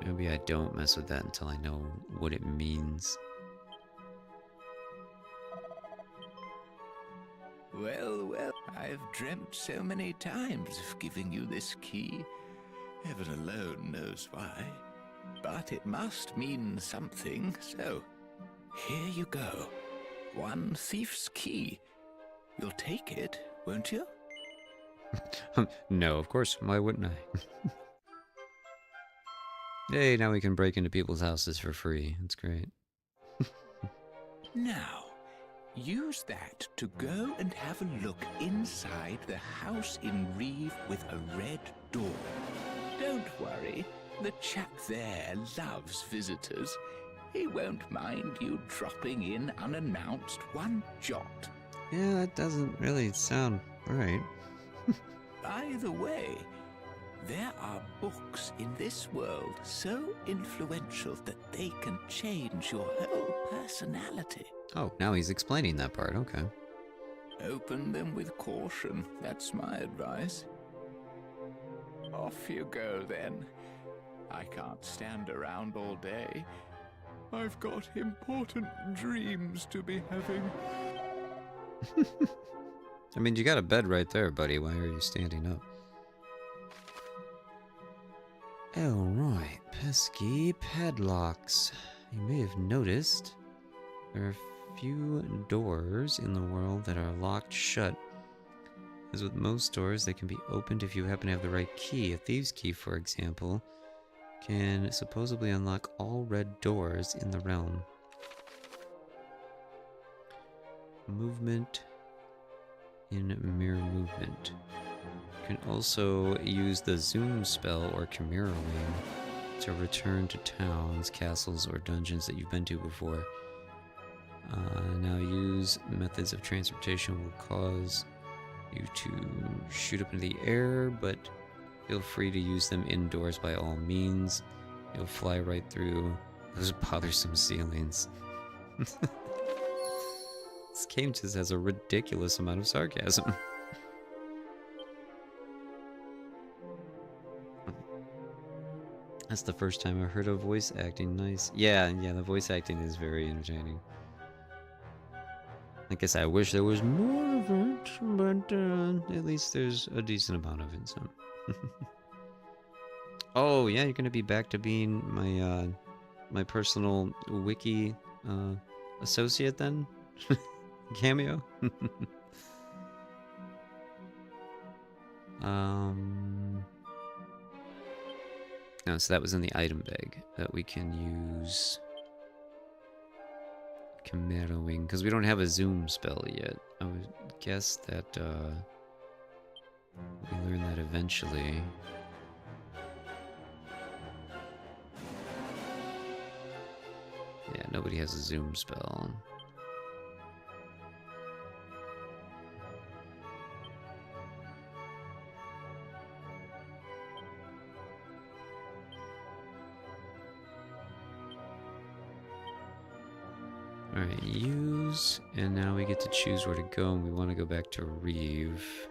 maybe I don't mess with that until I know what it means. Well, well, I've dreamt so many times of giving you this key. Heaven alone knows why. But it must mean something, so here you go. One thief's key. You'll take it, won't you? No, of course. Why wouldn't I? Hey, now we can break into people's houses for free. That's great. Now, use that to go and have a look inside the house in Reeve with a red door. Don't worry, the chap there loves visitors. He won't mind you dropping in unannounced one jot. Yeah, that doesn't really sound right. By the way, there are books in this world so influential that they can change your whole personality. Oh, now he's explaining that part, okay. Open them with caution. That's my advice. Off you go, then. I can't stand around all day. I've got important dreams to be having. I mean, you got a bed right there, buddy. Why are you standing up? Alright, pesky padlocks. You may have noticed there are few doors in the world that are locked shut. As with most doors, they can be opened if you happen to have the right key. A thieves' key, for example, can supposedly unlock all red doors in the realm. Movement in mirror movement. You can also use the zoom spell or Chimera Wing to return to towns, castles, or dungeons that you've been to before. Now use methods of transportation will cause you to shoot up into the air, but feel free to use them indoors by all means. You'll fly right through those bothersome ceilings. This game just has a ridiculous amount of sarcasm. That's the first time I heard of voice acting. Nice. Yeah, the voice acting is very entertaining. I guess I wish there was more of it, but at least there's a decent amount of it, so. Oh, yeah, you're gonna be back to being my, my personal wiki, associate then? Cameo? No, so that was in the item bag that we can use. Chimera Wing, because we don't have a zoom spell yet. I would guess that we learn that eventually. Yeah, nobody has a zoom spell. Alright, use, and now we get to choose where to go, and we want to go back to Reeve.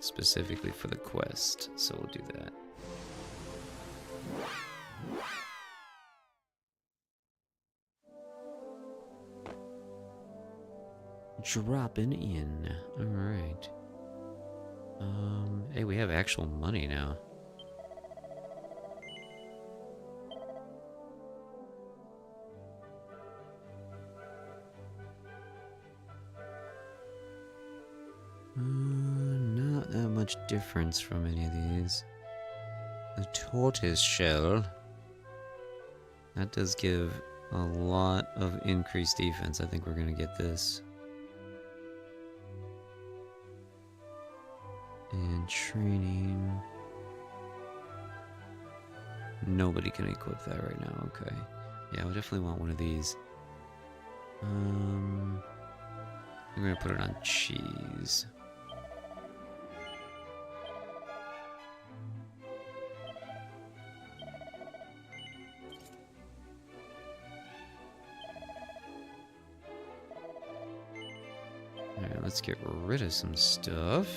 Specifically for the quest, so we'll do that. Dropping in. Alright. Hey, we have actual money now. Not that much difference from any of these. The tortoise shell. That does give a lot of increased defense. I think we're gonna get this. And training. Nobody can equip that right now. Okay. Yeah, we definitely want one of these. I'm gonna put it on cheese. Alright, let's get rid of some stuff.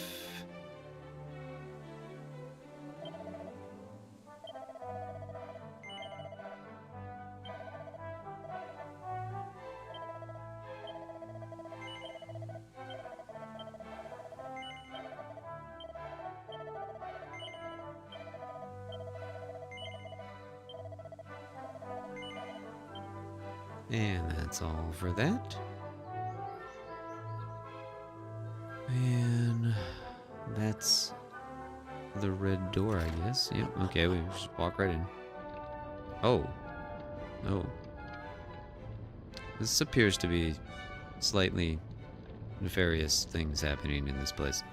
And that's all for that. And that's the red door, I guess. Yep, okay, we just walk right in. Oh. Oh. This appears to be slightly nefarious things happening in this place.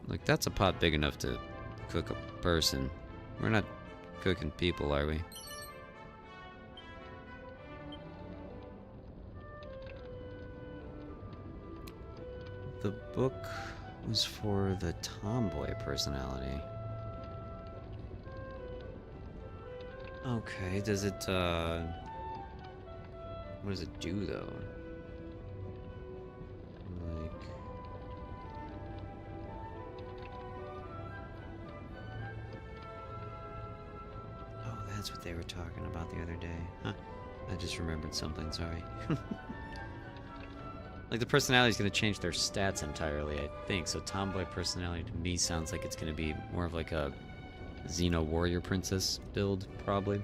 Like, that's a pot big enough to cook a person. We're not cooking people, are we? The book was for the tomboy personality. Okay, does it, what does it do, though? That's what they were talking about the other day. Huh. I just remembered something, sorry. Like, the personality's gonna change their stats entirely, I think. So tomboy personality to me sounds like it's gonna be more of like a Xeno warrior princess build, probably.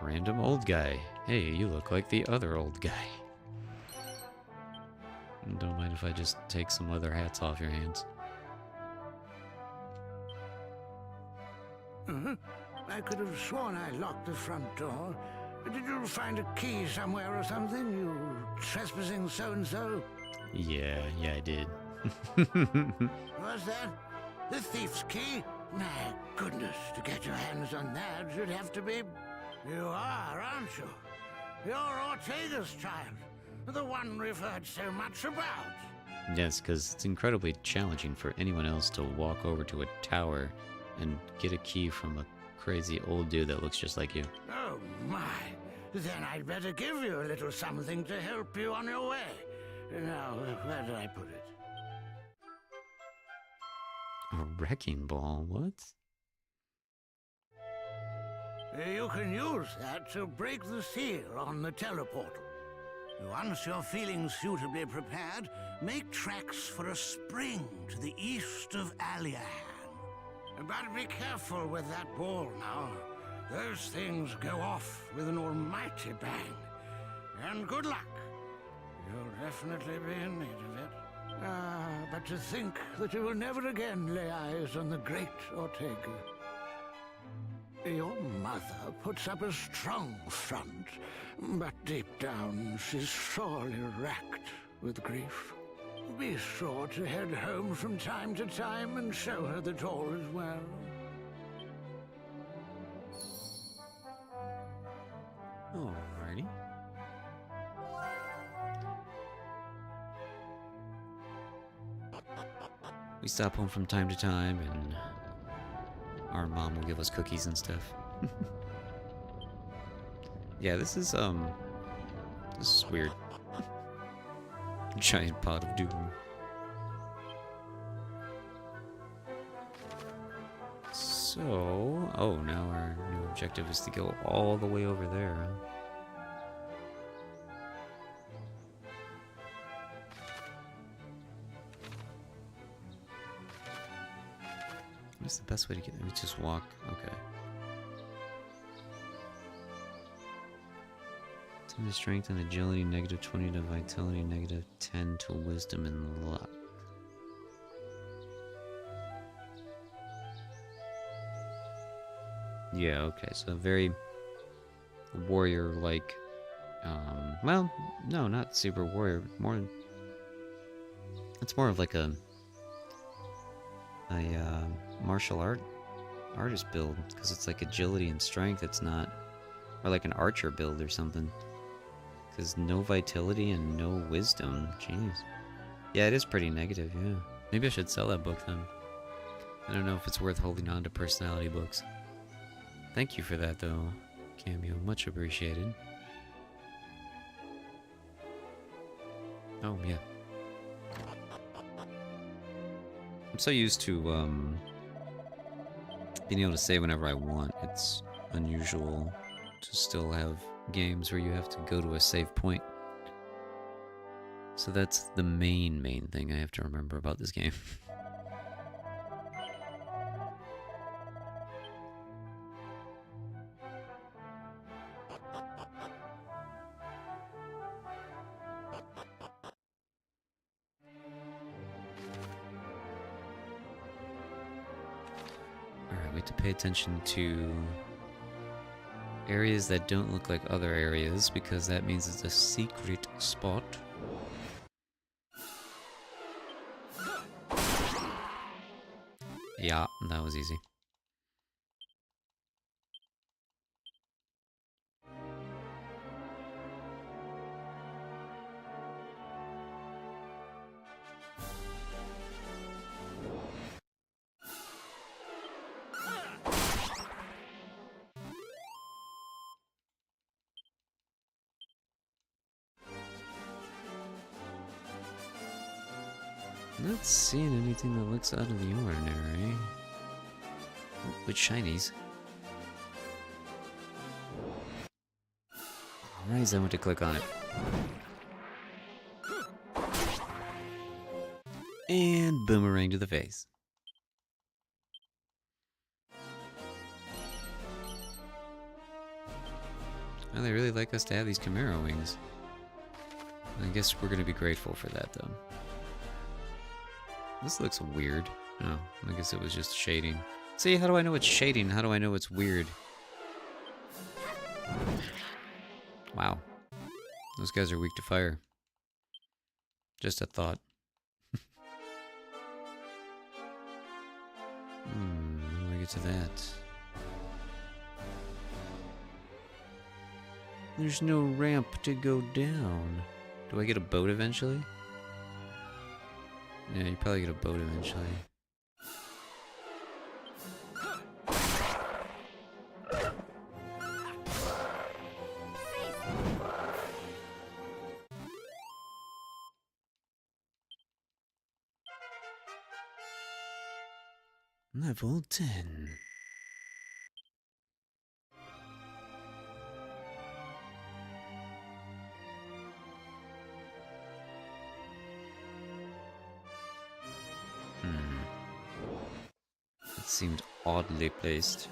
Random old guy. Hey, you look like the other old guy. Don't mind if I just take some leather hats off your hands. I could have sworn I locked the front door. Did you find a key somewhere or something, you trespassing so-and-so? Yeah, I did. What's that? The thief's key? My goodness, to get your hands on that, you'd have to be... You are, aren't you? You're Ortega's child, the one we've heard so much about. Yes, because it's incredibly challenging for anyone else to walk over to a tower and get a key from a crazy old dude that looks just like you. Oh my, then I'd better give you a little something to help you on your way. Now, where did I put it? A wrecking ball? What? You can use that to break the seal on the teleportal. Once you're feeling suitably prepared, make tracks for a spring to the east of Alian. But be careful with that ball now. Those things go off with an almighty bang. And good luck. You'll definitely be in need of it. But to think that you will never again lay eyes on the great Ortega. Your mother puts up a strong front, but deep down she's sorely racked with grief. Be sure to head home from time to time and show her that all is well. Alrighty. We stop home from time to time, and our mom will give us cookies and stuff. Yeah, this is weird. Giant pot of doom. So, oh, now our new objective is to go all the way over there, huh? What's the best way to get there? We just walk. Okay. 10 to strength and agility, negative 20 to vitality, negative 10 to wisdom and luck. Yeah, okay, so very warrior-like. Well, no, not super warrior. It's more of like a martial artist build, because it's like agility and strength. It's not, or like an archer build or something. Because no vitality and no wisdom. Jeez. Yeah, it is pretty negative, yeah. Maybe I should sell that book then. I don't know if it's worth holding on to personality books. Thank you for that, though, Cameo. Much appreciated. Oh, yeah. I'm so used to, being able to save whenever I want. It's unusual to still have games where you have to go to a save point. So that's the main thing I have to remember about this game. Alright, we have to pay attention to areas that don't look like other areas, because that means it's a secret spot. Yeah, that was easy. Not seeing anything that looks out of the ordinary. With shinies. Alright, I want to click on it. And boomerang to the face. Well, they really like us to have these Chimera wings. I guess we're gonna be grateful for that, though. This looks weird. Oh, I guess it was just shading. See, how do I know it's shading? How do I know it's weird? Wow. Those guys are weak to fire. Just a thought. How do I get to that? There's no ramp to go down. Do I get a boat eventually? Yeah, you probably get a boat eventually. Level 10. It seemed oddly placed.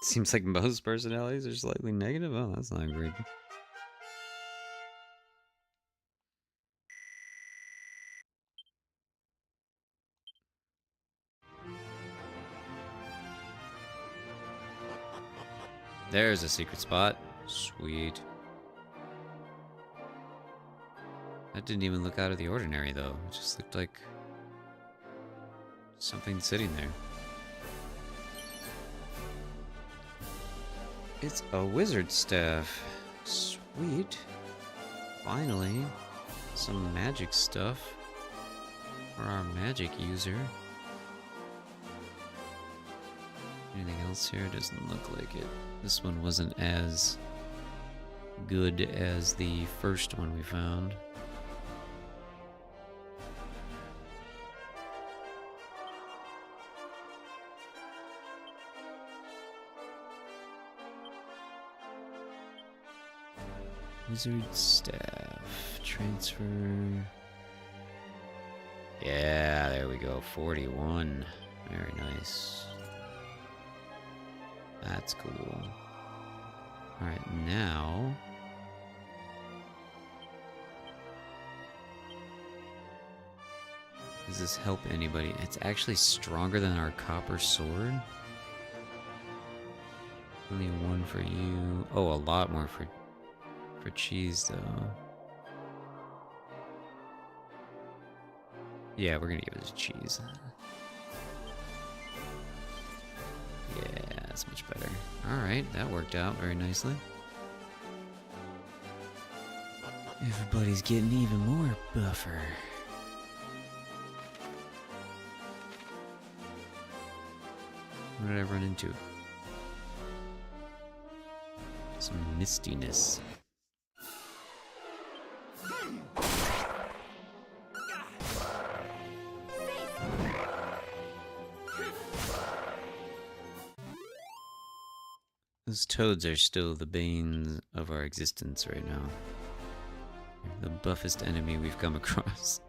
Seems like most personalities are slightly negative. Oh, that's not great. There's a secret spot. Sweet. That didn't even look out of the ordinary, though. It just looked like something sitting there. It's a wizard staff. Sweet. Finally, some magic stuff for our magic user. Anything else here? Doesn't look like it. This one wasn't as good as the first one we found. Wizard staff. Transfer. Yeah, there we go. 41. Very nice. That's cool. Alright, now... does this help anybody? It's actually stronger than our copper sword? Only one for you. Oh, a lot more for cheese, though. Yeah, we're gonna give it to cheese. Yeah, that's much better. Alright, that worked out very nicely. Everybody's getting even more buffer. What did I run into? Some mistiness. Those toads are still the bane of our existence right now. They're the buffest enemy we've come across.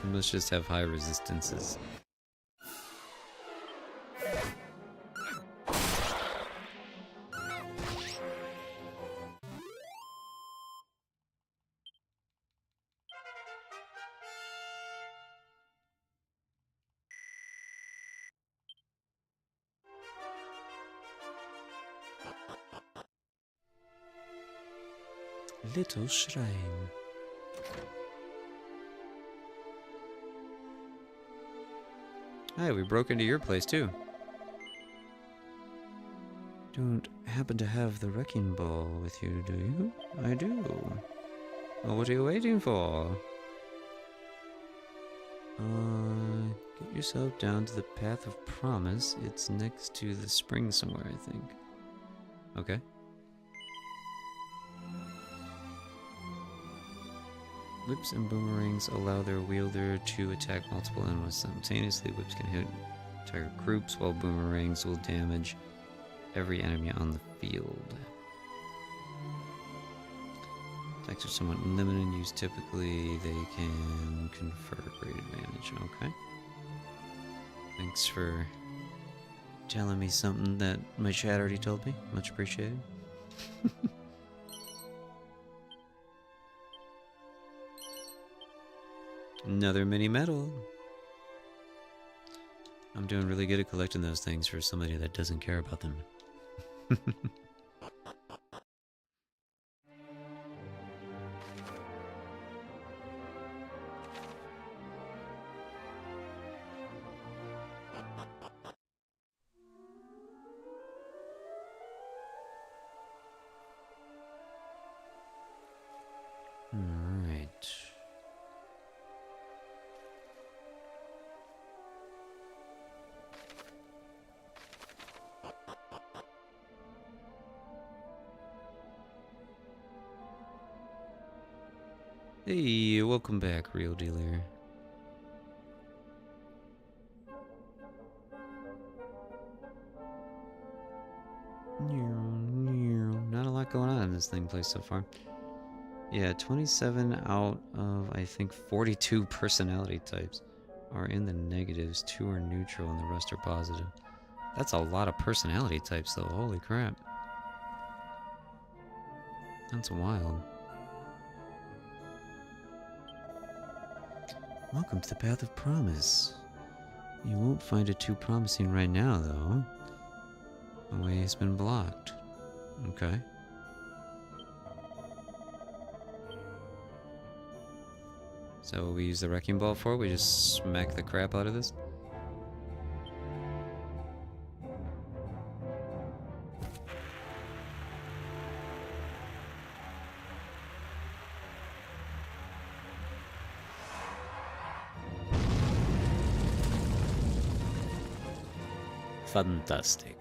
We must just have high resistances. Little shrine. Hey, we broke into your place too. Don't happen to have the wrecking ball with you, do you? I do. Well, what are you waiting for? Get yourself down to the Path of Promise. It's next to the spring somewhere, I think. Okay. Whips and boomerangs allow their wielder to attack multiple enemies simultaneously. Whips can hit entire groups, while boomerangs will damage every enemy on the field. Attacks are somewhat limited in use. Typically, they can confer great advantage. Okay. Thanks for telling me something that my chat already told me. Much appreciated. Another mini medal. I'm doing really good at collecting those things for somebody that doesn't care about them. Alright. Hey, welcome back, Real Dealer. Not a lot going on in this thing place so far. Yeah, 27 out of, I think, 42 personality types are in the negatives. 2 are neutral and the rest are positive. That's a lot of personality types, though. Holy crap. That's wild. Welcome to the Path of Promise. You won't find it too promising right now, though. The way has been blocked. Okay. So what we use the wrecking ball for? We just smack the crap out of this? Fantastic.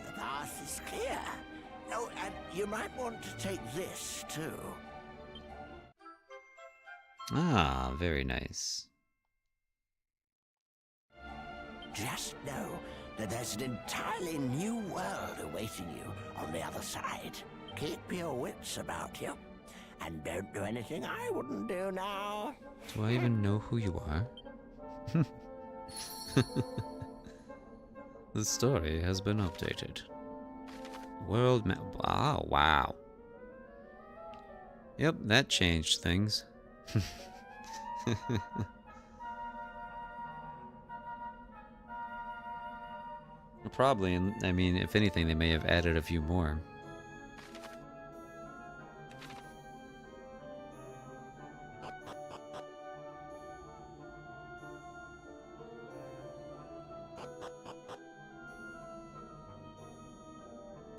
The path is clear. Oh, and you might want to take this, too. Ah, very nice. Just know that there's an entirely new world awaiting you on the other side. Keep your wits about you. And don't do anything I wouldn't do now. Do I even know who you are? The story has been updated. World map. Oh, wow. Yep, that changed things. Probably, I mean, if anything, they may have added a few more.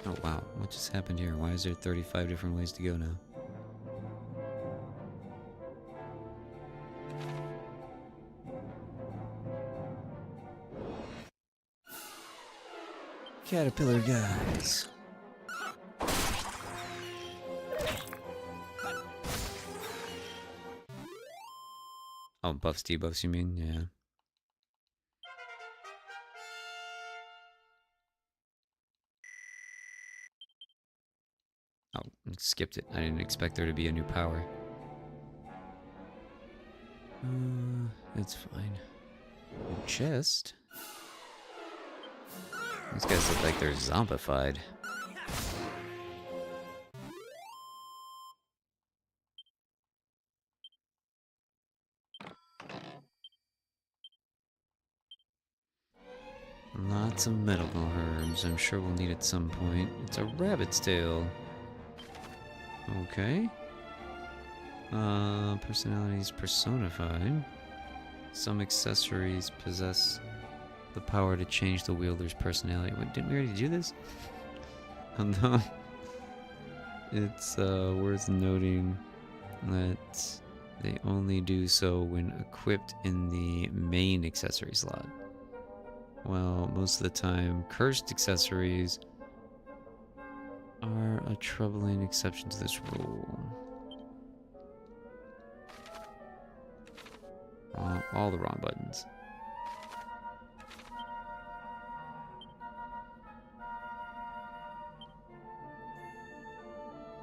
Oh wow, what just happened here? Why is there 35 different ways to go now? Caterpillar guys. Oh, buffs, debuffs, you mean? Yeah. Oh, skipped it. I didn't expect there to be a new power. That's fine. New chest? These guys look like they're zombified. Lots of medical herbs. I'm sure we'll need at some point. It's a rabbit's tail. Okay. Personalities personified. Some accessories possess the power to change the wielder's personality. Wait, didn't we already do this? No. It's worth noting that they only do so when equipped in the main accessory slot. Well, most of the time, cursed accessories are a troubling exception to this rule. All the wrong buttons.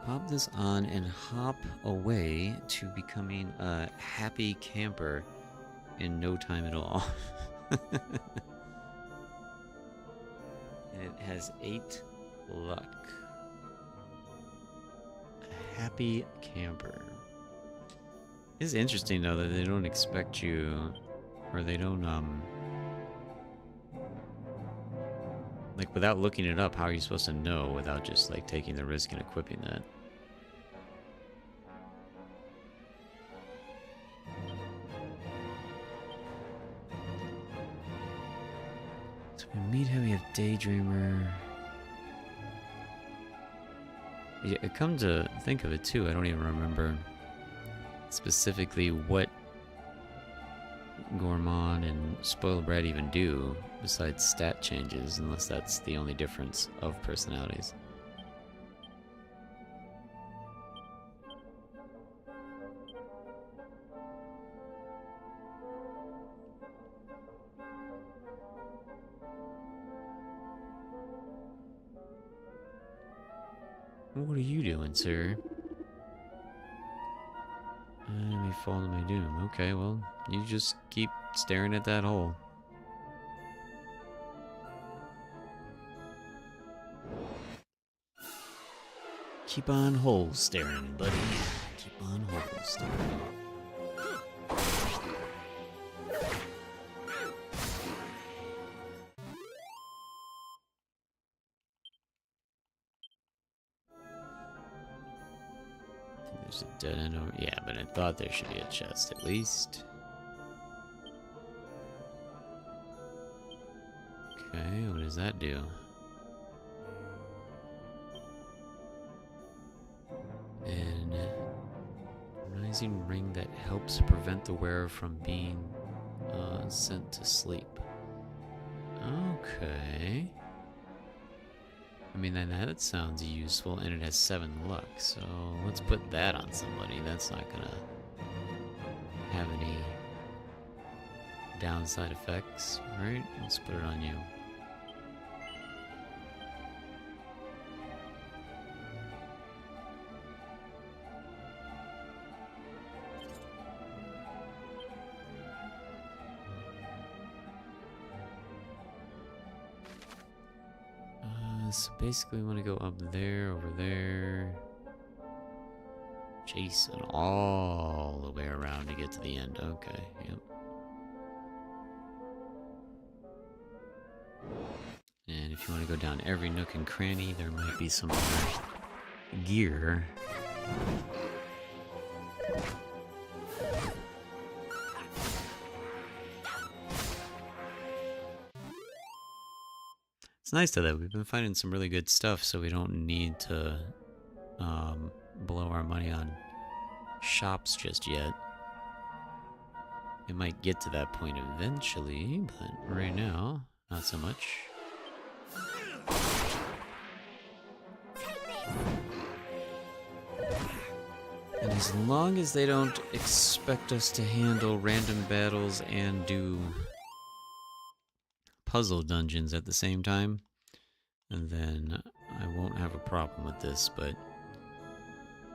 Pop this on and hop away to becoming a happy camper in no time at all. And it has 8 luck. A happy camper. It's interesting though that they don't expect you, or they don't like without looking it up, how are you supposed to know without just like taking the risk and equipping that? So we meet him, we have Daydreamer. Yeah, come to think of it too, I don't even remember specifically what Gourmand and Spoiled Brat even do besides stat changes, unless that's the only difference of personalities. What are you doing, sir? I may fall to my doom. Okay, well, you just keep staring at that hole. Keep on hole staring, buddy. Keep on hole staring. There's a dead end over. Yeah, but I thought there should be a chest at least. Okay, what does that do? An rising ring that helps prevent the wearer from being sent to sleep. Okay. I mean, that sounds useful, and it has 7 luck, so let's put that on somebody. That's not gonna have any downside effects, right? Let's put it on you. So basically we want to go up there, over there. Jason, all the way around to get to the end. Okay, yep. And if you want to go down every nook and cranny, there might be some gear. It's nice though that we've been finding some really good stuff, so we don't need to blow our money on shops just yet. It might get to that point eventually, but right now, not so much. And as long as they don't expect us to handle random battles and do puzzle dungeons at the same time, and then I won't have a problem with this, but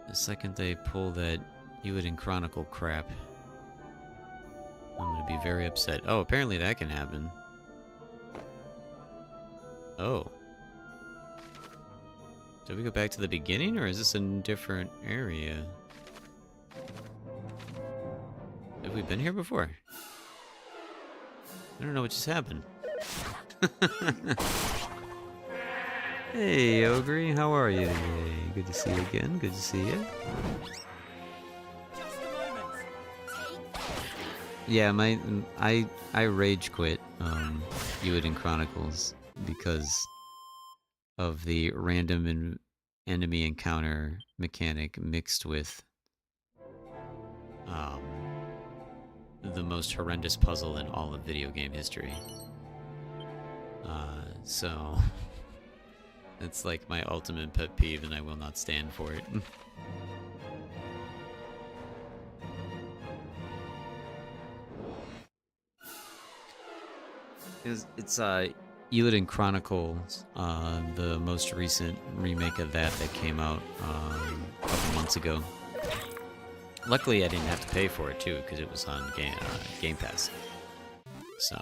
the second they pull that Ewood Chronicle crap, I'm gonna be very upset. Oh, apparently that can happen. Oh. Did we go back to the beginning, or is this a different area? Have we been here before? I don't know what just happened. Hey, Ogre, how are you today? Good to see you again. Good to see you. Yeah, I rage quit Ewood Chronicles because of the random enemy encounter mechanic mixed with the most horrendous puzzle in all of video game history. So It's like my ultimate pet peeve, and I will not stand for it. It's Illidan Chronicles, the most recent remake of that came out a couple months ago. Luckily, I didn't have to pay for it too, because it was on Game Pass. So,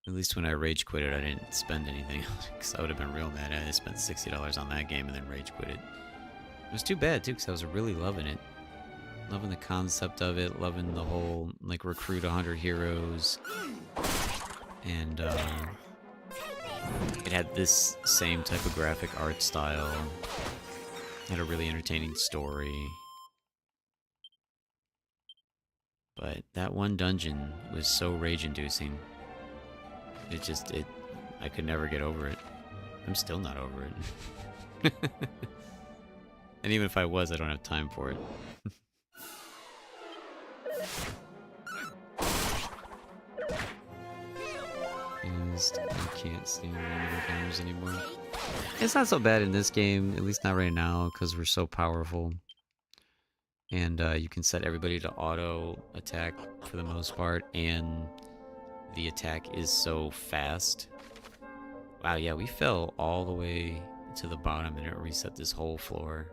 at least when I rage quit it, I didn't spend anything, because I would have been real mad. I spent $60 on that game and then rage quit it. It was too bad too, because I was really loving it. Loving the concept of it, loving the whole, like, recruit 100 heroes. And, it had this same type of graphic art style. Had a really entertaining story. But that one dungeon was so rage-inducing. I could never get over it. I'm still not over it. And even if I was, I don't have time for it. I can't stand random encounters anymore. It's not so bad in this game, at least not right now, because we're so powerful. And you can set everybody to auto attack for the most part, and the attack is so fast. Wow, yeah, we fell all the way to the bottom and it reset this whole floor.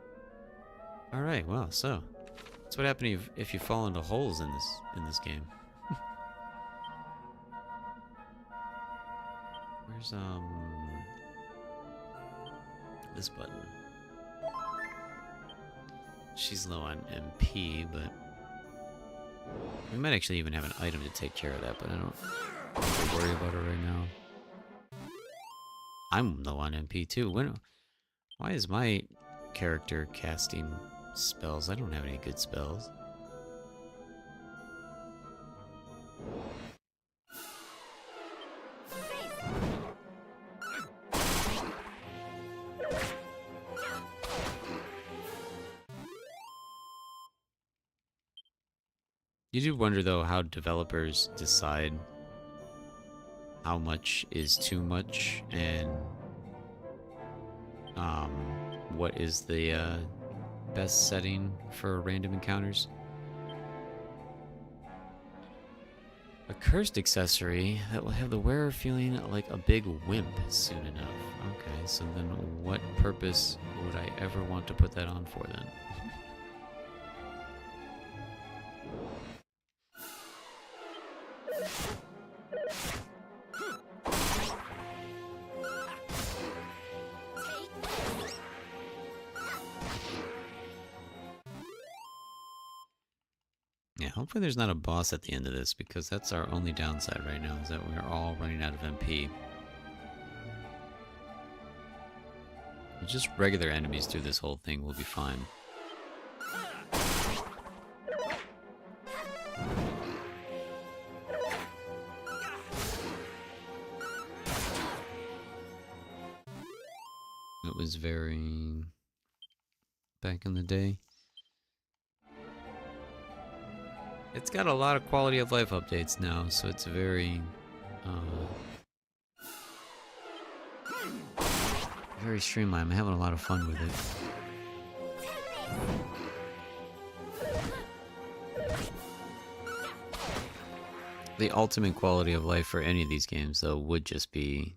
Alright, well, so that's what happens if you fall into holes in this game. Where's this button? She's low on MP, but we might actually even have an item to take care of that, but I don't have to worry about it right now. I'm low on MP too. Why is my character casting spells? I don't have any good spells. You do wonder, though, how developers decide how much is too much and what is the best setting for random encounters. A cursed accessory that will have the wearer feeling like a big wimp soon enough. Okay, so then what purpose would I ever want to put that on for then? Yeah, hopefully there's not a boss at the end of this, because that's our only downside right now, is that we're all running out of MP. Just regular enemies through this whole thing will be fine. It was very back in the day. It's got a lot of quality of life updates now, so it's very very streamlined. I'm having a lot of fun with it. The ultimate quality of life for any of these games, though, would just be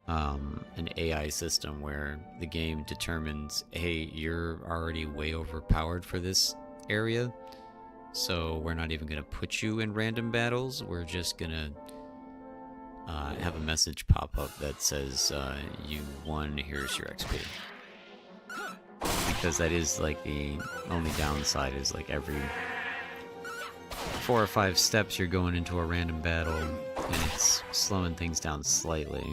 an AI system where the game determines, hey, you're already way overpowered for this area, so we're not even going to put you in random battles. We're just going to have a message pop up that says, you won, here's your XP. Because that is like the only downside, is like every 4 or 5 steps you're going into a random battle, and it's slowing things down slightly.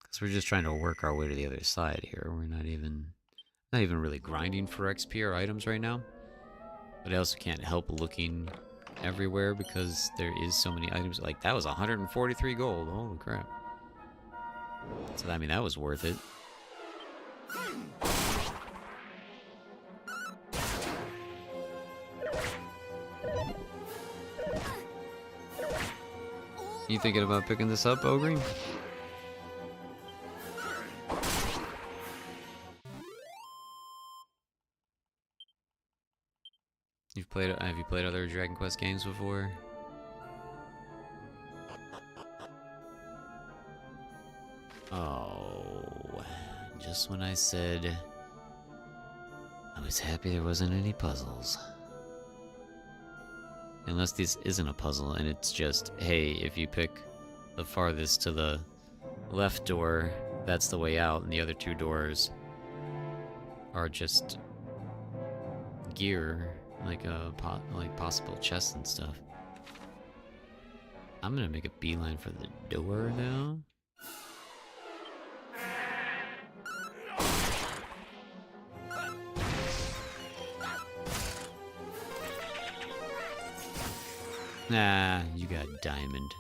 Because we're just trying to work our way to the other side here. We're not even really grinding for XP or items right now. But I also can't help looking everywhere because there is so many items. Like, that was 143 gold. Holy crap. So, I mean, that was worth it. You thinking about picking this up, Ogre? Have you played other Dragon Quest games before? Oh, just when I said I was happy there wasn't any puzzles. Unless this isn't a puzzle and it's just, hey, if you pick the farthest to the left door, that's the way out, and the other two doors are just gear, like possible chests and stuff. I'm gonna make a beeline for the door now. Nah, you got diamond.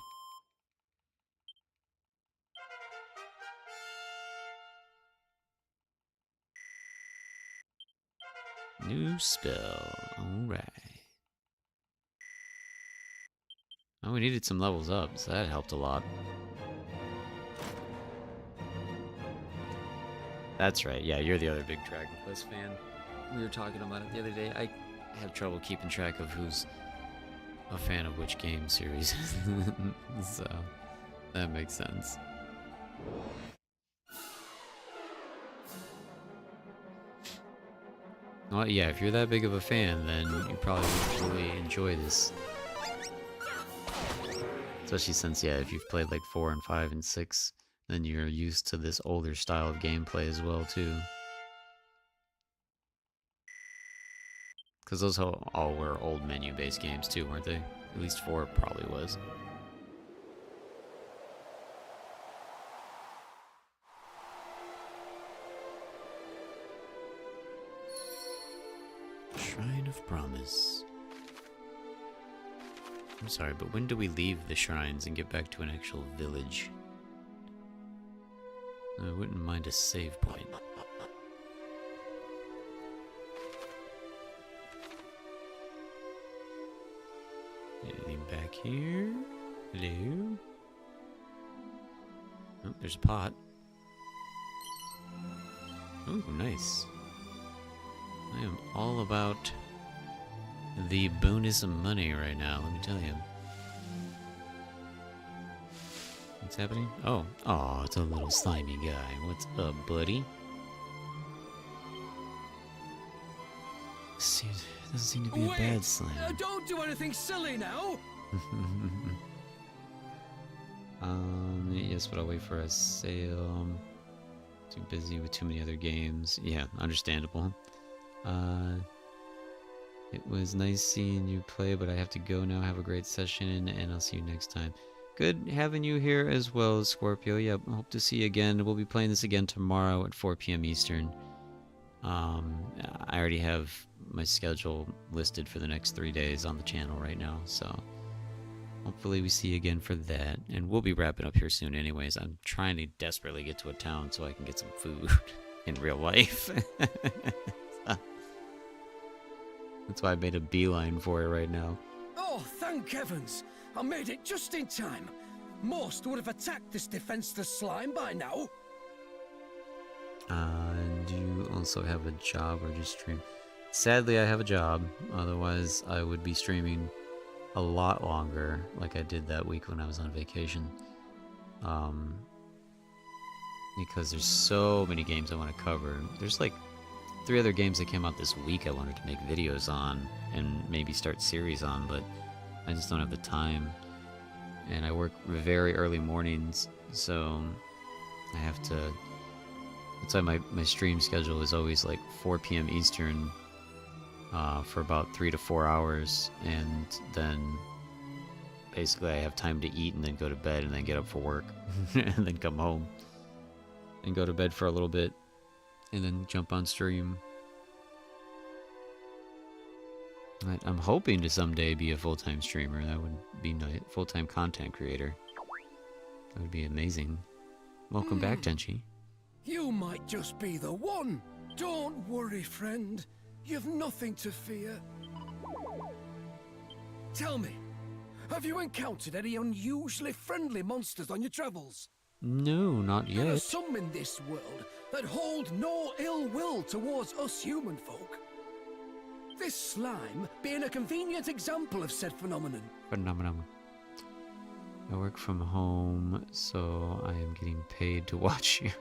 New spell. Alright. Oh, we needed some levels up, so that helped a lot. That's right, yeah, you're the other big Dragon Quest fan. We were talking about it the other day. I have trouble keeping track of who's a fan of which game series. So, that makes sense. Well, yeah, if you're that big of a fan, then you probably would really enjoy this. Especially since, yeah, if you've played like 4 and 5 and 6, then you're used to this older style of gameplay as well, too. Because those all were old menu-based games, too, weren't they? At least 4 probably was. Shrine of Promise. I'm sorry, but when do we leave the shrines and get back to an actual village? I wouldn't mind a save point. Anything back here? Hello? Oh, there's a pot. Ooh, nice. I am all about the bonus of money right now, let me tell you. What's happening? Oh, it's a little slimy guy. What's up, buddy? Doesn't seem to be a bad slime. Don't do anything silly now! Yes, but I'll wait for a sale. Too busy with too many other games. Yeah, understandable. It was nice seeing you play, but I have to go now. Have a great session, and I'll see you next time. Good having you here as well, Scorpio. Yep, hope to see you again. We'll be playing this again tomorrow at 4 p.m. Eastern. I already have my schedule listed for the next 3 days on the channel right now, so hopefully we see you again for that. And we'll be wrapping up here soon anyways. I'm trying to desperately get to a town so I can get some food in real life. That's why I made a beeline for it right now. Oh, thank heavens! I made it just in time. Most would have attacked this defenseless slime by now. Do you also have a job or just stream? Sadly, I have a job. Otherwise, I would be streaming a lot longer, like I did that week when I was on vacation. Because there's so many games I want to cover. There's like 3 other games that came out this week I wanted to make videos on and maybe start series on, but I just don't have the time. And I work very early mornings, so I have to... That's why my stream schedule is always like 4 p.m. Eastern for about 3 to 4 hours, and then basically I have time to eat and then go to bed and then get up for work and then come home and go to bed for a little bit and then jump on stream. I'm hoping to someday be a full-time streamer. That would be nice. Full-time content creator. That would be amazing. Welcome back, Tenchi. You might just be the one. Don't worry, friend. You've nothing to fear. Tell me, Have you encountered any unusually friendly monsters on your travels? No, not There are yet. some in this world that hold no ill will towards us human folk. This slime being a convenient example of said phenomenon. Phenomenon. I work from home, so I am getting paid to watch you.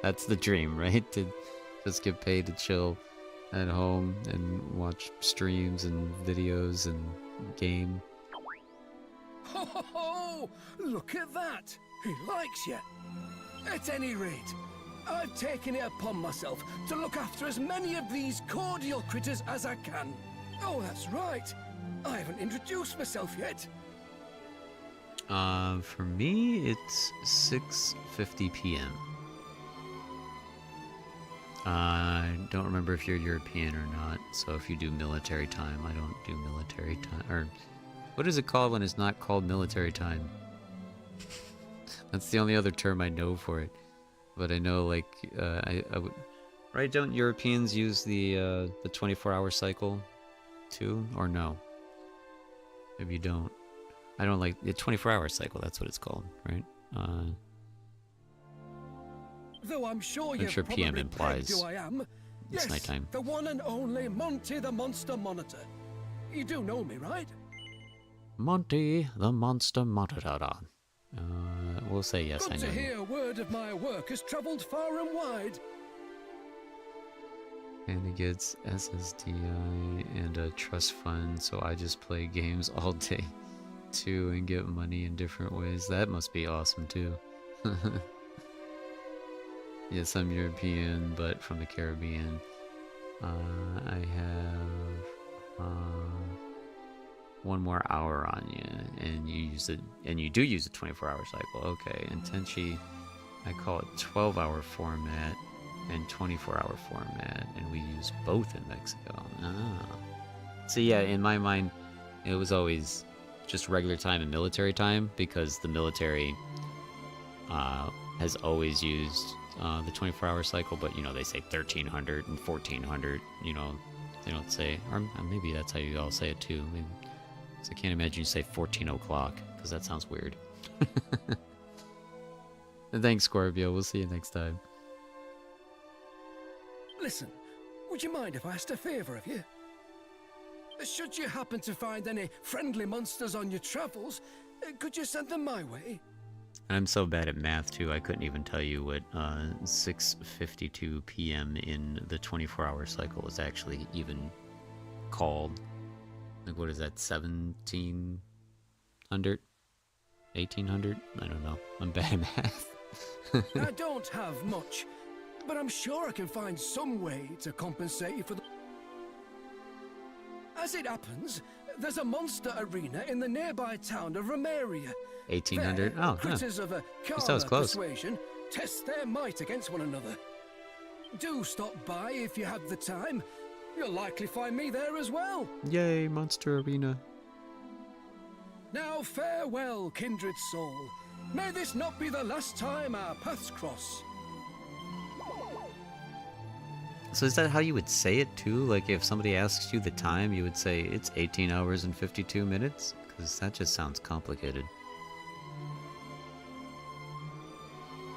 That's the dream, right? To just get paid to chill at home and watch streams and videos and game. Ho ho ho! Look at that! He likes you. At any rate, I've taken it upon myself to look after as many of these cordial critters as I can. Oh, that's right. I haven't introduced myself yet. For me, it's 6:50 p.m. I don't remember if you're European or not, so if you do military time, I don't do military time. Or, what is it called when it's not called military time? That's the only other term I know for it. But I know, like, I would... Right, don't Europeans use the 24-hour cycle, too? Or no? Maybe you don't. I don't like... The 24-hour cycle, that's what it's called, right? Though I'm sure I'm you've sure PM probably implies pegged who I am. it's Yes, nighttime. the one and only Monty the Monster Monitor. You do know me, right? Monty, the monster monitor. We'll say yes, Good I know. to hear word of my work has traveled far and wide. And he gets SSDI and a trust fund, so I just play games all day too and get money in different ways. That must be awesome too. Yes, I'm European, but from the Caribbean. I have one more hour on you, and you use it, and you do use a 24-hour cycle. Okay, and Tenchi, I call it 12-hour format and 24-hour format, and we use both in Mexico. Ah. So yeah, in my mind, it was always just regular time and military time, because the military has always used the 24-hour cycle, but you know, they say 1300 and 1400, you know, they don't say, or maybe that's how you all say it too. Maybe, so I can't imagine you say 14 o'clock, because that sounds weird. And thanks, Scorpio. We'll see you next time. Listen, would you mind if I asked a favor of you? Should you happen to find any friendly monsters on your travels, could you send them my way? I'm so bad at math too, I couldn't even tell you what 6:52 p.m. in the 24-hour cycle is actually even called. Like, what is that, 1700? 1800? I don't know. I'm bad at math. I don't have much, but I'm sure I can find some way to compensate you for the... As it happens, there's a monster arena in the nearby town of Romeria. 1800? There, Oh, critters of a that was calmer close. persuasion test their might against one another. Do stop by if you have the time. You'll likely find me there as well. Yay, Monster Arena. Now farewell, kindred soul. May this not be the last time our paths cross. So is that how you would say it too? Like, if somebody asks you the time, you would say it's 18 hours and 52 minutes? Because that just sounds complicated.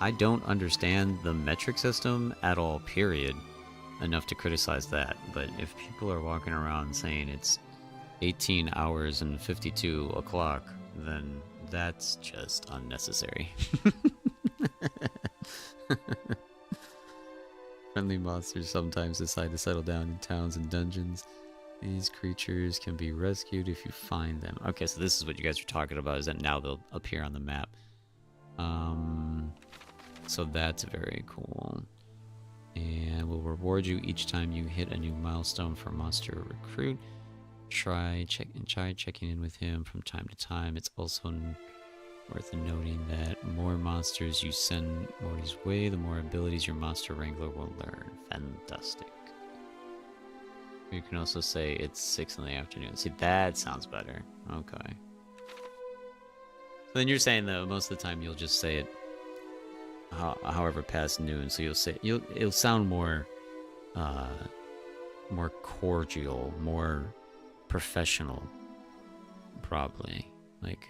I don't understand the metric system at all, period, enough to criticize that. But if people are walking around saying it's 18 hours and 52 o'clock, then that's just unnecessary. Friendly monsters sometimes decide to settle down in towns and dungeons. These creatures can be rescued if you find them. Okay, so this is what you guys are talking about, is that now they'll appear on the map. So that's very cool. And will reward you each time you hit a new milestone for monster recruit. Try checking in with him from time to time. It's also worth noting that more monsters you send Morty's way, the more abilities your monster wrangler will learn. Fantastic. You can also say it's 6 in the afternoon. See, that sounds better. Okay. So then you're saying that most of the time you'll just say it however past noon. So you'll say it'll sound more more cordial, more professional, Probably. Like,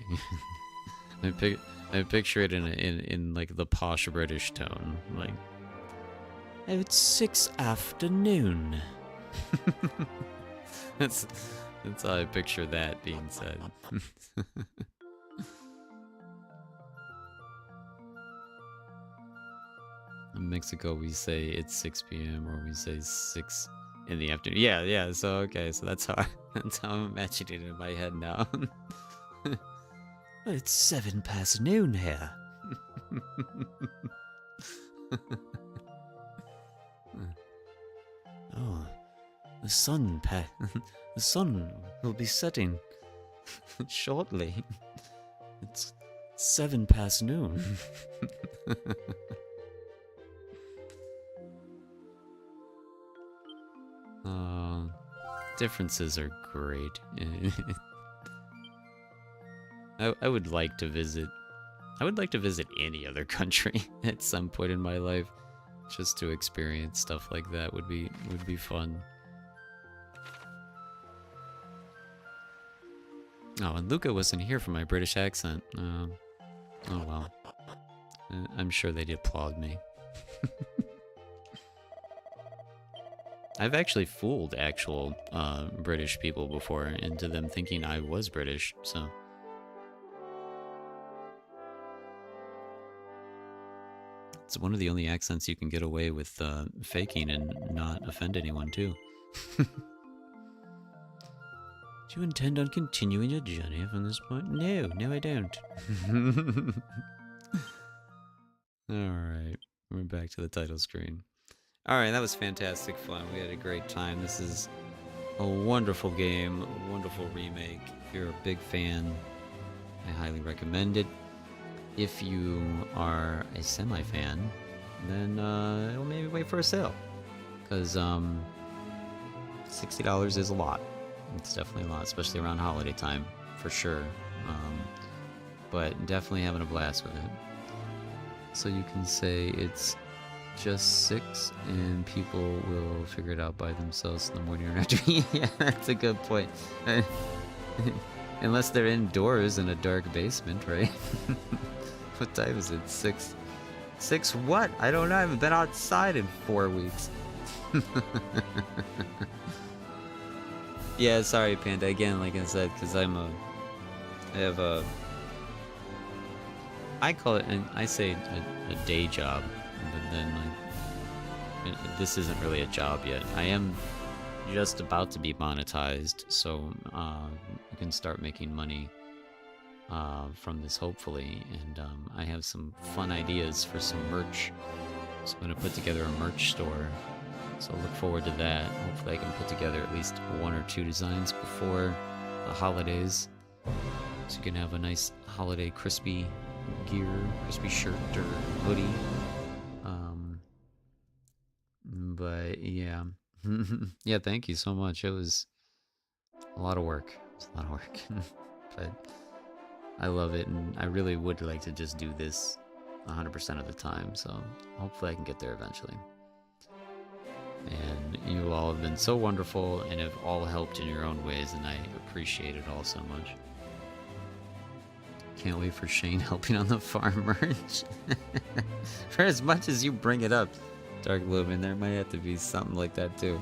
I picture it in like the posh British tone. Like, oh, it's 6 afternoon. That's how I picture that being said. In Mexico, we say it's 6 p.m. or we say 6 in the afternoon. Yeah. So okay, so that's how I'm imagining it in my head now. It's 7 past noon here. Oh, the sun will be setting shortly. It's 7 past noon. Differences are great. I would like to visit. I would like to visit any other country at some point in my life, just to experience stuff like that. Would be fun. Oh, and Luca wasn't here for my British accent. Oh well. I'm sure they'd applaud me. I've actually fooled actual British people before into them thinking I was British, so. It's one of the only accents you can get away with faking and not offend anyone, too. Do you intend on continuing your journey from this point? No, I don't. Alright, we're back to the title screen. Alright, that was fantastic fun. We had a great time. This is a wonderful game, a wonderful remake. If you're a big fan, I highly recommend it. If you are a semi-fan, then it'll maybe wait for a sale. Because $60 is a lot. It's definitely a lot, especially around holiday time, for sure. But definitely having a blast with it. So you can say it's just 6 and people will figure it out by themselves in the morning or after. Yeah, that's a good point. Unless they're indoors in a dark basement, right? What time is it? 6 what? I don't know. I haven't been outside in 4 weeks. Yeah, sorry, Panda. Again, like I said, because I call it, and I say a day job, but then like, this isn't really a job yet. I am just about to be monetized, so I can start making money from this, hopefully, and I have some fun ideas for some merch, so I'm going to put together a merch store, so look forward to that. Hopefully I can put together at least 1 or 2 designs before the holidays, so you can have a nice holiday crispy gear, crispy shirt or hoodie. But yeah. Yeah, thank you so much. It was a lot of work. But I love it, and I really would like to just do this 100% of the time, so hopefully I can get there eventually. And you all have been so wonderful and have all helped in your own ways, and I appreciate it all so much. Can't wait for Shane helping on the farm merch. For as much as you bring it up, Dark Lumen, there might have to be something like that too.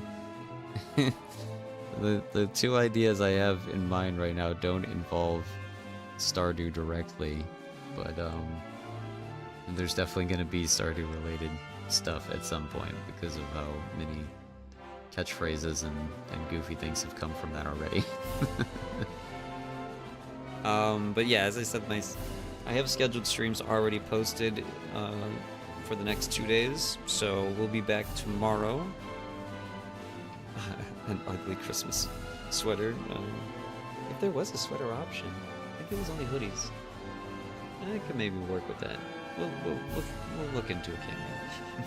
The 2 ideas I have in mind right now don't involve Stardew directly, but there's definitely going to be Stardew related stuff at some point because of how many catchphrases and goofy things have come from that already. But yeah, as I said, I have scheduled streams already posted for the next 2 days, so we'll be back tomorrow. An ugly Christmas sweater. If there was a sweater option, I think it was only hoodies. I could maybe work with that. We'll look into it, can't we?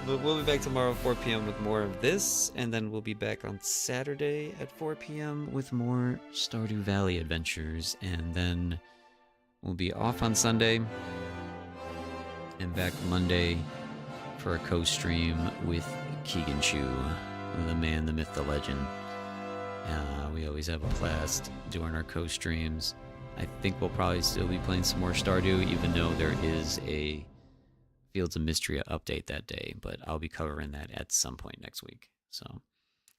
But we'll be back tomorrow at 4 p.m. with more of this, and then we'll be back on Saturday at 4 p.m. with more Stardew Valley adventures, and then we'll be off on Sunday and back Monday for a co-stream with Keegan Chu, the man, the myth, the legend. We always have a blast doing our co-streams. I think we'll probably still be playing some more Stardew, even though there is a Fields of Mystery update that day, but I'll be covering that at some point next week. So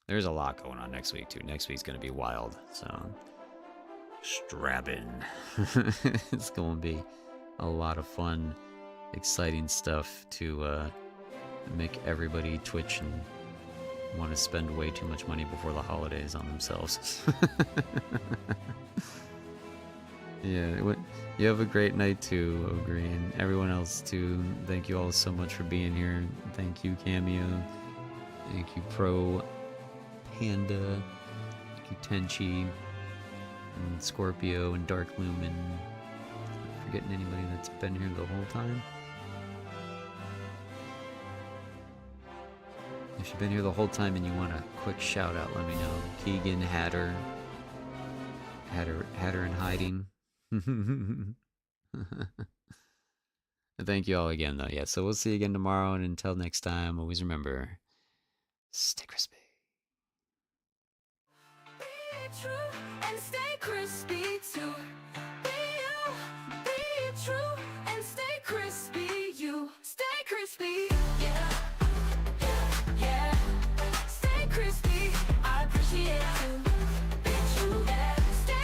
there's a lot going on next week too. Next week's gonna be wild. So strap in. It's gonna be a lot of fun, exciting stuff to make everybody twitch and want to spend way too much money before the holidays on themselves. Yeah, you have a great night too, Ogre, and everyone else too. Thank you all so much for being here. Thank you, Cameo. Thank you, Pro Panda. Thank you, Tenchi, and Scorpio, and Dark Lumen. Forgetting anybody that's been here the whole time. If you've been here the whole time and you want a quick shout out, let me know. Keegan, Hatter in hiding. Thank you all again, though. Yeah, so we'll see you again tomorrow, and until next time, always remember, stay crispy. Be true and stay crispy too. Be you, be true and stay crispy. You stay crispy. Yeah, yeah, yeah. Stay crispy.